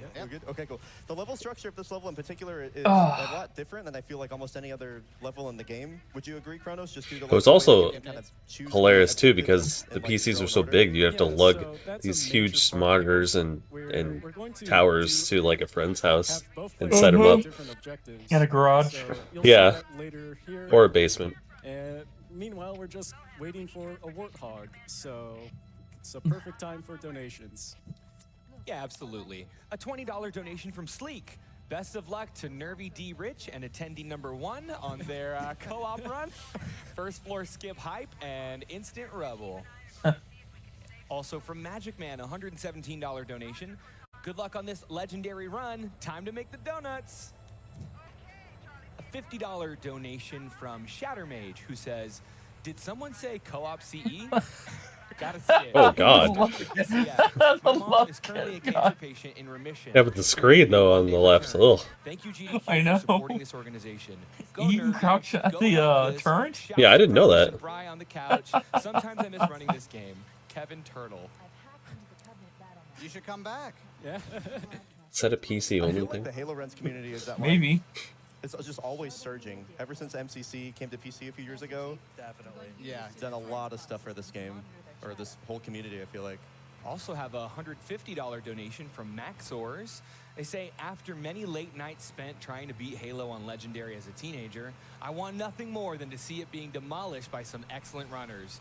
Yeah. We're good? Okay, cool. The level structure of this level in particular is a lot different than I feel like almost any other level in the game. Would you agree, Kronos? Just due to It was the way also you can kind of choose hilarious the too objectives because the and, like, PCs your were own so order. big you have to Yeah, lug so that's a these major huge part monitors where and we're going to towers do to like a friend's house have both and players set them have up. different objectives. In a garage. So you'll see Yeah, that later here. or a basement. And meanwhile, we're just waiting for a warthog, so it's a perfect time for donations. Yeah, absolutely. A $20 donation from Sleek. Best of luck to Nervy D. Rich and attendee number 1 on their co-op run. First floor skip hype and instant rubble. Also from Magic Man, a $117 donation. Good luck on this legendary run. Time to make the donuts. A $50 donation from Shattermage, who says, "Did someone say co-op CE?" Gotta see it. Oh, God. My mom is currently a cancer patient in remission. Yeah, but the screen, though, on the left. Ugh. Thank you, GDQ, I know. for supporting this organization. Go You can Nervy, crouch at go the Helpless, turret? shout Yeah, I to didn't know Bruce that. and Bri on the couch. Sometimes I miss running this game. Kevin Turtle. You should come back. Yeah. Is that a PC I only feel like thing? the Halo Runs community is that Maybe. It's just always surging. Ever since MCC came to PC a few years ago, Definitely. Yeah. done a lot of stuff for this game, or this whole community, I feel like. Also have a $150 donation from Maxors. They say, after many late nights spent trying to beat Halo on Legendary as a teenager, I want nothing more than to see it being demolished by some excellent runners.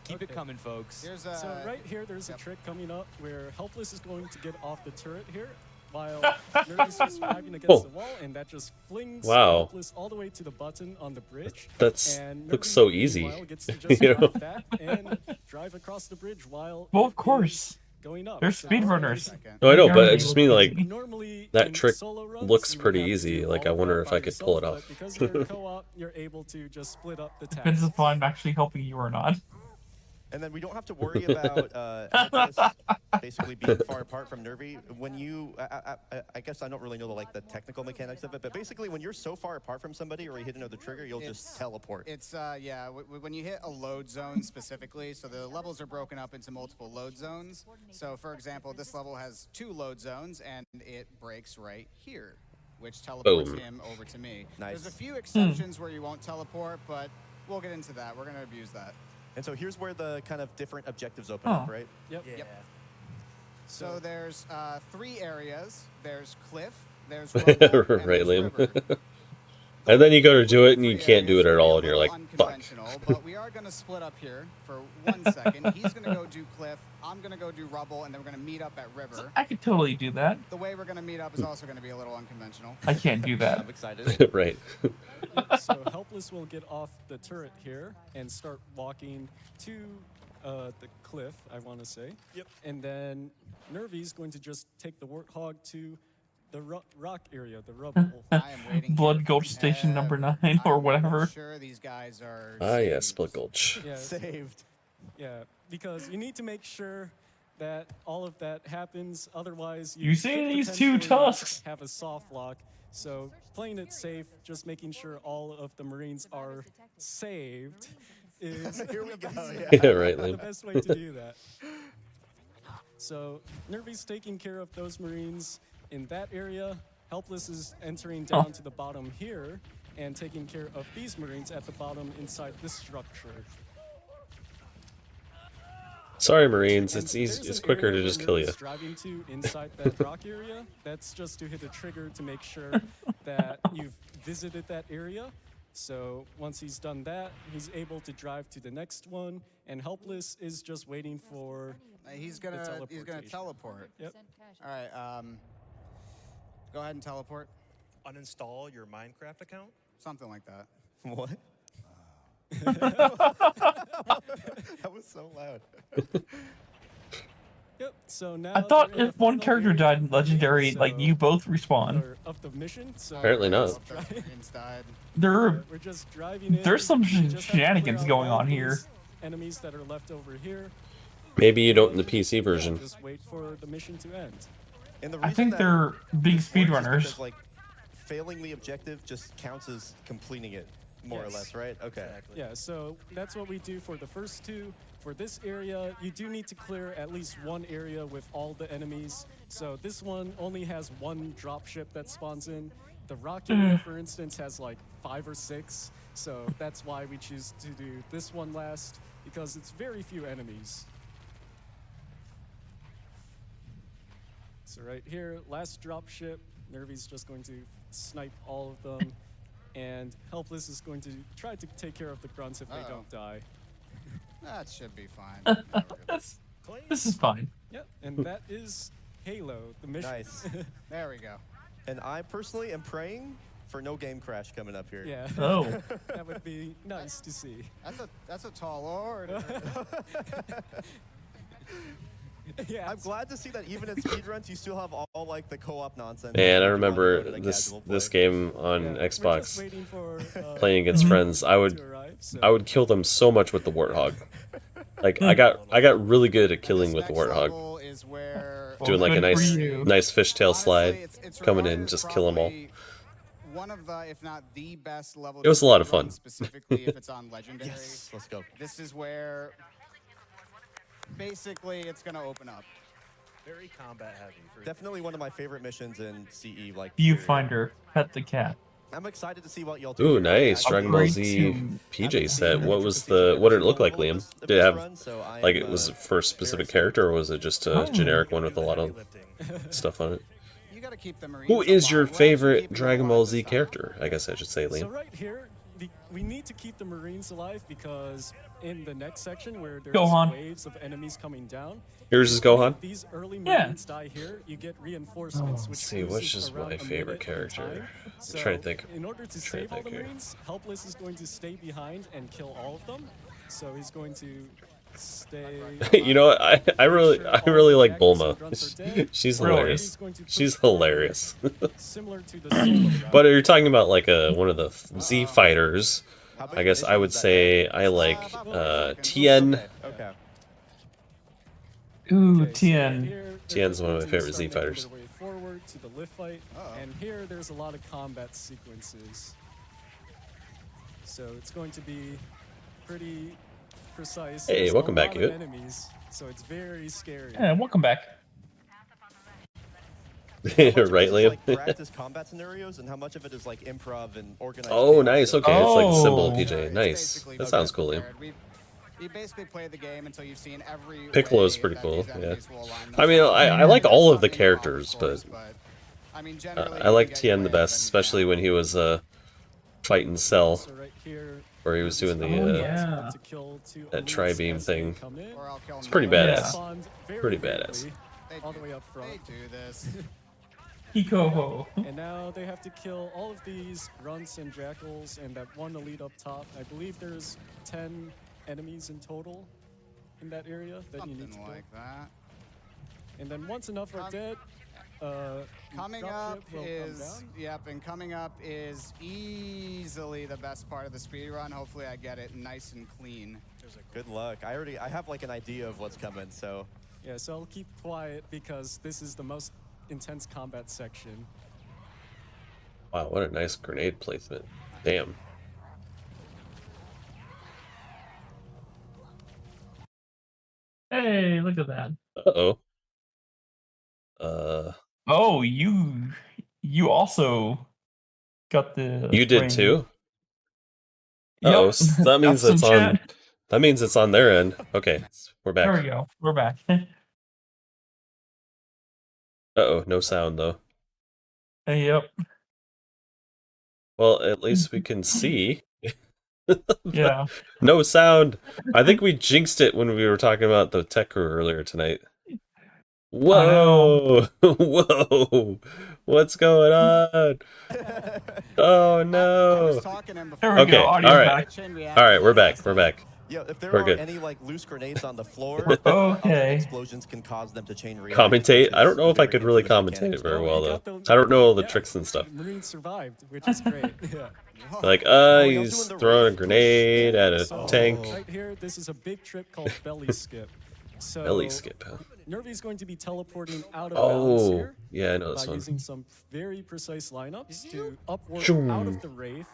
Keep it coming, folks. So right here, there's a trick coming up where Helpless is going to get off the turret here, while Nervy's just driving against the wall, and that just flings Helpless all the way to the button on the bridge. That's and looks Nervy, so easy. meanwhile, gets to just You know? drive back and drive across the bridge while Well, of course. going up. They're So speedrunners. No, I know, but I just mean like normally that in trick solo runs, looks you would pretty have to easy. do Like all I of wonder that if by I could pull it yourself, off. but because you're in co-op, you're able to just split up the tasks. Depends if I'm actually helping you or not. And then we don't have to worry about Helpless basically being far apart from Nervy. When you, I guess I don't really know the technical mechanics of it, but basically when you're so far apart from somebody or you hit another trigger, you'll just teleport. It's yeah, when you hit a load zone specifically, so the levels are broken up into multiple load zones. So for example, this level has 2 load zones and it breaks right here, which teleports Boom. him over to me. Nice. There's a few exceptions where you won't teleport, but we'll get into that. We're gonna abuse that. And so here's where the kind of different objectives open up, right? Yep. Yep. So there's 3 areas. There's cliff, there's rubble, and Right, there's Liam. river. And then you go to do it and you can't do it at all, and you're like, fuck. Unconventional, but we are going to split up here for 1 second. He's going to go do cliff, I'm going to go do rubble, and then we're going to meet up at river. I could totally do that. The way we're going to meet up is also going to be a little unconventional. I can't do that. I'm excited. Right. So Helpless will get off the turret here and start walking to the cliff, I want to say. Yep. And then Nervy's going to just take the Warthog to the rock area, the rubble. I am waiting. Blood Gulch Station number 9 or whatever. I'm sure these guys are. Ah, yeah, Split Gulch. Yeah, Saved. yeah, because you need to make sure that all of that happens. Otherwise, You see could these 2 potentially tusks? have a soft lock. So playing it safe, just making sure all of the Marines are saved, is Here we go. Yeah, right, the Liam. best way to do that. So Nervy's taking care of those Marines in that area. Helpless is entering down to the bottom here and taking care of these Marines at the bottom inside this structure. Sorry, Marines. And It's easy. there's It's an quicker area to just where kill you. Nervy's driving to inside that rock area. That's just to hit a trigger to make sure that you've visited that area. So once he's done that, he's able to drive to the next one. And Helpless is just waiting for. He's gonna teleport. Yep. All right. Go ahead and teleport. Uninstall your Minecraft account. Something like that. What? That was so loud. Yep. So now I thought they're in if the one final character area died in Legendary, like you both respawn. of the mission. So Apparently not. There, we're just driving in. there's some We just have to clear shenanigans out going all on here. these Enemies that are left over here. Maybe you don't in the PC version. Just wait for the mission to end. And the I reason think that they're big works is because, speedrunners. like, failing the objective just counts as completing it, more or Yes. less, right? Okay. Yeah, so that's what we do for the first 2. For this area, you do need to clear at least one area with all the enemies. So this one only has 1 dropship that spawns in. The rock area, for instance, has like 5 or 6. So that's why we choose to do this one last, because it's very few enemies. So right here, last dropship, Nervy's just going to snipe all of them. and Helpless is going to try to take care of the grunts if they don't die. That should be fine. This is fine. Yep, and that is Halo, the mission. Nice. There we go. And I personally am praying for no game crash coming up here. Yeah. Oh. That would be nice to see. That's a tall order. Yeah, I'm glad to see that even in speedruns, you still have all like the co-op nonsense. Man, I remember this game on Xbox. Playing against friends, I would kill them so much with the Warthog. Like I got really good at killing with the Warthog. Doing like a nice fishtail slide, coming in, just kill them all. One of the, if not the best level. It was a lot of fun. Specifically, if it's on Legendary. Yes, let's go. This is where basically it's gonna open up. Very combat heavy. Definitely one of my favorite missions in CE. Like Viewfinder, pet the cat. I'm excited to see what y'all do. Ooh, nice Dragon Ball Z PJ set. What did it look like, Liam? Did it have like it was for a specific character, or was it just a generic one with a lot of stuff on it? Who is your favorite Dragon Ball Z character? I guess I should say, Liam. So right here, we need to keep the Marines alive because in the next section where there's Gohan. waves of enemies coming down. Yours is Gohan? These early Marines die here, you get reinforcements. Which Let's see, which is my favorite character? I'm trying to think. In order to save all the Marines, Helpless is going to stay behind and kill all of them. So he's going to stay. You know what? I really like Bulma. She's hilarious. She's hilarious. Similar to the But you're talking about like one of the Z fighters. I guess I would say I like Tien. Okay. Ooh, Tien. Tien's one of my favorite Z fighters. Forward to the lift fight, and here there's a lot of combat sequences. So it's going to be pretty precise. Hey, There's welcome a back, lot of Yud. enemies, so it's very scary. Yeah, welcome back. Right, Liam? Like practice combat scenarios, and how much of it is like improv and organized? Oh, nice. Okay, it's like the symbol Oh. PJ. Nice. That sounds cool, Liam. You basically play the game until you've seen every. Piccolo's pretty cool. Yeah. I mean, I like all of the characters, but I like Tien the best, especially when he was fighting Cell, where he was doing the that tri-beam thing. It's pretty badass. Pretty badass. All the way up front. They do this. Hikoho. And now they have to kill all of these grunts and jackals and that one elite up top. I believe there's 10 enemies in total in that area that you need to kill. Like that. And then once enough are dead, coming up is and coming up is easily the best part of the speed run. Hopefully I get it nice and clean. Good luck. I have like an idea of what's coming, so. Yeah, so I'll keep quiet because this is the most intense combat section. Wow, what a nice grenade placement. Damn. Hey, look at that. Uh-oh. Oh, you also got the. You did ring. too? Yep. Uh-oh, so that means Got it's some on. chat. That means it's on their end. Okay, we're back. There we go. We're back. Uh-oh, no sound though. Yep. Well, at least we can see. Yeah. No sound. I think we jinxed it when we were talking about the tech crew earlier tonight. Whoa! Whoa! What's going on? Oh no! There we Okay, go. all Audio's right, back. all right, we're back. We're back. Yeah, if there We're are good. any like loose grenades on the floor, Okay. explosions can cause them to chain react. Commentate? I don't know if I could really commentate it very well though. I don't know all the tricks and stuff. Marines survived, which is great. Yeah. Like, he's throwing a grenade at a tank. Right here, this is a big trip called belly skip. So Belly skip, huh? Nervy's going to be teleporting out of bounds here yeah, I know this by one. using some very precise lineups to upward Shoom. out of the Wraith.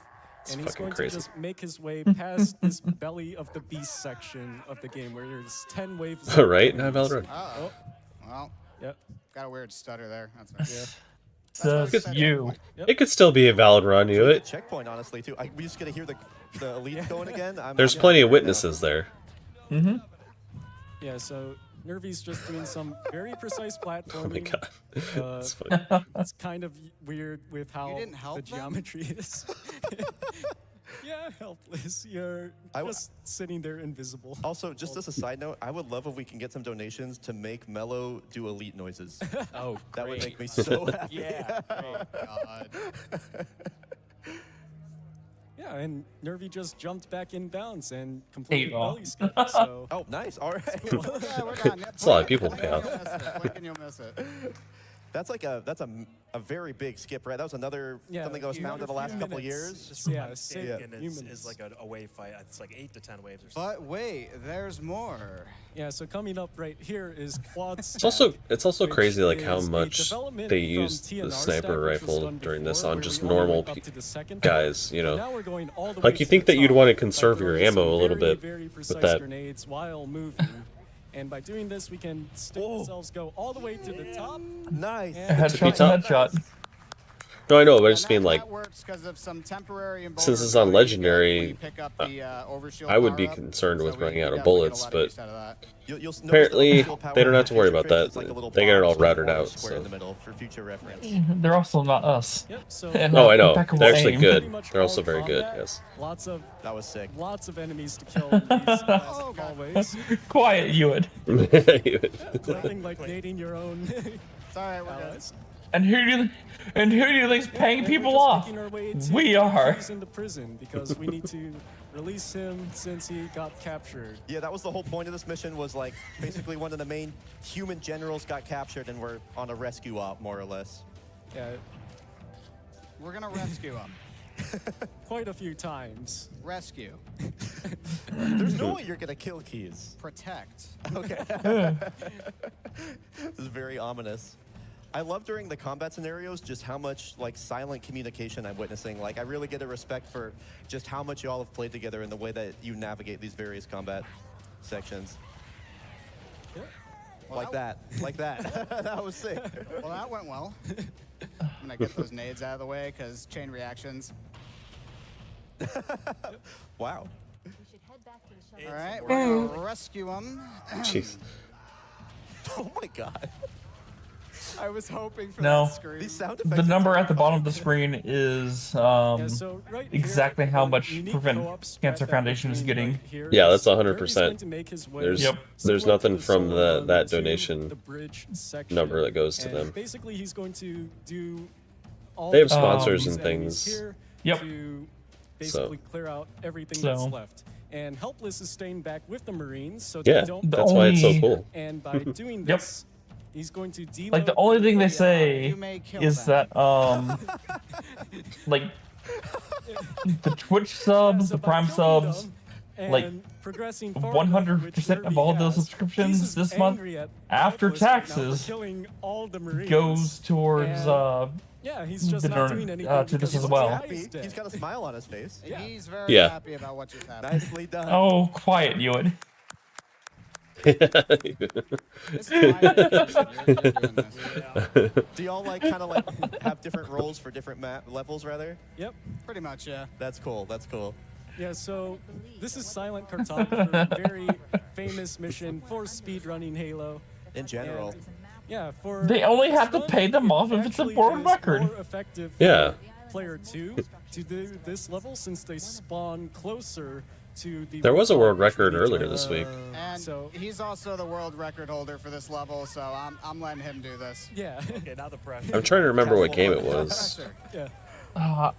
It's And he's fucking going crazy. to just make his way past this belly of the beast section of the game where there's 10 waves. of Right, enemies. now Valid Road. Oh, well, Yep. got a weird stutter there. That's right. Yeah. Says you. It could still be a valid run, you Good it. checkpoint, honestly, too. We just gotta hear the elite going again. There's plenty of witnesses there. Mm-hmm. Yeah, so Nervy's just doing some very precise platforming. Oh my god. That's funny. funny. It's kind of weird with how didn't help the them? geometry is. Yeah, helpless. You're just sitting there invisible. Also, just as a side note, I would love if we can get some donations to make Mello do elite noises. Oh, that would great. make me so happy. Yeah. Oh, God. Yeah, and Nervy just jumped back in bounds and completed Hey, belly skip. So Oh, nice. All right. Yeah, we're done. That's a lot of people to pay out. Blink and you'll miss it. That's like a very big skip, right? That was another something that was found in the last couple of years. Just Yeah, mistaken, few is minutes. like a wave fight. It's like 8 to 10 waves or something. But wait, there's more. Yeah, so coming up right here is quad It's also which crazy like how is a much development they from used the TNR sniper stack, which was rifle done during this before, on where just we only normal went up to the second guys, you floor. know. Now we're going all the way Like you to think the that you'd top want to by conserve your throwing ammo a some little very, bit very with precise that. grenades while moving. And by doing this, we can stick ourselves go all the way to the top. Nice. Headshot. No, I know, but I just mean like That works because of some temporary since it's on legendary, pick up the overshield I would be power-up, concerned with so we running out of definitely get a bullets, lot of but use out of that. You'll notice apparently the overshield they don't power have to worry about feature that. is like a little They got it all box with a routed orange out. square So. in the middle for future reference. They're also not us. Yep, so And Oh, I know. impeccable They're actually aim. good. Pretty much They're also all very good. combat. Yes. Lots of That was sick. Lots of enemies to kill in these hallways. Quiet, you would. Nothing like nading your own. It's all right, we're good. And who do you think's paying people off? We are. He's in the prison because we need to release him since he got captured. Yeah, that was the whole point of this mission, was like basically one of the main human generals got captured and we're on a rescue op, more or less. Yeah, We're gonna rescue him. quite a few times. Rescue. There's no way you're gonna kill Keys. Protect. Okay. This is very ominous. I love during the combat scenarios just how much like silent communication I'm witnessing. Like I really get a respect for just how much you all have played together in the way that you navigate these various combat sections. Well, Like that. That was sick. Well, that went well. I'm gonna get those nades out of the way because chain reactions. Wow. All right, we're gonna rescue him. Jeez. Oh my god. I was hoping for No. that scream. These sound effects The number at the bottom of the screen is so right exactly here, how a much unique Prevent co-op strat Cancer that Foundation we're is doing getting. right here Yeah, is that's 100%. Nervy's going to make his way There's similar nothing to from solo run that to donation the bridge section. number that goes to And them. Basically, he's going to do all They have the sponsors these and enemies things. here Yep. to basically clear out everything that's left. And Helpless is staying back with the Marines, so Yeah, they don't. that's why it's so cool. And by doing Yep. this, he's going to deload. Like the only thing they say You may kill is them. that like the Twitch subs, the Prime subs, like 100% of all those subscriptions this month after taxes goes towards yeah, he's just the not donor- doing anything to this because as he's well. happy. He's got a smile on his face. He's very Yeah. happy about what just happened. Nicely done. Oh, quiet, you would. This is my vacation. You're doing this. Do y'all like kind of like have different roles for different levels rather? Yep. Pretty much, yeah. That's cool. That's cool. Yeah, so this is Silent Cartographer, very famous mission for speedrunning Halo. In general. And, yeah, for They only have to this pay one, them it off if it's a actually world is record. more effective Yeah. for player 2 to do this level since they spawn closer to the. There was a world record which earlier are- this week. And So- he's also the world record holder for this level, so I'm letting him do this. Yeah. Okay, now the pressure. I'm trying to remember what game it was. Pressure. Yeah.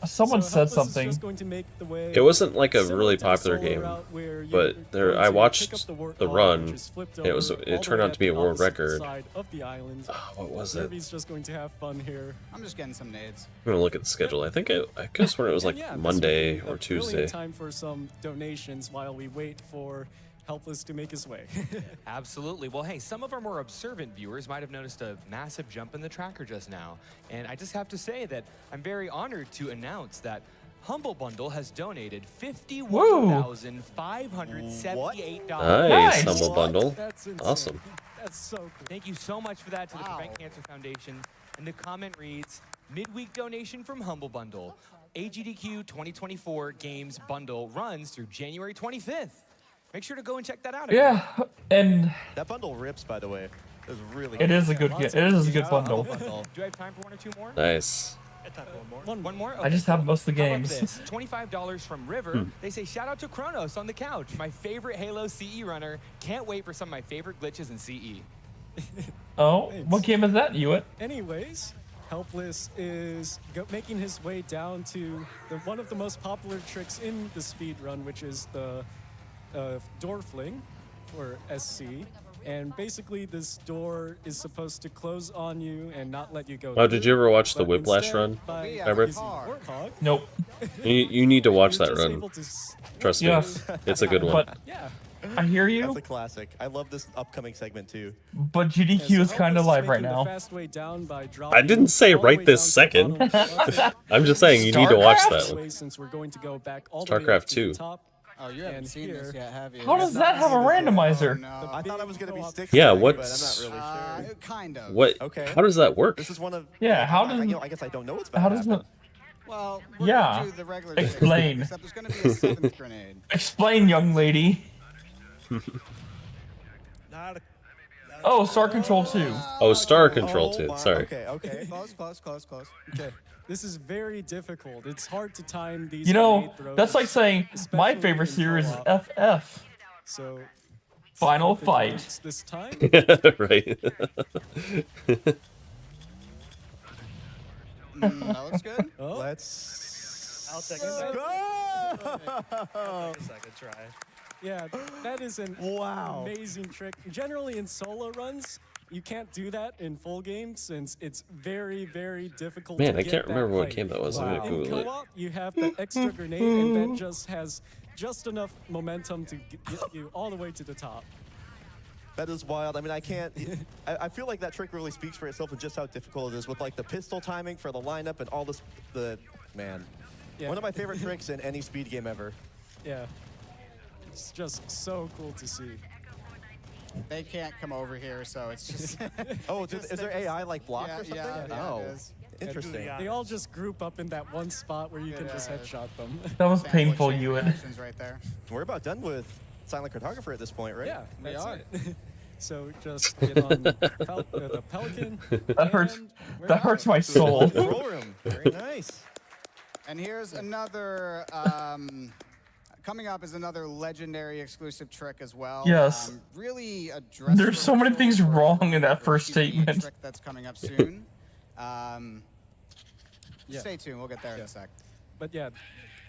Someone So said Helpless is something. just going to make the way It wasn't like a similar really to the popular solo game, route where you're but there going I to pick watched up the the hall, run. which is flipped It was over all it the turned way out to be a at the world opposite record. side of the island. What was it? Nervy's just going to have fun here. I'm just getting some nades. I'm gonna look at the schedule. I think I could have sworn it was like And yeah, this Monday would be or a Tuesday. brilliant time for some donations while we wait for Helpless to make his way. Absolutely. Well, hey, some of our more observant viewers might have noticed a massive jump in the tracker just now. And I just have to say that I'm very honored to announce that Humble Bundle has donated $51,578. Nice, Humble Bundle. That's insane. Awesome. That's so cool. Thank you so much for that to the Wow. Prevent Cancer Foundation. And the comment reads, midweek donation from Humble Bundle. AGDQ 2024 Games Bundle runs through January 25th. Make sure to go and check that out. Yeah, and that bundle rips, by the way. It was really. It is a good. It is a good bundle. Do I have time for one or two more? Nice. One more? I just have most of the How about games. this? $25 from River. They say, shout out to Kronos on the couch. My favorite Halo CE runner. Can't wait for some of my favorite glitches in CE. Oh, what game is that, Hewitt? Anyways, Helpless is making his way down to one of the most popular tricks in the speed run, which is the door fling, or SC. And basically, this door is supposed to close on you and not let you go. Oh, did you ever watch the Whiplash run, Hybrid? Nope. You need to watch that run. Trust me, Yes. it's a good one. But I hear you. That's a classic. I love this upcoming segment too. But GDQ is kind of live right now. I didn't say right this second. I'm just saying you need to watch that one. StarCraft 2. Oh, you haven't seen this yet, have you? How does that have a randomizer? No. I thought I was gonna be stick. Yeah, but I'm what's not really sure. Kind of. what? Okay. How does that work? This is one of. Yeah, how does? I guess I don't know what's How about. does it? Well, we're Yeah. gonna do the regular Explain. shit, except there's gonna be a seventh grenade. Explain, young lady. Oh, Star Control 2. Oh, Star Control 2. Sorry. Okay. Close. Okay. This is very difficult. It's hard to time these. You know, grenade throws, that's like saying my especially favorite in series is co-op. FF. So. Final if it Fight. works this time. Right. That looks good. Oh. Let's. I'll take a second. Second try. Yeah, that is an amazing trick. Generally in solo runs, you can't do that in full game since it's very, very difficult Man, to I get can't that remember what height. game that was. I'm gonna In Google it. co-op, you have that extra grenade, and that just has just enough momentum to get you all the way to the top. That is wild. I mean, I can't. I feel like that trick really speaks for itself and just how difficult it is with like the pistol timing for the lineup and all this. Man, Yeah. one of my favorite tricks in any speed game ever. Yeah. It's just so cool to see. They can't come over here, so it's just. Oh, is there AI like block or something? Yeah, oh, it is. interesting. They all just group up in that one spot where you can just headshot them. That was painful, Ewan. Right there. We're about done with Silent Cartographer at this point, right? Yeah, We that's are. it. So just get on the Pelican. That hurts. and we're That out. hurts my soul. Control room. Very nice. And here's another. Coming up is another legendary exclusive trick as well. Yes. Really addressing. There's so many things wrong in that first QB statement. Trick that's coming up soon. Yeah. Stay tuned. We'll get there in a sec. But yeah,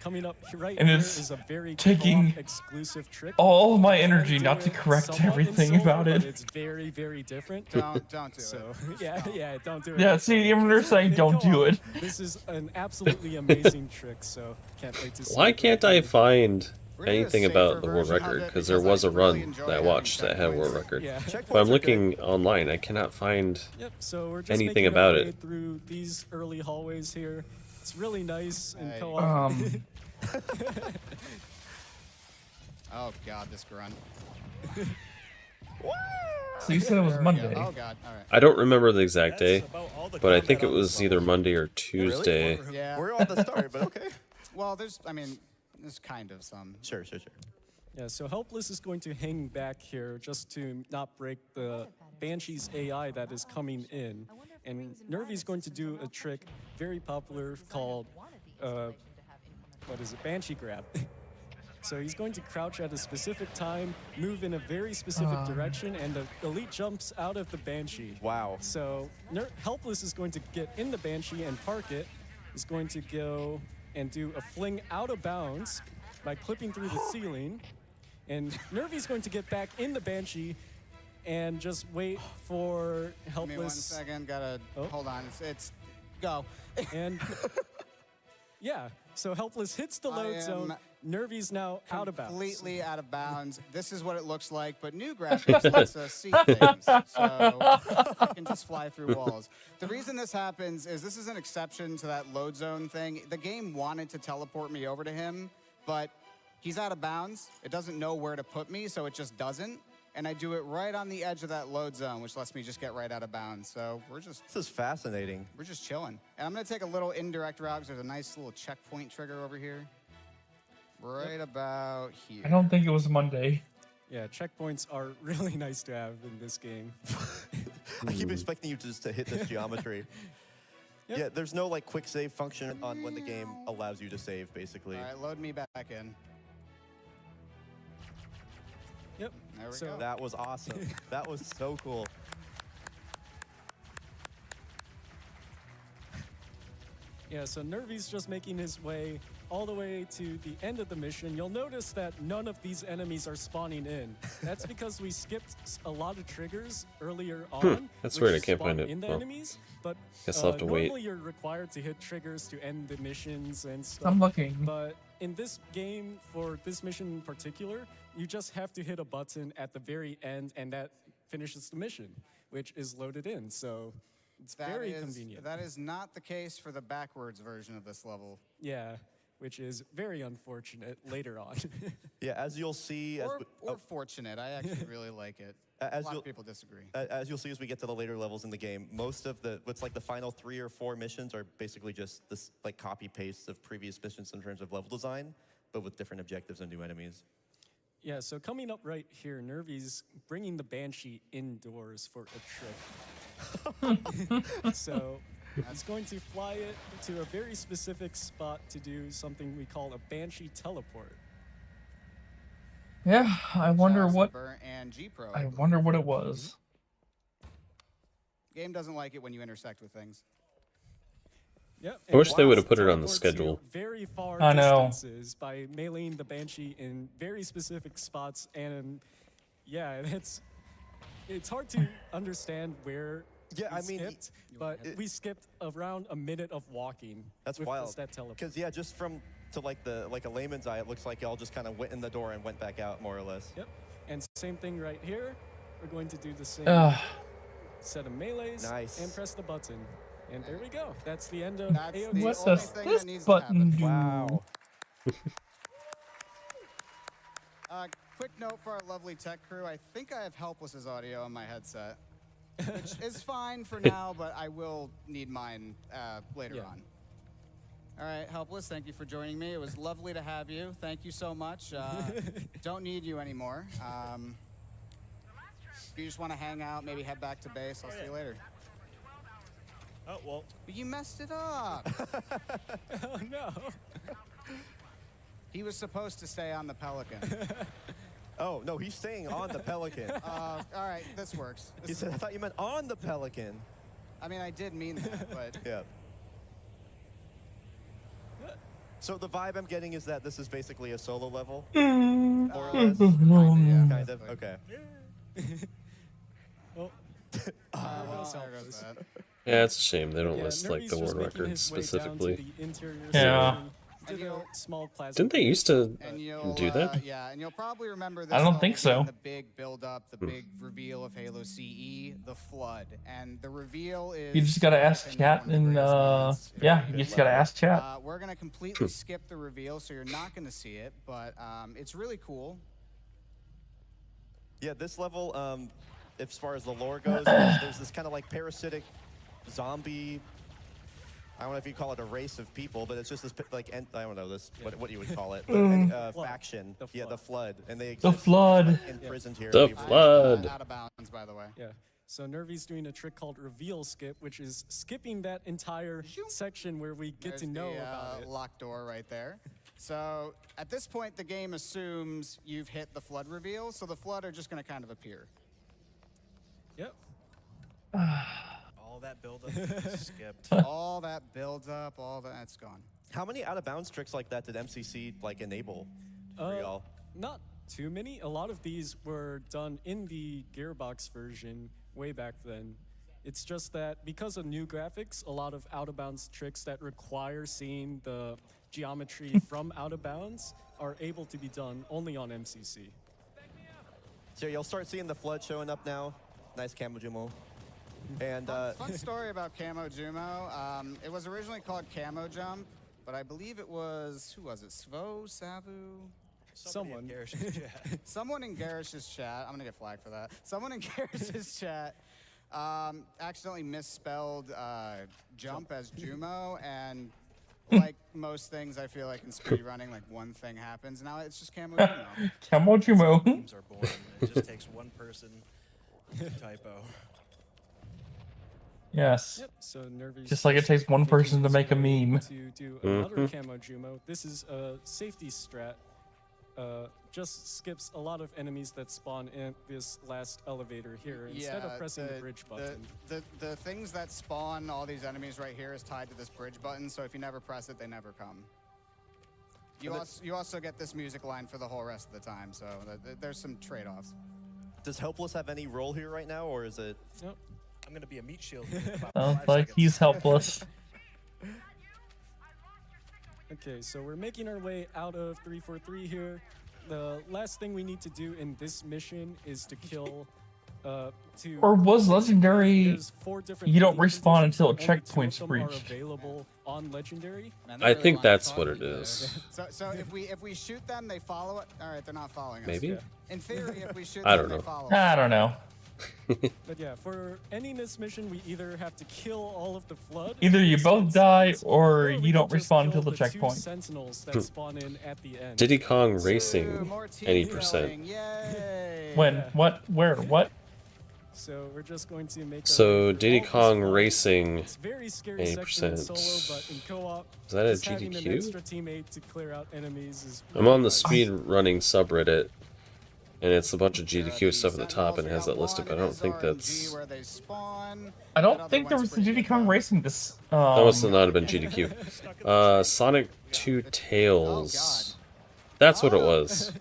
coming up right And here it's is a very taking co-op exclusive trick. all my You energy can not do to it correct somewhat in everything solo, about but it. It's very, very different. Don't do it. So yeah, don't do it. Yeah, see, even they're saying In don't do co-op, it. This is an absolutely amazing trick. So can't wait to see. Why it. can't I find We're gonna do a anything safer about the world version of record? it Because there because was I a really run enjoy that I having watched that had a world checkpoints. record. Yeah. But I'm looking online. I cannot find Yep. So we're just anything making our about way it. through these early hallways here. It's really nice in co-op. Oh God, this grunt. So you said it was Monday. Oh God. All right. I don't remember the exact day, but I think it was either Monday or Tuesday. Yeah. We're on the start, but okay. Well, there's kind of some. Sure. Yeah, so Helpless is going to hang back here just to not break the Banshee's AI that is coming in. And Nervy's going to do a trick very popular called, Banshee grab. So he's going to crouch at a specific time, move in a very specific direction, and the Elite jumps out of the Banshee. Wow. So Helpless is going to get in the Banshee and park it, is going to go and do a fling out of bounds by clipping through the ceiling. And Nervy's going to get back in the Banshee and just wait for Helpless. Give me 1 second. Gotta hold on. It's go. And yeah, so Helpless hits the load zone. Nervy's now out of bounds. Completely out of bounds. This is what it looks like, but new graphics lets us see things, so I can just fly through walls. The reason this happens is this is an exception to that load zone thing. The game wanted to teleport me over to him, but he's out of bounds. It doesn't know where to put me, so it just doesn't. And I do it right on the edge of that load zone, which lets me just get right out of bounds. So This is fascinating. we're just chilling. And I'm gonna take a little indirect route because there's a nice little checkpoint trigger over here. Right about here. I don't think it was Monday. Yeah, checkpoints are really nice to have in this game. I keep expecting you just to hit this geometry. Yep. Yeah, there's no like quick save function on when the game allows you to save, basically. All right, load me back in. Yep. There we go. That was awesome. That was so cool. Yeah, so Nervy's just making his way all the way to the end of the mission. You'll notice that none of these enemies are spawning in. That's because we skipped a lot of triggers earlier on. That's which weird, I can't find spawn it. in the Well, enemies, but guess I'll have to wait. normally you're required to hit triggers to end the missions and stuff. I'm looking. But in this game, for this mission in particular, you just have to hit a button at the very end, and that finishes the mission, which is loaded in. So it's very convenient. That is not the case for the backwards version of this level. Yeah, which is very unfortunate later on. Yeah, as you'll see... Or fortunate. I actually really like it. A lot of people disagree. As you'll see as we get to the later levels in the game, most of what's like the final 3 or 4 missions are basically just this like copy-paste of previous missions in terms of level design, but with different objectives and new enemies. Yeah, so coming up right here, Nervy's bringing the Banshee indoors for a trick. So he's going to fly it to a very specific spot to do something we call a Banshee teleport. Yeah, I wonder what. And G-Pro, I wonder what it was. Game doesn't like it when you intersect with things. Yep. I wish they would have put it on the schedule. Very far I know. distances by meleeing the Banshee in very specific spots, and yeah, it's hard to understand where. Yeah, I mean, skipped, but we skipped around a minute of walking. That's with wild. That teleport. Because yeah, just from to like a layman's eye, it looks like y'all just kind of went in the door and went back out more or less. Yep. And same thing right here. We're going to do the same set of melees and press the button. And there we go. That's the end of AOD. What does this button do? Wow. Quick note for our lovely tech crew. I think I have Helpless's audio on my headset, which is fine for now, but I will need mine later on. All right, Helpless, thank you for joining me. It was lovely to have you. Thank you so much. Don't need you anymore. If you just want to hang out, maybe head back to base, I'll see you later. Oh, well. But you messed it up. Oh, no. He was supposed to stay on the Pelican. Oh, no, he's staying on the Pelican. All right, this works. He said, I thought you meant on the Pelican. I mean, I did mean that, but... Yeah. So the vibe I'm getting is that this is basically a solo level? More or less? Kind of, okay. Yeah, it's a shame they don't list like the world records specifically. Yeah. Didn't they used to do that? Yeah, and you'll probably remember this. I don't think so. The big build-up, the big reveal of Halo CE, the Flood, and the reveal is. You just gotta ask chat, and yeah, you just gotta ask chat. We're gonna completely skip the reveal, so you're not gonna see it, but it's really cool. Yeah, this level, as far as the lore goes, there's this kind of like parasitic zombie. I don't know if you call it a race of people, but it's just this like I don't know this what you would call it, but, faction. Yeah, the Flood, and they exist, the Flood imprisoned here. The Flood. Out of bounds, by the way. Yeah. So Nervy's doing a trick called reveal skip, which is skipping that entire section where we get to know about it. Locked door right there. So at this point, the game assumes you've hit the Flood reveal, so the Flood are just going to kind of appear. Yep. All that build-up skipped. All that build-up, all that's gone. How many out-of-bounds tricks like that did MCC like enable for y'all? Not too many. A lot of these were done in the Gearbox version way back then. It's just that because of new graphics, a lot of out-of-bounds tricks that require seeing the geometry from out-of-bounds are able to be done only on MCC. So you'll start seeing the Flood showing up now. Nice camo Jumo. And fun story about Camo Jumo. It was originally called Camo Jump, but I believe it was, who was it? Svo, Savu? Someone. Someone in Garish's chat. I'm gonna get flagged for that. Someone in Garish's chat accidentally misspelled jump as Jumo, and like most things, I feel like in speedrunning, like one thing happens. Now it's just Camo Jumo. Camo Jumo. Games are born. It just takes one person to typo. Yes. Yep, so Nervy's Just like it takes one person to make a meme. to do another Camo Jumo. This is a safety strat. Just skips a lot of enemies that spawn in this last elevator here instead of pressing the bridge button. The things that spawn all these enemies right here is tied to this bridge button, so if you never press it, they never come. You also get this music line for the whole rest of the time, so there's some trade-offs. Does Helpless have any role here right now, or is it? Nope. I'm gonna be a meat shield. Sounds like he's helpless. Okay, so we're making our way out of 343 here. The last thing we need to do in this mission is to kill Or was Legendary, there's 4 different you don't enemy respawn conditions, until a only 2 of checkpoint's them are reached? available on Legendary. I think that's what it is. So if we shoot them, they follow it. All right, they're not following us. Maybe? In theory, if we shoot I them, don't they know. follow us. I don't know. But yeah, for ending this mission, we either have to kill all of the flood. Either you both die or you don't respawn until the two checkpoint. sentinels that spawn in at the end. Diddy Kong Racing, any percent. When? What? Where? What? So we're just going to make. So Diddy Kong Racing, It's very scary section in 80%. solo, but in co-op, Is that a just having an GDQ? extra teammate to clear out enemies is. I'm on the speed running subreddit, and it's a bunch of GDQ stuff at the top, and it has that listed, but I don't think that's... I don't think there was a Diddy Kong Racing this. That must not have been GDQ. Sonic 2 Tails. That's what it was.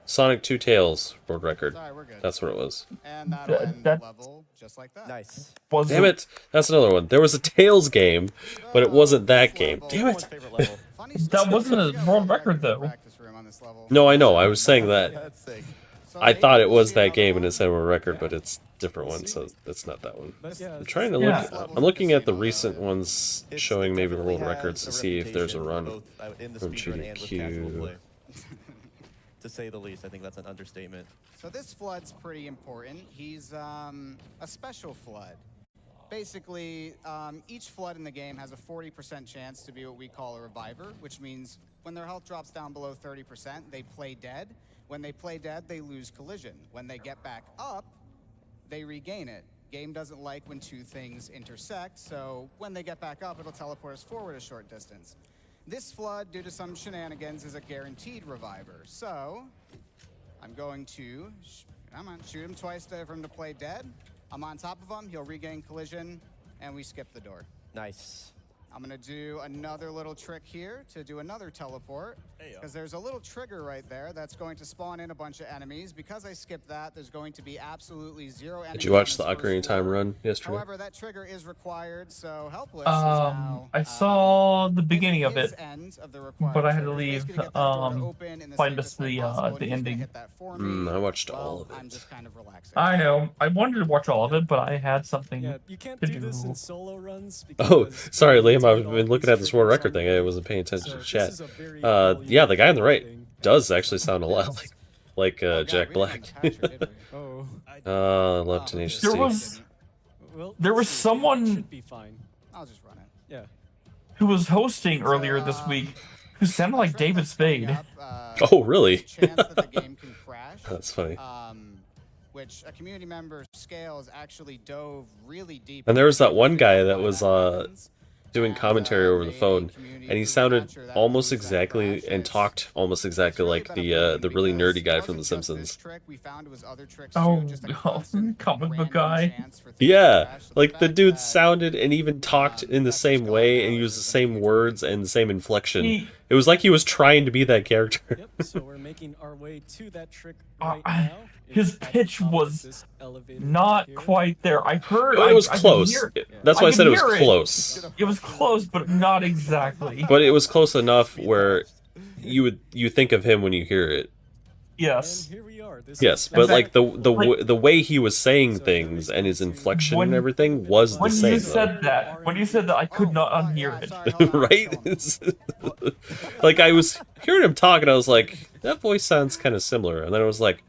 Sonic 2 Tails world record. That's what it was. And that'll end the level just like that. Nice. Damn it! That's another one. There was a Tails game, but it wasn't that game. Damn it! That wasn't a world record though. No, I know. I was saying that. I thought it was that game and it said world record, but it's a different one, so it's not that one. I'm trying to look. I'm looking at the recent ones showing maybe the world records to see if there's a run from GDQ. To say the least, I think that's an understatement. So this flood's pretty important. He's a special flood. Basically, each flood in the game has a 40% chance to be what we call a reviver, which means when their health drops down below 30%, they play dead. When they play dead, they lose collision. When they get back up, they regain it. Game doesn't like when 2 things intersect, so when they get back up, it'll teleport us forward a short distance. This flood, due to some shenanigans, is a guaranteed reviver. So, I'm going to shoot him twice for him to play dead. I'm on top of him, he'll regain collision, and we skip the door. Nice. I'm gonna do another little trick here to do another teleport, because there's a little trigger right there that's going to spawn in a bunch of enemies. Because I skipped that, there's going to be absolutely 0 enemies. Did you watch the Ocarina of Time run yesterday? However, that trigger is required, so Helpless is now, I saw the beginning of it, but I had to leave. Find us the ending. I watched all of it. I know. I wanted to watch all of it, but I had something You can't to do do. this in solo runs. Oh, sorry, Liam. I've been looking at this world record thing. I wasn't paying attention to the chat. Yeah, the guy on the right does actually sound a lot like Jack Black. Love Tenacious D. There was someone I'll just run it. Yeah. who was hosting earlier this week who sounded like David Spade. Oh, really? Chance that the game can crash. That's funny. Which a community member Scales actually dove really deep. And there was that one guy that was doing commentary over the phone, and he sounded almost exactly and talked almost exactly like the really nerdy guy from The Simpsons. Oh, comic book guy. Yeah, like the dude sounded and even talked in the same way and used the same words and the same inflection. It was like he was trying to be that character. So we're making our way to that trick right now. His pitch was not quite there. I heard. Well, it was I close. That's why I said it was close. It was close, but not exactly. But it was close enough where you think of him when you hear it. Yes. Yes, but like the way he was saying things and his inflection and everything was the same. When you said that, I could not unhear it. Right? Like I was hearing him talk, and I was like, that voice sounds kind of similar, and then I was like,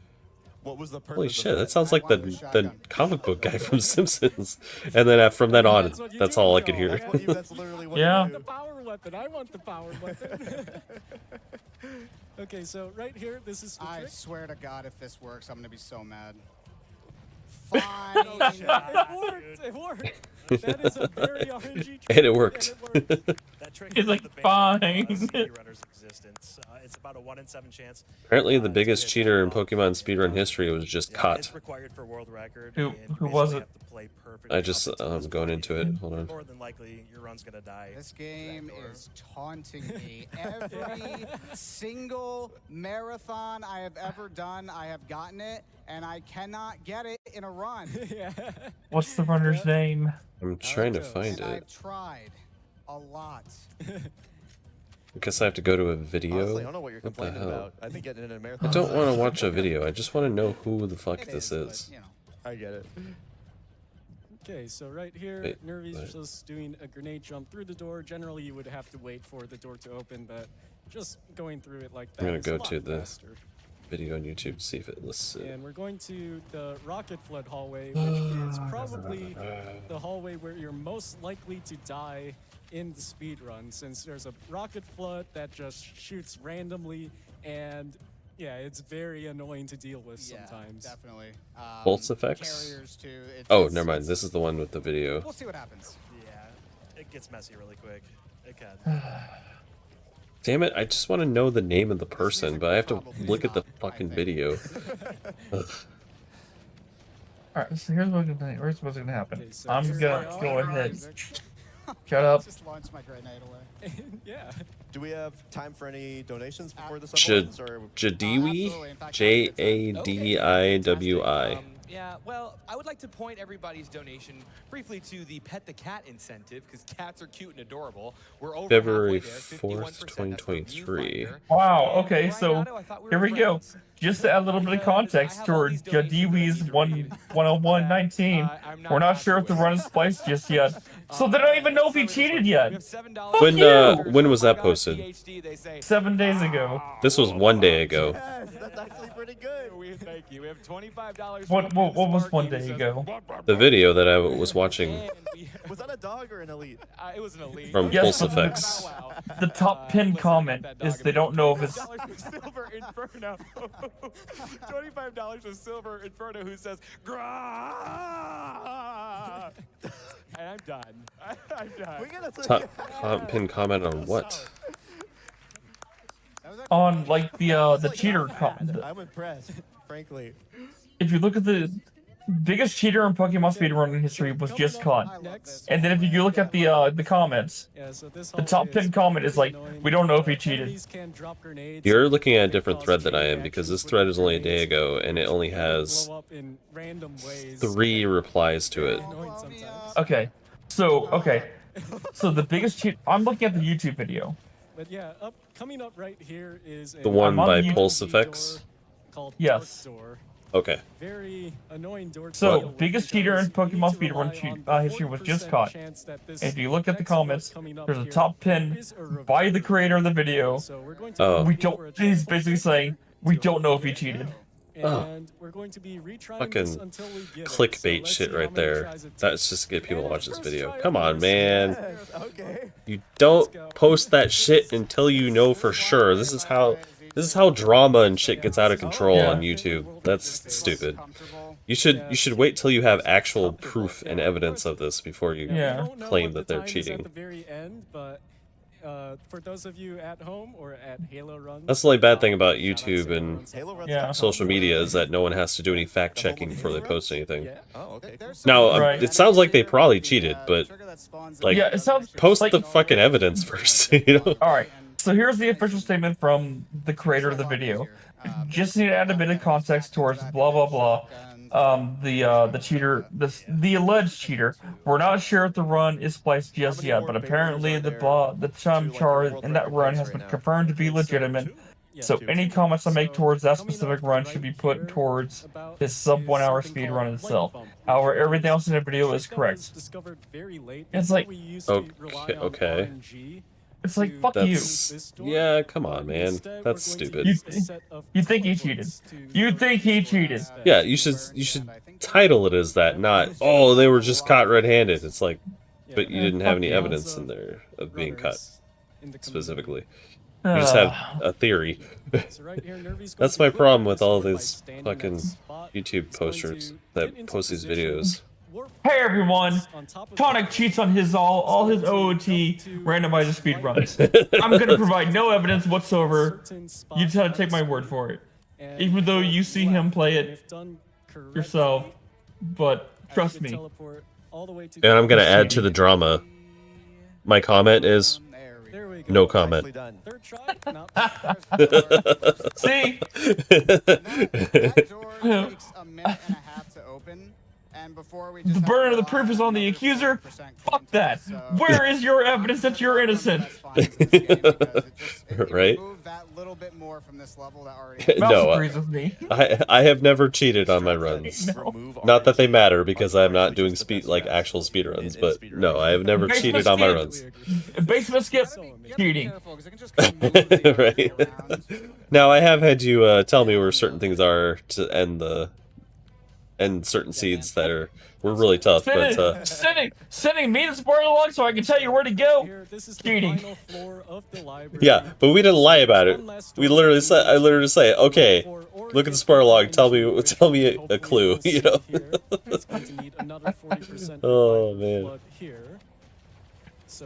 holy shit, that sounds like the comic book guy from Simpsons. And then from then on, that's all I could hear. Yeah. weapon. I want the power weapon. Okay, so right here, this is the I trick. swear to God, if this works, I'm gonna be so mad. It Fine. worked. It worked. That is a very RNG trick. And it worked. That trick He's is like, the bane fine. of speedrunner's existence. It's about a 1 in 7 chance. Apparently, the biggest cheater in Pokemon speedrun history was just caught. It's required for world record. Who and you was basically it? have to play perfectly I just up until this going point. into it. Hold on. More than likely, your run's gonna die. This game is taunting me. Every single marathon I have ever done, I have gotten it, and I cannot get it in a run. Yeah. What's the runner's name? I'm trying to find And it. I've tried a lot. I guess I have to go to a video. Honestly, I don't know what you're What the complaining hell? about. I think getting in a marathon. I don't want to watch a video. I just want to know who the fuck It this is, is. but, you know. I get it. Okay, so right here, Wait, Nervy's what? just doing a grenade jump through the door. Generally, you would have to wait for the door to open, but just going through it like that I'm gonna is a go lot to the faster. video on YouTube to see if it lists it. And we're going to the Rocket Flood hallway, which is probably the hallway where you're most likely to die in the speed run, since there's a rocket flood that just shoots randomly, and yeah, it's very annoying to deal with sometimes. Definitely. Pulse effects? Carriers too. Oh, never mind. This is the one with the video. We'll see what happens. Yeah, it gets messy really quick. It can. Damn it, I just want to know the name of the person, but I have to look at the fucking video. Ugh. Alright, so here's what's gonna happen. Okay, so I'm here's gonna my go own ahead. music. Shut up. Just launched my grenade away. Yeah. Do we have time for any donations before this J- opens? Or Jadiwi? Jadiwi. Yeah, well, I would like to point everybody's donation briefly to the Pet the Cat incentive, because cats are cute and adorable. We're over February halfway there, 4th, 2023. Wow, okay, so here we go. Just to add a little bit of context toward Jadiwi's 10119, we're not sure if the run is spliced just yet. So they don't even know if he cheated yet. Fuck When you! when was that posted? 7 days ago. This was 1 day ago. Yes, that's actually pretty good. Thank you. We have $25. What was 1 day ago? The video that I was watching Was that a dog or an elite? It was an elite. from Yes, Pulse Effects. The top pinned comment is they don't know if it's... Silver Inferno. $25 for Silver Inferno, who says, "Grah!" And I'm done. I'm done. We gotta Top pin comment on what? On, like, the cheater comment. I'm impressed, frankly. If you look at the biggest cheater in Pokemon speedrunning history was just caught. And then if you look at the comments, the top pinned comment is like, we don't know if he cheated. You're looking at a different thread than I am, because this thread is only a day ago, and it only has 3 replies to it. Okay, so the biggest cheat. I'm looking at the YouTube video. But yeah, coming up right here is The one by Pulse Effects? Yes. Door. Okay. Very annoying door. So, biggest cheater in Pokemon speedrun history was just caught. And if you look at the comments, there's a top pin by the creator of the video. Oh. We don't. He's basically saying we don't know if he cheated. And we're going to be retrying this Fucking until we get it. clickbait let's shit see how right many there. tries it That's just to get people to watch this video. Come on, man. Okay. You don't post that shit until you know for sure. This is how drama and shit gets out of control on YouTube. That's stupid. You should wait till you have actual proof and evidence of this before you claim that they're cheating. At the very end, but for those of you at home or at Halo runs, That's the only bad thing about YouTube and Yeah. social media is that no one has to do any fact checking before they post anything. Oh, okay. Now, Right. it sounds like they probably cheated, but like, Yeah, it sounds post like- the fucking evidence first, you know? Alright, so here's the official statement from the creator of the video. Just need to add a bit of context towards blah blah blah. The cheater, the alleged cheater. We're not sure if the run is spliced just yet, but apparently the time char in that run has been confirmed to be legitimate. So any comments I make towards that specific run should be put towards his sub 1 hour speed run itself. However, everything else in the video is correct. It's like, Okay. it's like, fuck you. Yeah, come on, man. That's stupid. You think he cheated? You think he cheated? Yeah, you should title it as that, not, oh, they were just caught red-handed. It's like, but you didn't have any evidence in there of being cut. specifically. You just have a theory. That's my problem with all these fucking YouTube posters that post these videos. Hey everyone, Tonic cheats on his all his OOT randomizer speed runs. I'm gonna provide no evidence whatsoever. You just have to take my word for it. Even though you see him play it yourself, but trust me. And I'm gonna add to the drama. My comment is no comment. See? That door takes a minute and a half to open. And before we The burden of the proof is on the accuser. Fuck that. Where is your evidence that you're innocent? Right? move that little bit more from this level that already No, agrees with me. I have never cheated on my runs. Not that they matter because I'm not doing actual speed runs, but no, I have never cheated on my runs. Basement skip, cheating. Right. Now I have had you tell me where certain things are to end certain seeds that were really tough, but sending me the spoiler log so I can tell you where to go. Cheating. Yeah, but we didn't lie about it. We literally said, I literally say, okay, look at the spoiler log. Tell me a clue. You know. Oh man.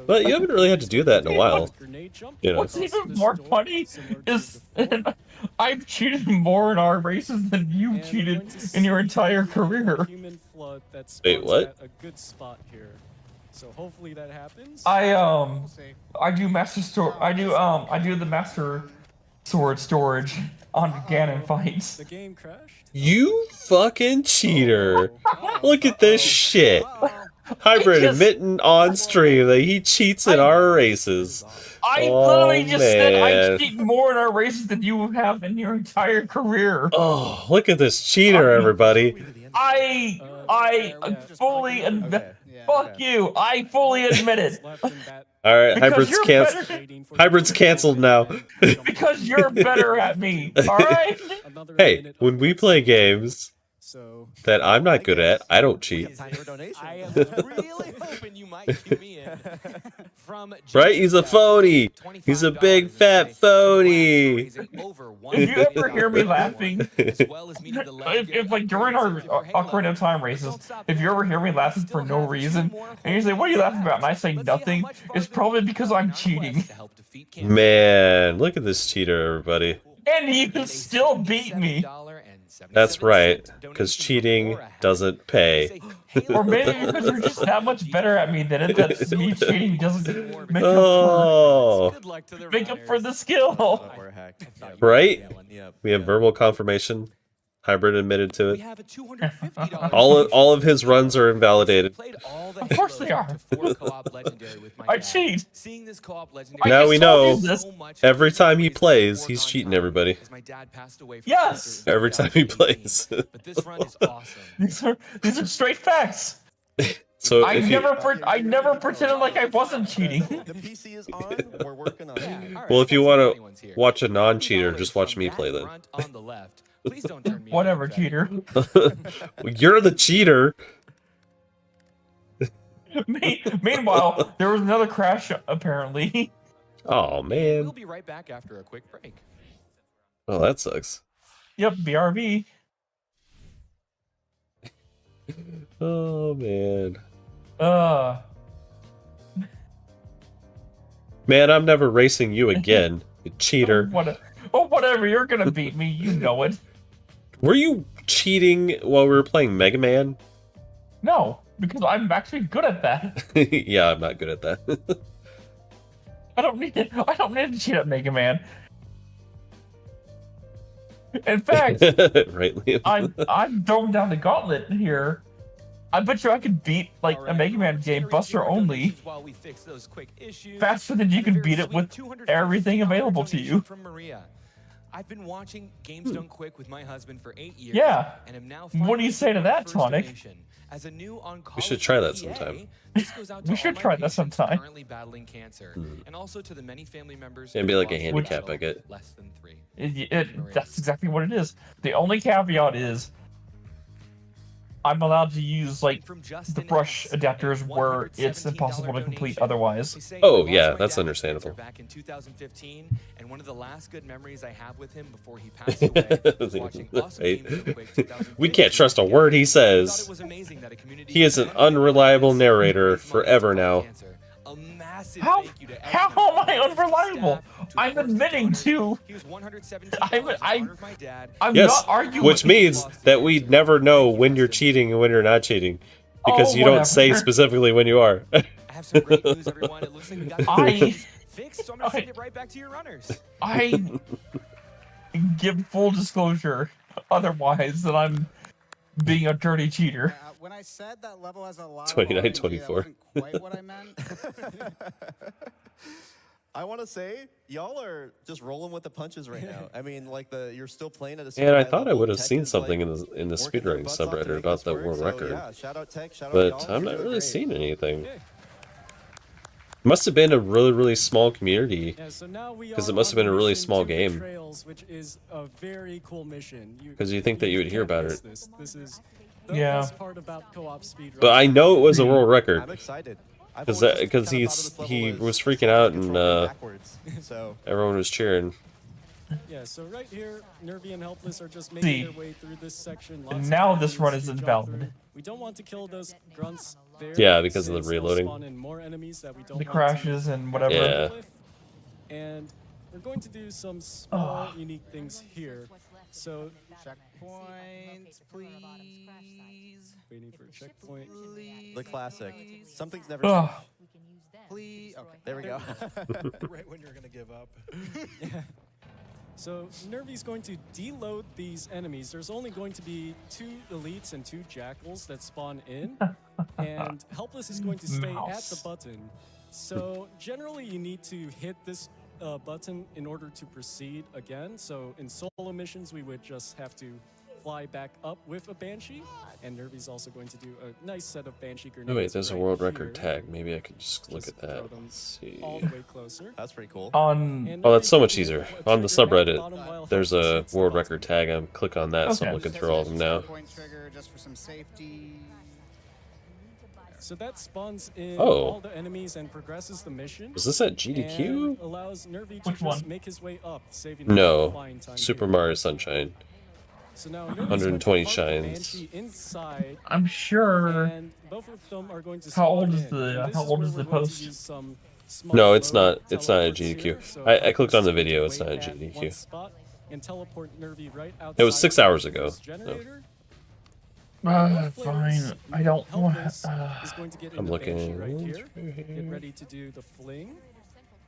But you haven't really had to do that in a while. You know. What's even more funny is I've cheated more in our races than you've cheated in your entire career. Wait, what? So hopefully that happens. I do master store. I do the master sword storage on Ganon fights. The game crashed. You fucking cheater! Look at this shit. Hybrid admitting on stream that he cheats in our races. I literally just said I cheat more in our races than you have in your entire career. Oh, look at this cheater, everybody. I fully fuck you. I fully admit it. All right, Hybrid's canceled now. Because you're better at me. All right. Hey, when we play games that I'm not good at, I don't cheat. I am really hoping you might cue me in. Right? He's a phony. He's a big fat phony. If you ever hear me laughing, if like during our Ocarina of Time races, if you ever hear me laughing for no reason, and you say, "What are you laughing about?" and I say nothing, it's probably because I'm cheating. Man, look at this cheater, everybody. And you can still beat me. That's right, because cheating doesn't pay. Or maybe because you're just that much better at me than it that me cheating doesn't make up for the skill. Right? We have verbal confirmation. Hybrid admitted to it. All of his runs are invalidated. Of course they are. I cheat. Now we know every time he plays, he's cheating everybody. Yes. Every time he plays. These are straight facts. So I never pretended like I wasn't cheating. The PC is on. We're working on it. Well, if you want to watch a non-cheater, just watch me play then. Please don't turn me Whatever, cheater. You're the cheater. Meanwhile, there was another crash apparently. Oh man. We'll be right back after a quick break. Oh, that sucks. Yep, BRB. Oh man. Man, I'm never racing you again, you cheater. Whatever, you're gonna beat me, you know it. Were you cheating while we were playing Mega Man? No, because I'm actually good at that. Yeah, I'm not good at that. I don't need to cheat at Mega Man. In fact, right, Liam? I'm throwing down the gauntlet here. I bet you I could beat like a Mega Man game, Buster only, faster than you can beat it with everything available to you. I've been watching Games Done Quick with my husband for 8 years. Yeah. And am now What do you say to that, Tonic? As a new We should try that sometime. We should try that sometime. Currently battling cancer, and also to the many family members. It'd be like a handicap I get. Less than 3. That's exactly what it is. The only caveat is I'm allowed to use like the brush adapters where it's impossible to complete otherwise. Oh yeah, that's understandable. Back in 2015, and one of the last good memories I have with him before he passed away was watching Awesome Games Done Quick 2015. We can't trust a word he says. He is an unreliable narrator forever now. How am I unreliable? I'm admitting to. I'm Yes, not arguing. which means that we never know when you're cheating and when you're not cheating, because you don't say specifically when you are. I have some great news, everyone. It looks like we got the fixed, so I'm gonna send it right back to your runners. I give full disclosure, otherwise that I'm being a dirty cheater. When I said that level has a lot 29, 24. that wasn't quite what I meant. I want to say y'all are just rolling with the punches right now. I mean, like you're still playing at a. And I thought I would have seen something in the speedrunning subreddit about the world record, yeah, shout out Tech, shout out but y'all. I'm not really seeing anything. Must have been a really small community, because it must have been a really small game. Which is a very cool mission. Because you think that you would hear about it. This is the best part about co-op speedrunning. But I know it was a world record. I'm excited. Because he was freaking out and everyone was cheering. Yeah, so right here, Nervy and Helpless are just making their way through this section. Now this run is invalid. We don't want to kill those grunts there. Yeah, because of the reloading. The crashes and whatever. Yeah. And we're going to do some small, unique things here. So checkpoints, please. Waiting for a checkpoint. The classic. Something's never changed. Please. Okay. There we go. Right when you're gonna give up. Yeah. So Nervy's going to deload these enemies. There's only going to be 2 elites and 2 jackals that spawn in, and Helpless is going to stay at the button. So generally you need to hit this button in order to proceed again. So in solo missions we would just have to fly back up with a Banshee, and Nervy's also going to do a nice set of Banshee grenades. Oh wait, there's a world record tag. Maybe I could just look at that. Let's see. All the way closer. That's pretty cool. Oh, that's so much easier. On the subreddit, there's a world record tag. I'm click on that, so I'm looking through all of them now. Trigger just for some safety. So that spawns in Oh. all the enemies and progresses the mission. Was this at GDQ? And allows Nervy to just make his way up, saving No, flying time Super here. Mario Sunshine. So now Nervy's 120 going to park the shines. Banshee inside, I'm sure. and both of them are going to How old spawn is in. And the this how is old where is the we're going to post? use some smart No, it's load not. It's not at teleports here. GDQ. So I clicked on the Helpless video. is It's going not to at wait at one GDQ. spot and teleport Nervy right It was outside 6 of hours this ago. So. generator. Fine. I don't want. Is going to get in I'm the looking. Banshee right here. Get ready to do the fling,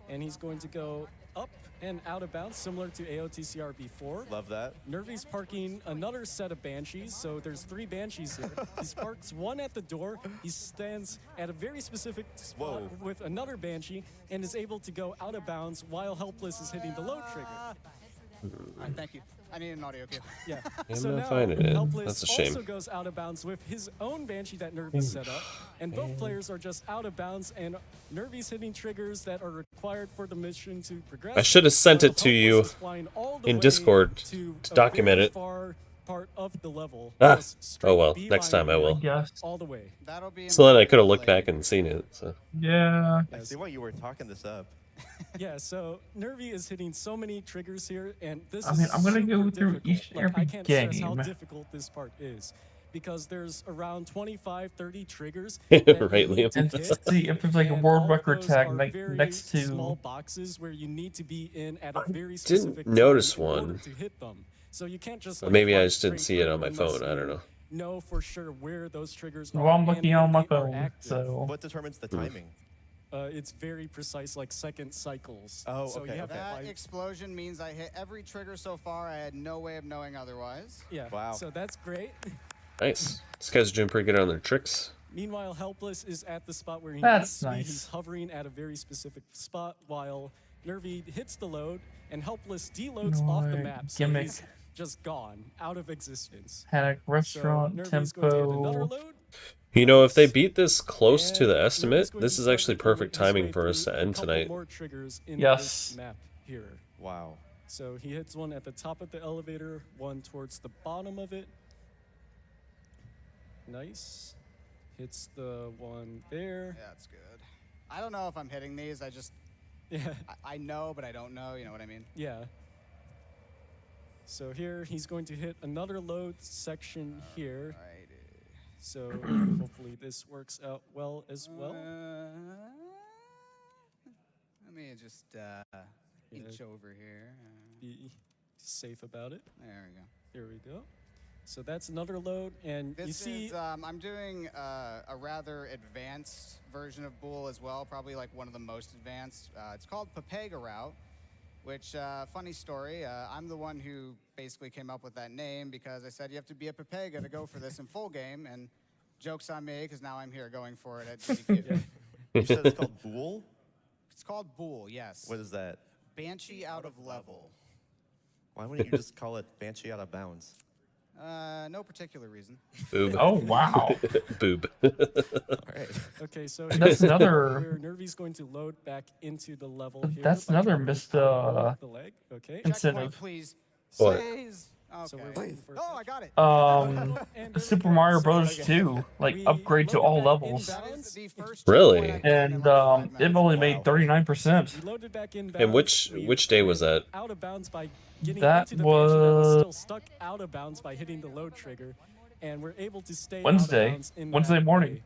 and he's going to go up and out of bounds, similar to AOTCR before. Love that. Nervy's parking another set of Banshees, so there's 3 Banshees here. He parks one at the door. He stands at a very specific spot with another Banshee and is able to go out of bounds while Helpless is hitting the load trigger. Thank you. I need an audio cue. Yeah. I'm so not now finding it. Helpless That's a shame. also goes out of bounds with his own Banshee that Nervy set up, and both players are just out of bounds, and Nervy's hitting triggers that are required for the mission to progress. I should have sent it to you Helpless is flying all the in way Discord to to document a it. very far part of the level. Ah. Just straight Oh well. beeline Next time I will. all the way. That'll be So then I could have looked back and seen it. So. Yeah. I see why you were talking this up. Yeah, so Nervy is hitting so many triggers here, and this I mean, I'm gonna go super through difficult. each and Like, every I can't stress how game. difficult this part is, because there's around 25, 30 triggers. Right, that you need Liam. to And hit, see if there's like a and world all record those tag are next very small to. boxes where you need to be in at a very Didn't specific notice time in order one. to hit them. So you can't just Or like, maybe I fly just didn't straight see it through on my unless phone. I don't know. know for sure where those triggers Well, are. I'm looking and on my when they are phone, active. so. What determines the timing? It's very precise, like second cycles. Oh, so okay, you have okay. to That explosion means I hit every trigger so far. I had no way of knowing otherwise. Yeah. Wow. So that's great. Nice. These guys are doing pretty good on their tricks. Meanwhile, Helpless is at the spot where he That's needs to be. nice. He's hovering at a very specific spot while Nervy hits the load and Helpless deloads off the Right, map. So gimmick. he's just gone, out of existence. Panic restaurant so Nervy's going to hit another tempo. load. You know, if they beat this close to the estimate, this is actually perfect timing for us to end tonight. More triggers in Yes. this map here. Wow. So he hits one at the top of the elevator, one towards the bottom of it. Nice. Hits the one there. Yeah, that's good. I don't know if I'm hitting these. I just, I know, but I don't know. You know what I mean? Yeah. So here he's going to hit another load section here. So hopefully this works out well as well. Let me just inch over here. Be safe about it. There we go. Here we go. So that's another load, and This you see, is, I'm doing a rather advanced version of Bool as well, probably like one of the most advanced. It's called Papega Route, which, funny story, I'm the one who basically came up with that name because I said you have to be a Papega to go for this in full game, and joke's on me because now I'm here going for it at GDQ. You said it's called Bool? It's called Bool, yes. What is that? Banshee out of level. Why wouldn't you just call it Banshee out of bounds? No particular reason. Boob. Oh, wow. Boob. All right. okay, so That's another- where Nervy's going to load back into the level here. That's by another jumping missed off the leg. Okay. incentive. Please. What? Please. Okay. So we're waiting for Oh, I got it. Super Mario Brothers 2, like upgrade to all levels. Really? And it only made 39%. Loaded back in And which day was that? out of bounds by getting That into the Banshee that was was- still stuck out of bounds by hitting the load trigger, and we're able to stay Wednesday. out of bounds in Wednesday that morning. way.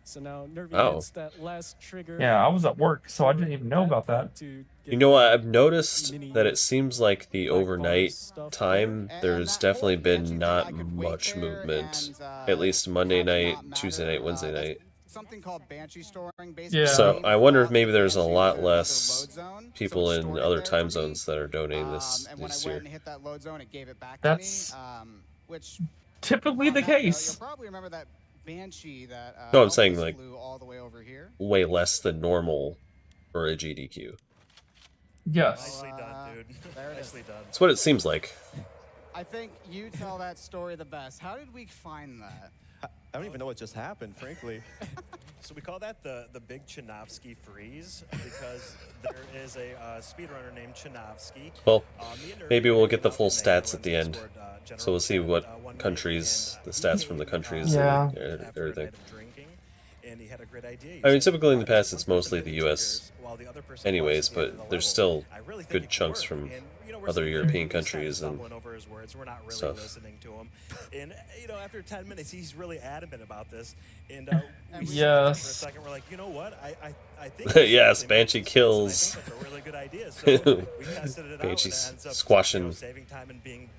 So now Nervy Oh. hits that last trigger. Yeah, I was at work, so I didn't even know about that. to You know what? I've noticed that it seems like the overnight time, there's definitely been not much movement. At least Monday night, Tuesday night, Wednesday night. Something called Banshee storing. Yeah. So I wonder if maybe there's a lot less people in other time zones that are donating this And when I year. went and hit that load zone, it gave it back That's to me. Which typically the on that note, case. You'll probably remember that Banshee that No, I'm saying, almost like, flew all the way over here. Way less than normal for a GDQ. Yes. Nicely done, dude. There it is. Nicely done. That's what it seems like. I think you tell that story the best. How did we find that? I don't even know what just happened, frankly. So we call that the big Chinovsky freeze because there is a speedrunner named Chinovsky. Well, Me and Nerdy maybe we'll were get the full hanging out stats at in the end. Discord, So we'll see what one night, countries, and the stats from the countries, Yeah. and after a night everything. of drinking, and he had a great idea. He I mean, said, typically in the "Why does past, it's one mostly person the hit the US triggers while the other person anyways, watches the end of but the there's level? still I really think good it could chunks work." from And, you know, we're other sitting there, European he's kinda countries and stumbling over his words. We're not really stuff. listening to him. And you know, after 10 minutes, he's really adamant about this. And we sat there for a second. We're like, you know what? I think this Yes, actually Banshee makes sense, and kills. I think that's a really good idea. So we tested it out, and it Banshee's ends up squashing. saving time and being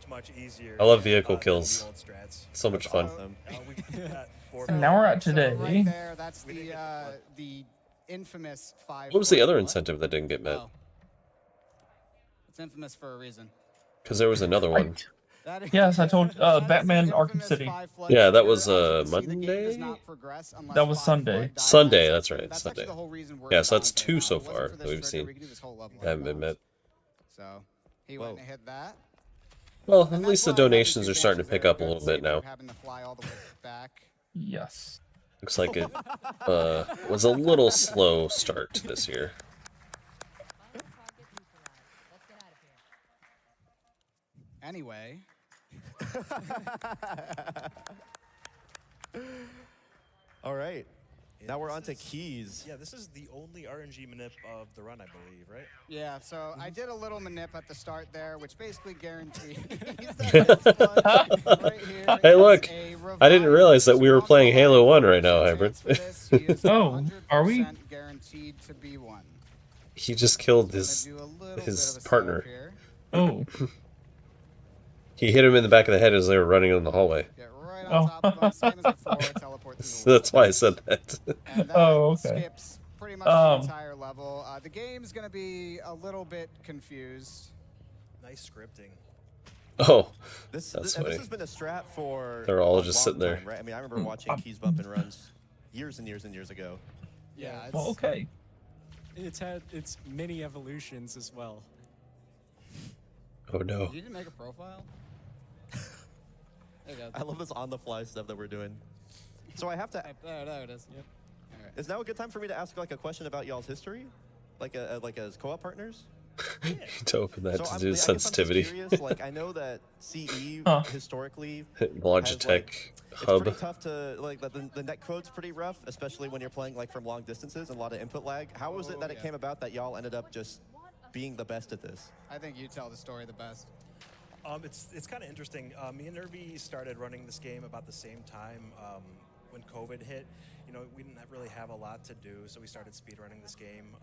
much easier. I love vehicle than kills. the old strats. So much fun. We did that for And now we're at today. Right there, that's the infamous 5. What was the other incentive that didn't get met? Oh. It's infamous for a reason. Because there was another one. That is- Yes, I told that is Batman the Arkham infamous City. 5-flag Yeah, that trigger. was Obviously, the game does Monday. not progress unless That was 5 Sunday. flood die Sunday, in that that's section. right. That's Sunday. actually the whole reason we're Yeah, so down that's right 2 now. so If it wasn't far for that this we've trigger, seen. we could do this whole level Haven't been met. So he went and hit that. Well, And at that's least the why I had donations two are starting to Banshees pick there. up a Good little bit save now. for having to fly all the way back. Yes. Looks like it was a little slow start this year. Anyway. All right. Now we're on to keys. Yeah, this is the only RNG manip of the run, I believe, right? Yeah, so I did a little manip at the start there, which basically guarantees that this flood right here Hey, is look! a I didn't realize that we were playing Halo 1 right now, Hybrid. Oh, are we? guaranteed to be one. He just killed his partner. Oh. He hit him in the back of the head as they were running in the hallway. Get right on top of them, same as before, teleport through the So that's why I said that. And that Oh, okay. skips pretty much the entire level. The game's going to be a little bit confused. Nice scripting. Oh, This that's this funny. has been a strat for They're all a just long sitting there. time, right? I mean, I remember watching keys bump and runs years and years and years ago. Yeah, it's, Well, okay. It's had its many evolutions as well. Oh no. You didn't make a profile? There you go. I love this on-the-fly stuff that we're doing. So I have to. There it is. Yep. All right. Is now a good time for me to ask like a question about y'all's history, like as co-op partners? to open that to do I guess sensitivity. I'm just curious, like, I know that CE historically Logitech it's hub. pretty tough to like the net code's pretty rough, especially when you're playing like from long distances and a lot of input lag. How was it that it came about that y'all ended up just being the best at this? I think you tell the story the best. It's kind of interesting. Me and Nervy started running this game about the same time when COVID hit. You know, we didn't really have a lot to do, so we started speedrunning this game.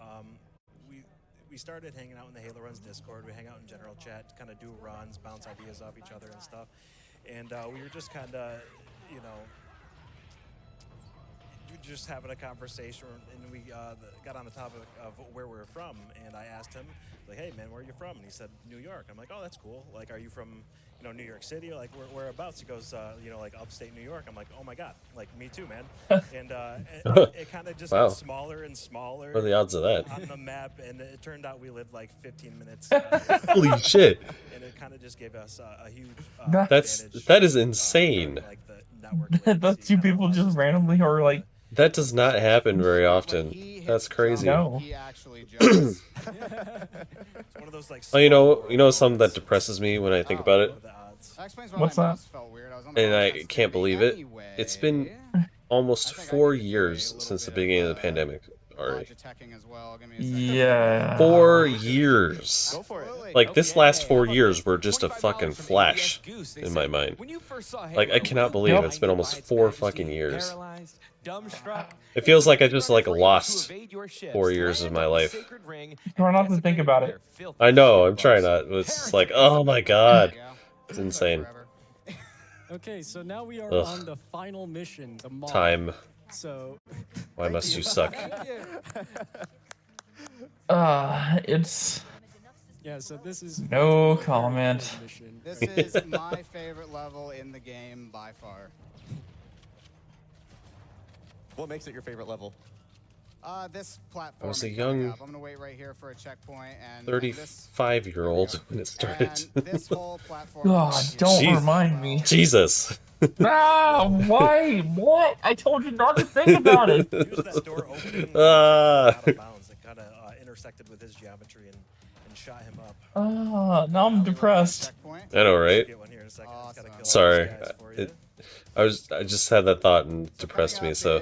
We started hanging out in the Halo Runs Discord. We hang out in general chat, kind of do runs, bounce ideas off each other and stuff. And we were just kind of, you know, just having a conversation, and we got on the topic of where we were from. And I asked him, like, "Hey, man, where are you from?" And he said, "New York." I'm like, "Oh, that's cool. Like, are you from, you know, New York City? Like, whereabouts?" He goes, "You know, like upstate New York." I'm like, "Oh my God, like me too, man." And it kind of just got smaller and smaller. What are the odds of that? On the map, and it turned out we lived like 15 minutes. Holy shit! And it kind of just gave us a huge. That is insane. Those two people just randomly are like. That does not happen very often. That's crazy. No. Oh, you know something that depresses me when I think about it? What's that? And I can't believe it. It's been almost 4 years since the beginning of the pandemic already. Yeah. 4 years. Like, this last 4 years were just a fucking flash in my mind. Like, I cannot believe it's been almost 4 fucking years. It feels like I just, like, lost 4 years of my life. Try not to think about it. I know, I'm trying not. It's just like, oh my god. It's insane. Okay, so now we are Ugh. on the final mission, the mob. Time. So Why must you suck? It's... Yeah, so this is no comment. This is my favorite level in the game by far. What makes it your favorite level? This platform. I was a young I'm gonna wait right here for a checkpoint, and 35-year-old when it started. This whole platform. God, don't remind me. Jesus. Why? What? I told you not to think about it. That door opening out of bounds. It kind of intersected with his geometry and shot him up. Now I'm depressed. I know, right? Sorry. I just had that thought and it depressed me, so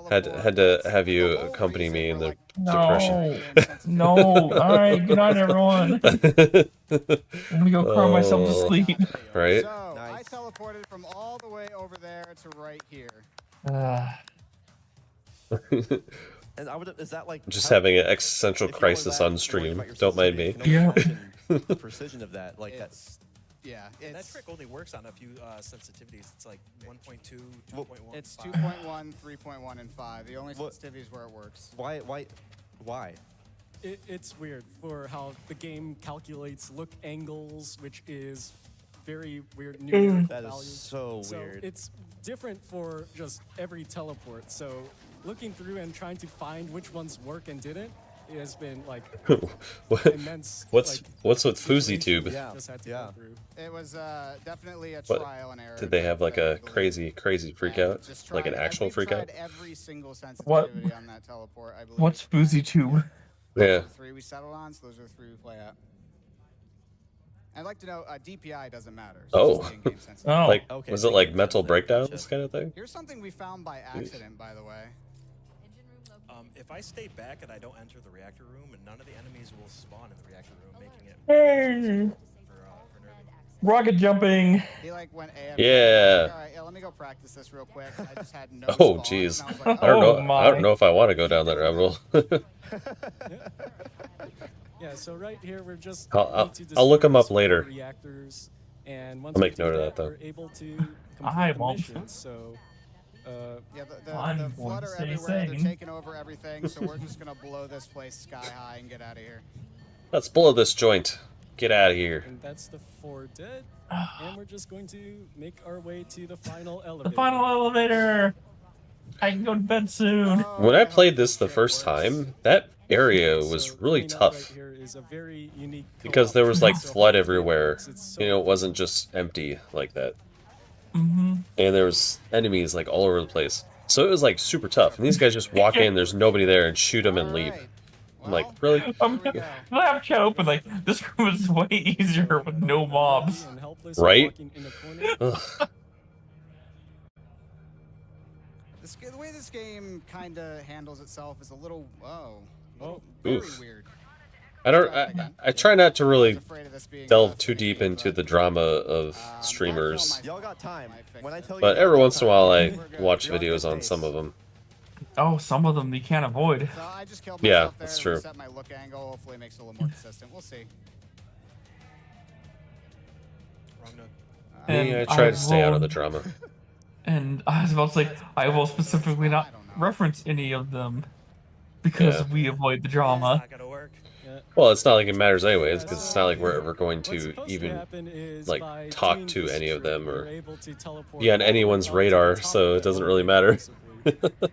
had to have you accompany me in the depression. No. Alright, good night everyone. I'm gonna go cry myself to sleep. Right? So, I teleported from all the way over there to right here. And is that like Just having an existential crisis on stream. Don't mind me. Yeah. The precision of that, like that's. Yeah, that trick only works on a few sensitivities. It's like 1.2, 2.1. It's 2.1, 3.1, and 5. The only sensitivities where it works. Why? It's weird for how the game calculates look angles, which is very weird numerical That is values. so weird. It's different for just every teleport. So looking through and trying to find which ones work and didn't, it has been like immense. What's with Foozy Tube? Yeah. It was definitely a trial and error. Did they have like a crazy freak out? Like an actual freak out? Every single sensitivity on that teleport, I believe. What's Foozy Tube? Yeah. The 3 we settled on, so those are the 3 we play at. I'd like to know, DPI doesn't matter. So Like, was it like mental breakdowns kind of thing? Here's something we found by accident, by the way. If I stay back and I don't enter the reactor room, and none of the enemies will spawn in the reactor room, making it Rocket jumping. He like went AFK. Yeah. All right, let me go practice this real quick. I just had no Oh, spawn, jeez. and I was like, I don't know if I want to go down that rabbit hole. Yeah, so right here we're just. I'll look them up later. Reactors, and once I'll make we note do of that, though. We're able to I complete the won't. mission, so. Yeah, the flood are everywhere. They're taking over everything, so we're just gonna blow this place sky high and get out of here. Let's blow this joint. Get out of here. And that's the 4 dead, and we're just going to make our way to the final elevator. The final elevator. I can go to bed soon. When I played this the first time, that area was really tough. Because there was like flood everywhere. You know, it wasn't just empty like that. And there was enemies like all over the place. So it was like super tough. And these guys just walk in, there's nobody there, and shoot them and leave. I'm like, really? I'm gonna have chat open like this room is way easier with no mobs. Right? The way this game kind of handles itself is a little, very Oof. weird. I try not to really delve too deep into the drama of streamers. Y'all got time. When I tell you But every once in a while I watch videos on some of them. Oh, some of them you can't avoid. So I just killed Yeah, myself that's there, true. reset my look angle, hopefully it makes it a little more consistent. We'll see. Yeah, I try to stay out of the drama. And I was about to say, I will specifically not reference any of them because Yeah. we avoid the drama. Well, it's not like it matters anyways, because it's not like we're ever going to even like talk to any of them or be on anyone's radar, so it doesn't really matter.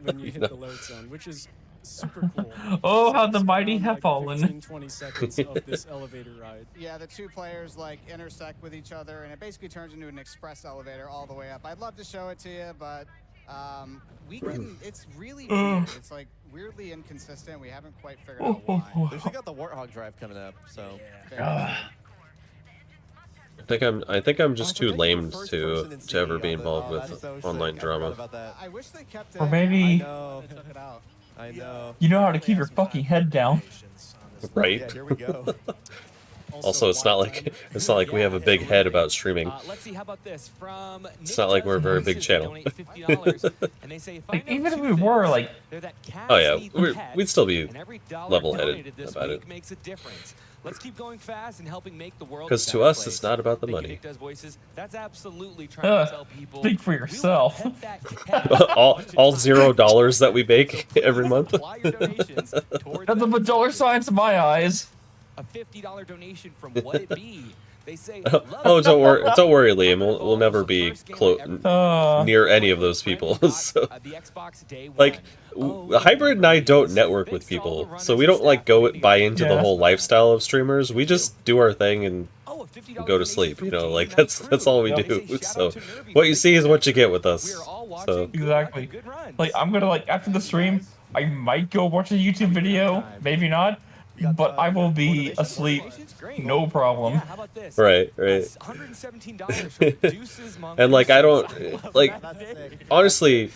When you hit the load zone, which is super cool. Oh, how the mighty have fallen. 15-20 seconds of this elevator ride. Yeah, the two players like intersect with each other, and it basically turns into an express elevator all the way up. I'd love to show it to you, but it's really weird. It's like weirdly inconsistent. We haven't quite figured out why. We got the Warthog drive coming up, so. I think I'm just too lame to ever be involved with online drama. I wish they kept it. Or maybe I know. you know how to keep your fucking head down. Right. Yeah, here we go. Also, it's not like we have a big head about streaming. Let's see, how about this? From It's not like we're a very big channel. And they say, Like, even if we were, like, Oh yeah, we'd still be level-headed about it. Makes a difference. Let's keep going fast and helping make the world. Because to us, it's not about the money. Voices, that's absolutely trying to tell people. Speak for yourself. all $0 that we make every month. Nothing but dollar signs in my eyes. A $50 donation from what it be. They say, Oh, don't worry, Liam. We'll never be near any of those people. So, like, Hybrid and I don't network with people, so we don't like buy into the whole lifestyle of streamers. We just do our thing and go to sleep. You know, like that's all we do. So, what you see is what you get with us. So Exactly. Like, I'm gonna, like, after the stream, I might go watch a YouTube video, maybe not, but I will be asleep, no problem. Right. And like, I don't like, honestly,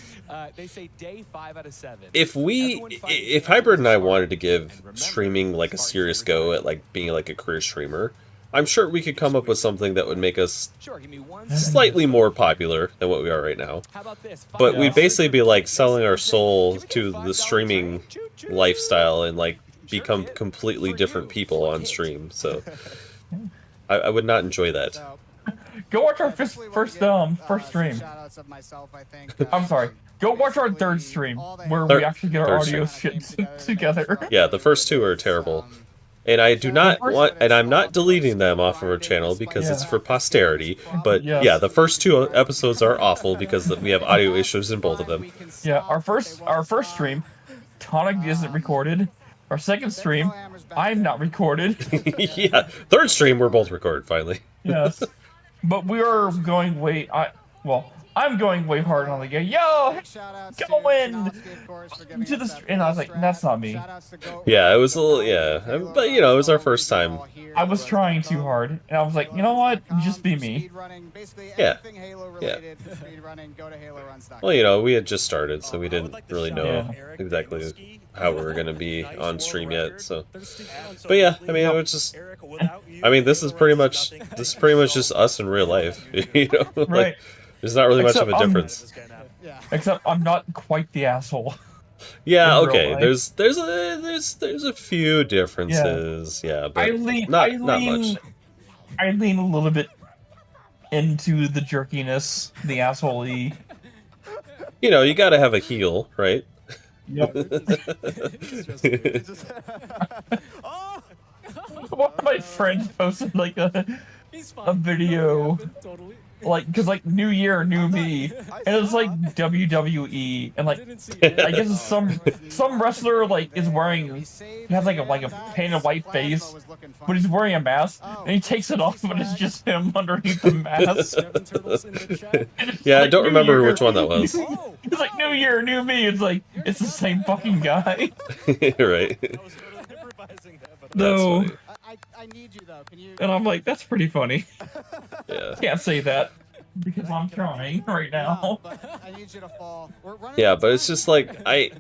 they say day 5 out of 7. if Hybrid and I wanted to give streaming like a serious go at like being like a career streamer, I'm sure we could come up with something that would make us slightly more popular than what we are right now. But we'd basically be like selling our soul to the streaming lifestyle and like become completely different people on stream. So I would not enjoy that. Go watch our first stream. I'm sorry. Go watch our third stream where we actually get our audio shit together. Yeah, the first two are terrible. And I do not want, and I'm not deleting them off of our channel because it's for posterity. But yeah, the first two episodes are awful because we have audio issues in both of them. Yeah, our first stream, Tonic isn't recorded. Our second stream, I'm not recorded. Yeah, third stream we're both recorded finally. Yes, but we are going way. I'm going way hard on the game. Yo, go in to the and I was like, that's not me. Yeah, it was a little, but you know, it was our first time. I was trying too hard, and I was like, you know what, just be me. Yeah. Well, you know, we had just started, so we didn't really know exactly how we were gonna be on stream yet. So, but yeah, I mean, it was just, I mean, this is pretty much just us in real life, you know, like. Right. There's not really much of a difference. Except I'm not quite the asshole. Yeah, okay. There's a few differences. Yeah, but not much. I lean a little bit into the jerkiness, the asshole-y. You know, you gotta have a heel, right? Yep. One of my friends posted like a video. Like, cause like New Year, New Me, and it's like WWE, and like I guess it's some wrestler like is wearing, he has like a painted white face, but he's wearing a mask, and he takes it off, but it's just him underneath the mask. Yeah, like, I don't remember which one that was. It's like New Year, New Me. It's like it's the same fucking guy. Right. No. funny. I need you though. Can you? And I'm like, that's pretty funny. Yeah. Can't say that because I'm trying right now. No, but I need you to fall. We're running Yeah, out of but it's time. just like I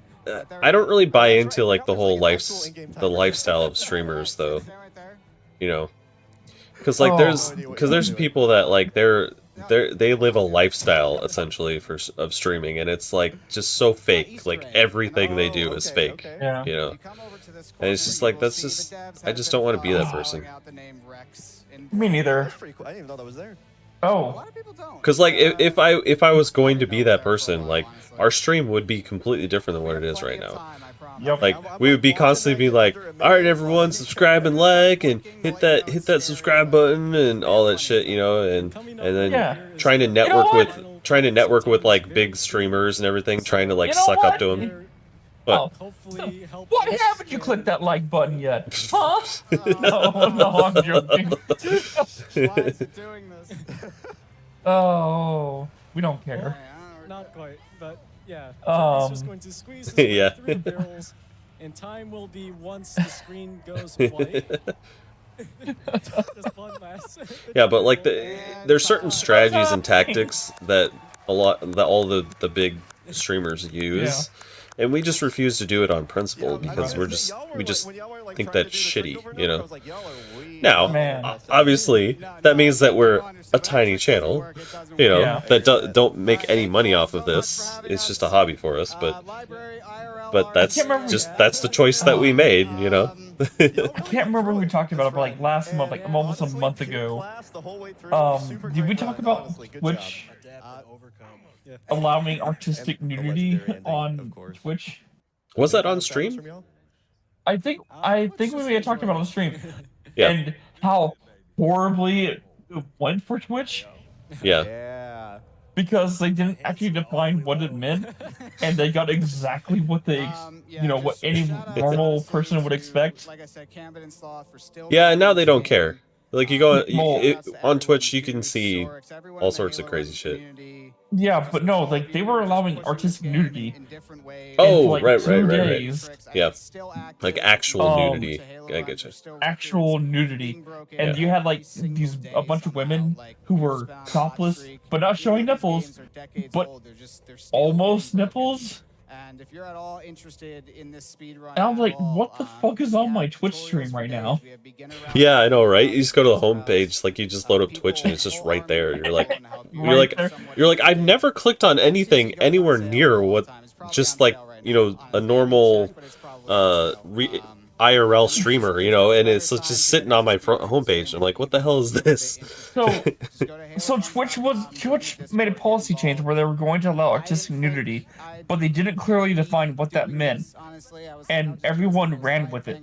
don't really buy into like the whole lifestyle of streamers though. You know, because like there's people that like they live a lifestyle essentially of streaming, and it's like just so fake. Like everything they do is fake. Yeah. You know, and it's just like I just don't want to be that person. Me neither. That's pretty cool. I didn't even know that was there. Oh. Because like if I was going to be that person, like our stream would be completely different than what it is right now. Yep. Like we would be constantly be like, all right, everyone, subscribe and like, and hit that subscribe button and all that shit, you know, and then trying to network with like big streamers and everything, trying to like suck up to them. But What haven't you clicked that like button yet? Huh? No, I'm joking. Why is it doing this? Oh, we don't care. Not quite, but yeah. Um, He's just going to squeeze his way Yeah. through the barrels, and time will be once the screen goes white. Just one last. yeah, but like there's certain strategies and tactics that all the big streamers use. And we just refuse to do it on principle because we just think that's shitty, you know. Now, obviously, that means that we're a tiny channel, you know, that don't make any money off of this. It's just a hobby for us, but that's the choice that we made, you know. I can't remember when we talked about it, but like last month, like almost a month ago. Did we talk about Twitch allowing artistic nudity on Twitch? Was that on stream? I think we may have talked about it on stream. Yeah. And how horribly it went for Twitch. Yeah. Because they didn't actually define what it meant, and they got exactly what they, what any normal person would expect. Yeah, and now they don't care. Like you go on Twitch, you can see all sorts of crazy shit. Yeah, but no, like they were allowing artistic nudity. Oh, like right. 2 days. Yeah, like actual nudity. I get you. Actual nudity, and you had like a bunch of women who were topless, but not showing nipples, but almost nipples. And if you're at all interested in this speedrun, And I'm like, what the fuck is on my Twitch stream right now? Yeah, I know, right? You just go to the homepage, like you just load up Twitch and it's just right there. You're like, I've never clicked on anything anywhere near what, just like, you know, a normal IRL streamer, you know, and it's just sitting on my front homepage. I'm like, what the hell is this? So Twitch made a policy change where they were going to allow artistic nudity, but they didn't clearly define what that meant, and everyone ran with it.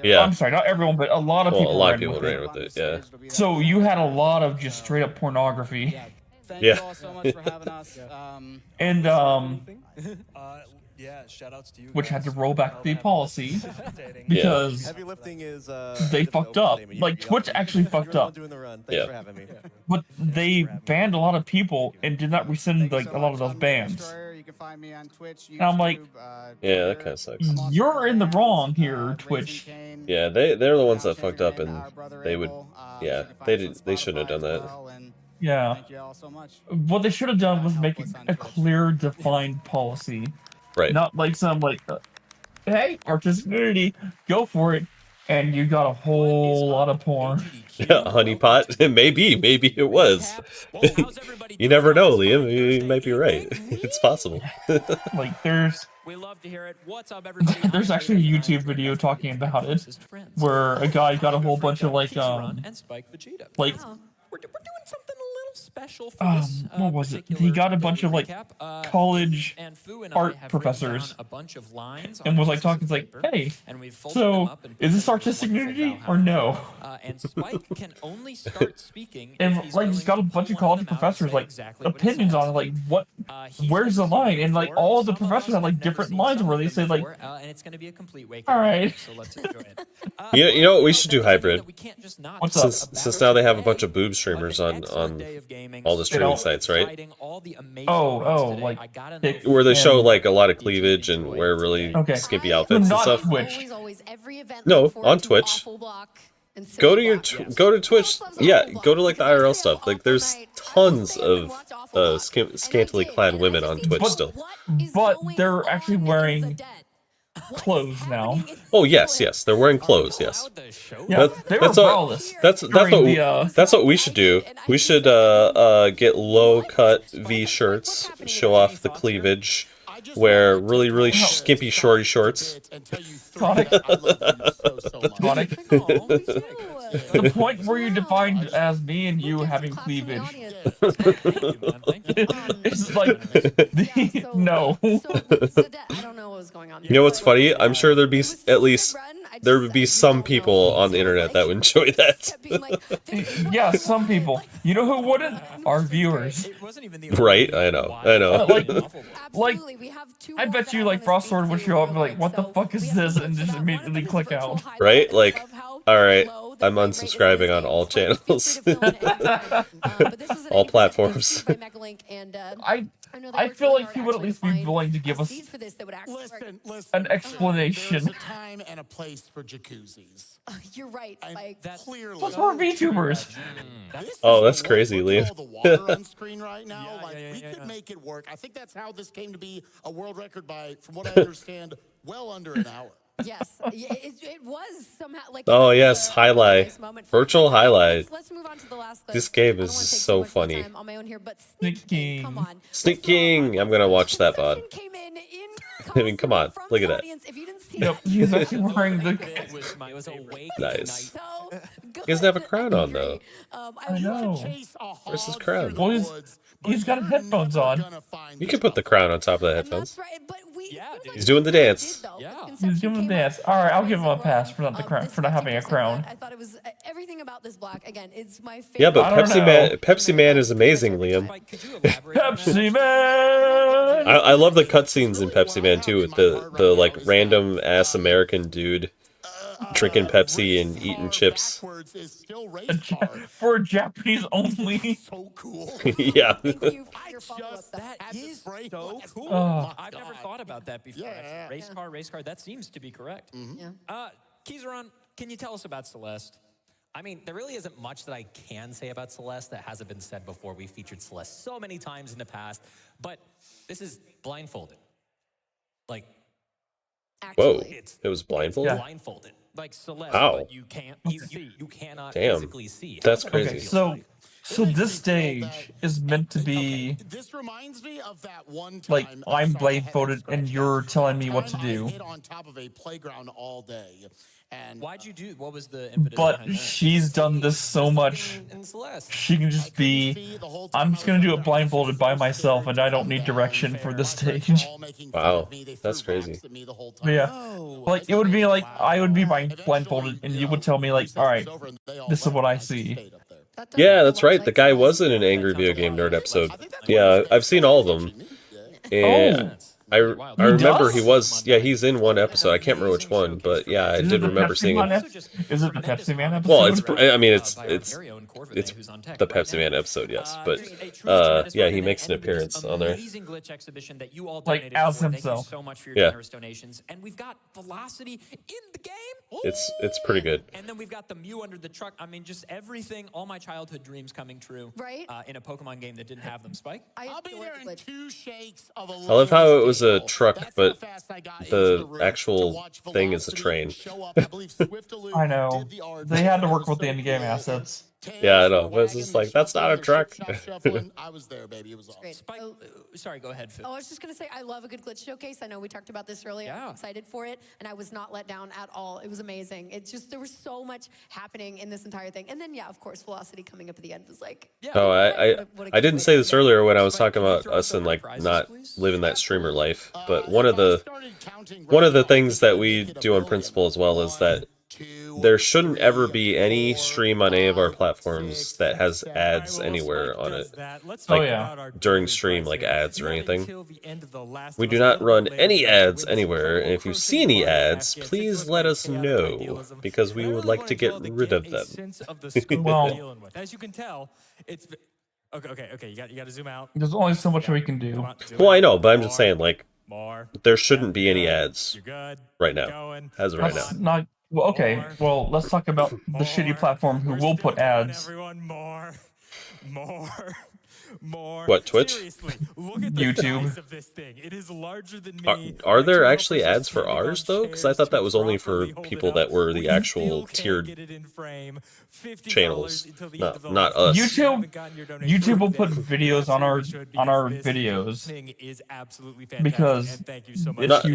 Yeah. I'm sorry, not everyone, but a lot of people ran with it. Yeah. So you had a lot of just straight up pornography. Thank you all so much for having us. And yeah, shout outs to you. Which had to roll back the policy because heavy lifting is they fucked up. Like Twitch actually fucked up. Thanks for having me. But they banned a lot of people and did not rescind like a lot of those bans. And I'm like, yeah, that kind of sucks. You're in the wrong here, Twitch. Yeah, they're the ones that fucked up, and they would, yeah, they shouldn't have done that. Yeah. What they should have done was make a clear, defined policy. Right. Not like some like, hey, artistic nudity, go for it, and you got a whole lot of porn. Yeah, honeypot. Maybe it was. You never know, Liam. You might be right. It's possible. Like there's. We love to hear it. What's up, everybody? There's actually a YouTube video talking about it, where a guy got a whole bunch of like like. We're doing something a little special for this. What was it? He got a bunch of like college art professors and was like talking like, hey, so is this artistic nudity or no? And Spike can only start speaking. And like he's got a bunch of college professors like opinions on it, like where's the line? And like all of the professors have like different lines where they say like, it's going to be a complete wake All up. right. So let's enjoy it. You know what we should do hybrid. What's up? Since now they have a bunch of boob streamers on all the streaming sites, right? Like where they show like a lot of cleavage and wear really skimpy outfits and not stuff. Twitch. No, on Twitch. Go to Twitch. Yeah, go to like the IRL stuff. Like there's tons of scantily clad women on Twitch still. But they're actually wearing clothes now. Oh yes, they're wearing clothes. Yes. Yeah, they were braless. That's what we should do. We should get low cut V shirts, show off the cleavage, wear really skimpy shorty shorts. Tonic. The point where you defined as me and you having cleavage. It's like no. I don't know what was going on. You know what's funny? I'm sure there would be some people on the internet that would enjoy that. Yeah, some people. You know who wouldn't? Our viewers. Right? I know. Like, I bet you like Frostsword would show up and be like, what the fuck is this? And just immediately click out. Right? Like, alright, I'm unsubscribing on all channels. All platforms. I feel like he would at least be willing to give us an explanation. There's a time and a place for jacuzzis. You're right, Spike. Clearly. Plus we're VTubers. Oh, that's crazy, Liam. The water on screen right now, we could make it work. I think that's how this came to be a world record by, from what I understand, well under an hour. Yes, it was somehow like. Oh yes, highlight, virtual highlight. Let's move on to the last clip. This game is so funny. On my own here, but Sneak King. come on. Sneak King. I'm gonna watch that VOD. I mean, come on, look at that. Yep, he's actually wearing the. Nice. He doesn't have a crown on though. I know. Where's his crown? Well, he's got headphones on. You can put the crown on top of the headphones. He's doing the dance. He's doing the dance. All right, I'll give him a pass for not having a crown. I thought it was everything about this block. Again, it's my favorite. Yeah, but Pepsi Man is amazing, Liam. Pepsi Man. I love the cutscenes in Pepsi Man too, with the like random ass American dude drinking Pepsi and eating chips. For Japanese only. So cool. Yeah. That is so cool. I've never thought about that before. Yeah. Race car. That seems to be correct. Yeah. Kizaron, can you tell us about Celeste? I mean, there really isn't much that I can say about Celeste that hasn't been said before. We featured Celeste so many times in the past, but this is blindfolded. Like, whoa, it was blindfolded? Blindfolded. Like Celeste, How? but you can't, you cannot Damn. physically see. That's crazy. Okay, so this stage is meant to be This reminds me of that one time like I'm blindfolded and you're telling me what to do. I hid on top of a playground all day. And why'd you do? What was the impetus But behind that? she's done this so much, she can just be, I'm just gonna do it blindfolded by myself and I don't need direction for this stage. Wow, that's crazy. But yeah, like it would be like, I would be blindfolded and you would tell me like, alright, this is what I see. Yeah, that's right. The guy was in an Angry Video Game Nerd episode. Yeah, I've seen all of them. And I remember he was, he's in one episode. I can't remember which one, but yeah, I did remember seeing him. Is it the Pepsi Man episode? Well, it's the Pepsi Man episode, yes. But yeah, he makes an appearance on there. Like as himself. So much for your Yeah. generous donations. And we've got Velocity in the game. It's pretty good. And then we've got the Mew under the truck. I mean, just everything, all my childhood dreams coming true. Right? In a Pokemon game that didn't have them. Spike? I'll be there in 2 shakes of a I love how it was a truck, but the actual thing is a train. I know. They had to work with the in-game assets. Yeah, I know. But it's just like, that's not a truck. I was there, baby. It was awesome. Great. Spike, sorry, go ahead, Phil. Oh, I was just going to say, I love a good glitch showcase. I know we talked about this earlier. I'm excited for it, and I was not let down at all. It was amazing. It's just, there was so much happening in this entire thing. And then, yeah, of course, Velocity coming up at the end was like... Oh, I didn't say this earlier when I was talking about us and like not living that streamer life, but one of the things that we do on principle as well is that there shouldn't ever be any stream on any of our platforms that has ads anywhere on it. Like during stream, like ads or anything. We do not run any ads anywhere, and if you see any ads, please let us know, because we would like to get rid of them. Well, as you can tell, it's okay. You got to zoom out. There's only so much we can do. Well, I know, but I'm just saying, like, there shouldn't be any ads right now, as of right now. Let's not. Well, okay. Well, let's talk about the shitty platform who will put ads. More. What, Twitch? Seriously, look at the YouTube. size of this thing. It is larger than me. Are there actually ads for ours, though? Because I thought that was only for people that were the actual tiered channels, not us. YouTube will put videos on our videos because it's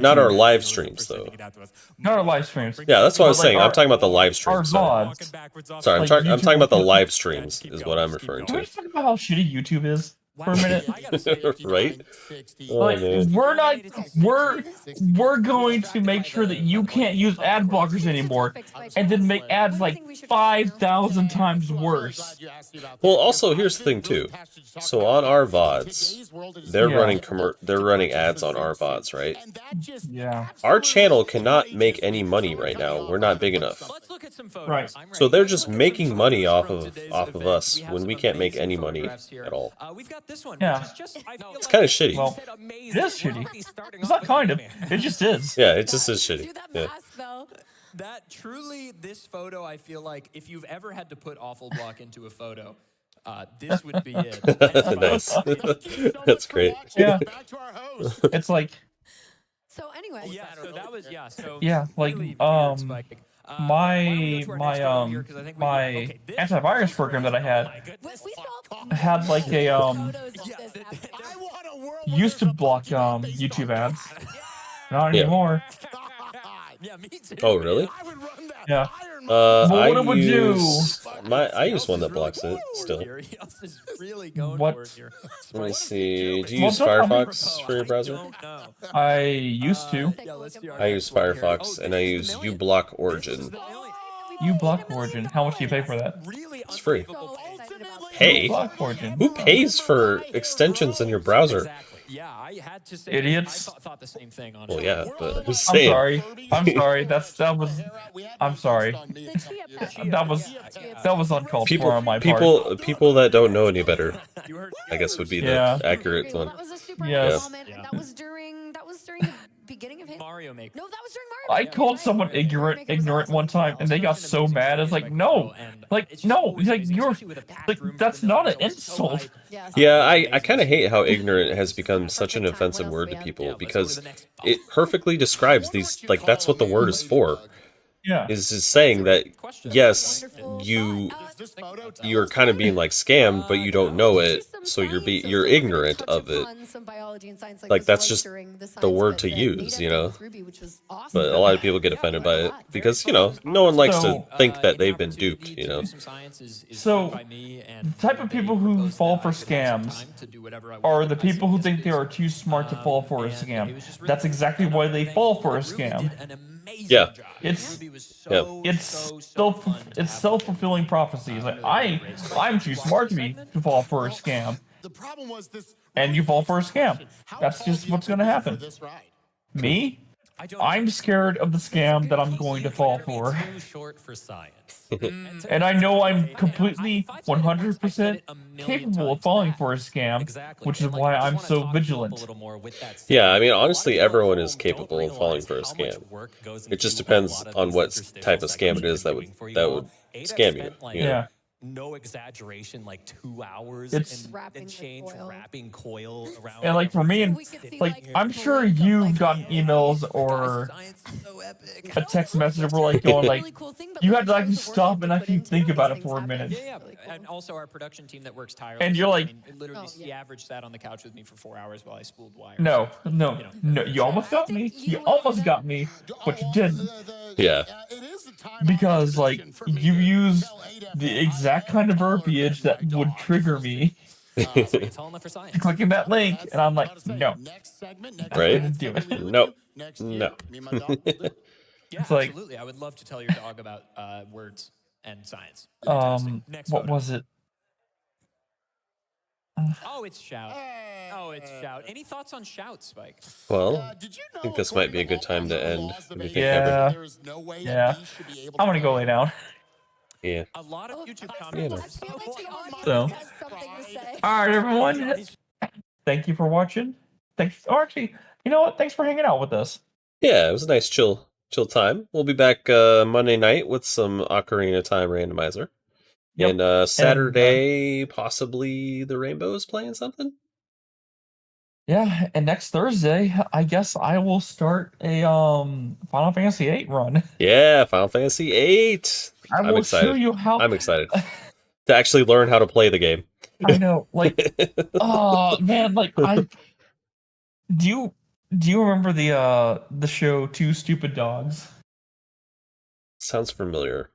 not our live streams, though. Not our live streams. Yeah, that's what I was saying. Like I'm talking about the live streams. Our VODs. Sorry, Like, I'm talking about the live streams, is what I'm referring Can we to. just talk about how shitty YouTube is for a minute? Right? Oh, Like, man. we're going to make sure that you can't use ad blockers anymore, and then make ads like 5,000 times worse. Well, also here's the thing too. So on our VODs, they're running ads on our VODs, right? Yeah. Our channel cannot make any money right now. We're not big enough. Right. So they're just making money off of us when we can't make any money at all. Yeah. It's kind of shitty. Well, it is shitty. It's not kind of. It just is. Yeah, it just is shitty. Yeah. That truly, this photo, I feel like if you've ever had to put awful block into a photo, this would be it. Nice. That's great. Yeah. It's like. So anyway. Yeah. So that was So yeah, like my antivirus program that I had like a used to block YouTube ads. Not anymore. Oh, really? Yeah. I what it would I use one that blocks it still. What? Let me see. Do you use Firefox for your browser? I used to. I use Firefox and I use uBlock Origin. uBlock Origin. How much do you pay for that? It's free. Pay? Who pays for extensions in your browser? Yeah, I had to say. Idiots. I thought the same thing on Well, yeah, but I'm I'm saying. sorry. I'm sorry. I'm sorry. That was uncalled for on my part. People that don't know any better, I guess, would be the accurate one. That was a super Yes. moment, and that was during the beginning of Mario Maker. No, that was during Mario I called someone ignorant one time, and they got so mad. It's like, no, you're like, that's not an insult. Yeah, I kind of hate how ignorant has become such an offensive word to people, because it perfectly describes these, like, that's what the word is for. Yeah. Is saying that, yes, you're kind of being like scammed, but you don't know it, so you're ignorant of it. Like, that's just the word to use, you know? But a lot of people get offended by it because, you know, no one likes to think that they've been duped, you know? So, the type of people who fall for scams are the people who think they are too smart to fall for a scam. That's exactly why they fall for a scam. Yeah. It's self-fulfilling prophecies. Like, I'm too smart to fall for a scam. The problem was this, and you fall for a scam. That's just what's going to happen. Me? I'm scared of the scam that I'm going to fall for. And I know I'm completely 100% capable of falling for a scam, which is why I'm so vigilant. Yeah, I mean, honestly, everyone is capable of falling for a scam. It just depends on what type of scam it is that would scam you. You know? Yeah. No exaggeration, like 2 hours It's and change wrapping coil around. And like for me, and like I'm sure you've gotten emails or a text message where like going like you had to like stop and actually think about it for a minute. Yeah. And also our production team that works tirelessly. And you're like, literally, the average sat on the couch with me for 4 hours while I spooled wires. No, you almost got me. You almost got me, but you didn't. Yeah. Because like you use the exact kind of verbiage that would trigger me. Clicking that link, and I'm like, no. Right? Do it. No. Yeah, It's like, absolutely. I would love to tell your dog about words and science. Fantastic. Next what photo. was it? Oh, it's shout. Oh, it's shout. Any thoughts on shout, Spike? Well, I think this might be a good time to end. What do you think, Yeah. Evan? Yeah. I'm gonna go lay down. Yeah. A lot of YouTube Yeah, comments. So, all right, everyone. Thank you for watching. Thanks. Or actually, you know what? Thanks for hanging out with us. Yeah, it was a nice chill time. We'll be back Monday night with some Ocarina Time randomizer. Yep. And Saturday, possibly the Rainbows playing something? Yeah, and next Thursday, I guess I will start a Final Fantasy VIII run. Yeah, Final Fantasy VIII. I I'm will excited. show you how. I'm excited to actually learn how to play the game. I know, like, oh man, like do you remember the show Two Stupid Dogs? Sounds familiar.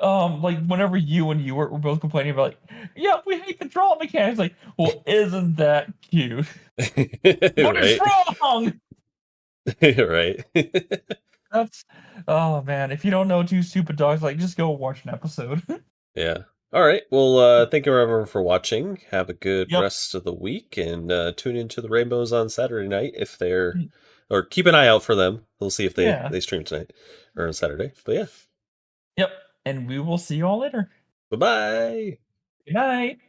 Like whenever you and you were both complaining about, like, yeah, we hate the draw mechanics. Like, well, isn't that cute? What is wrong? Right. That's, oh man, if you don't know Two Stupid Dogs, like, just go watch an episode. Yeah. All right. Well, thank you everyone for watching. Have a good Yep. rest of the week, and tune into the Rainbows on Saturday night if they're, or keep an eye out for them. We'll see if they stream tonight or on Saturday. But yeah. Yep. And we will see you all later. Bye-bye. Good night.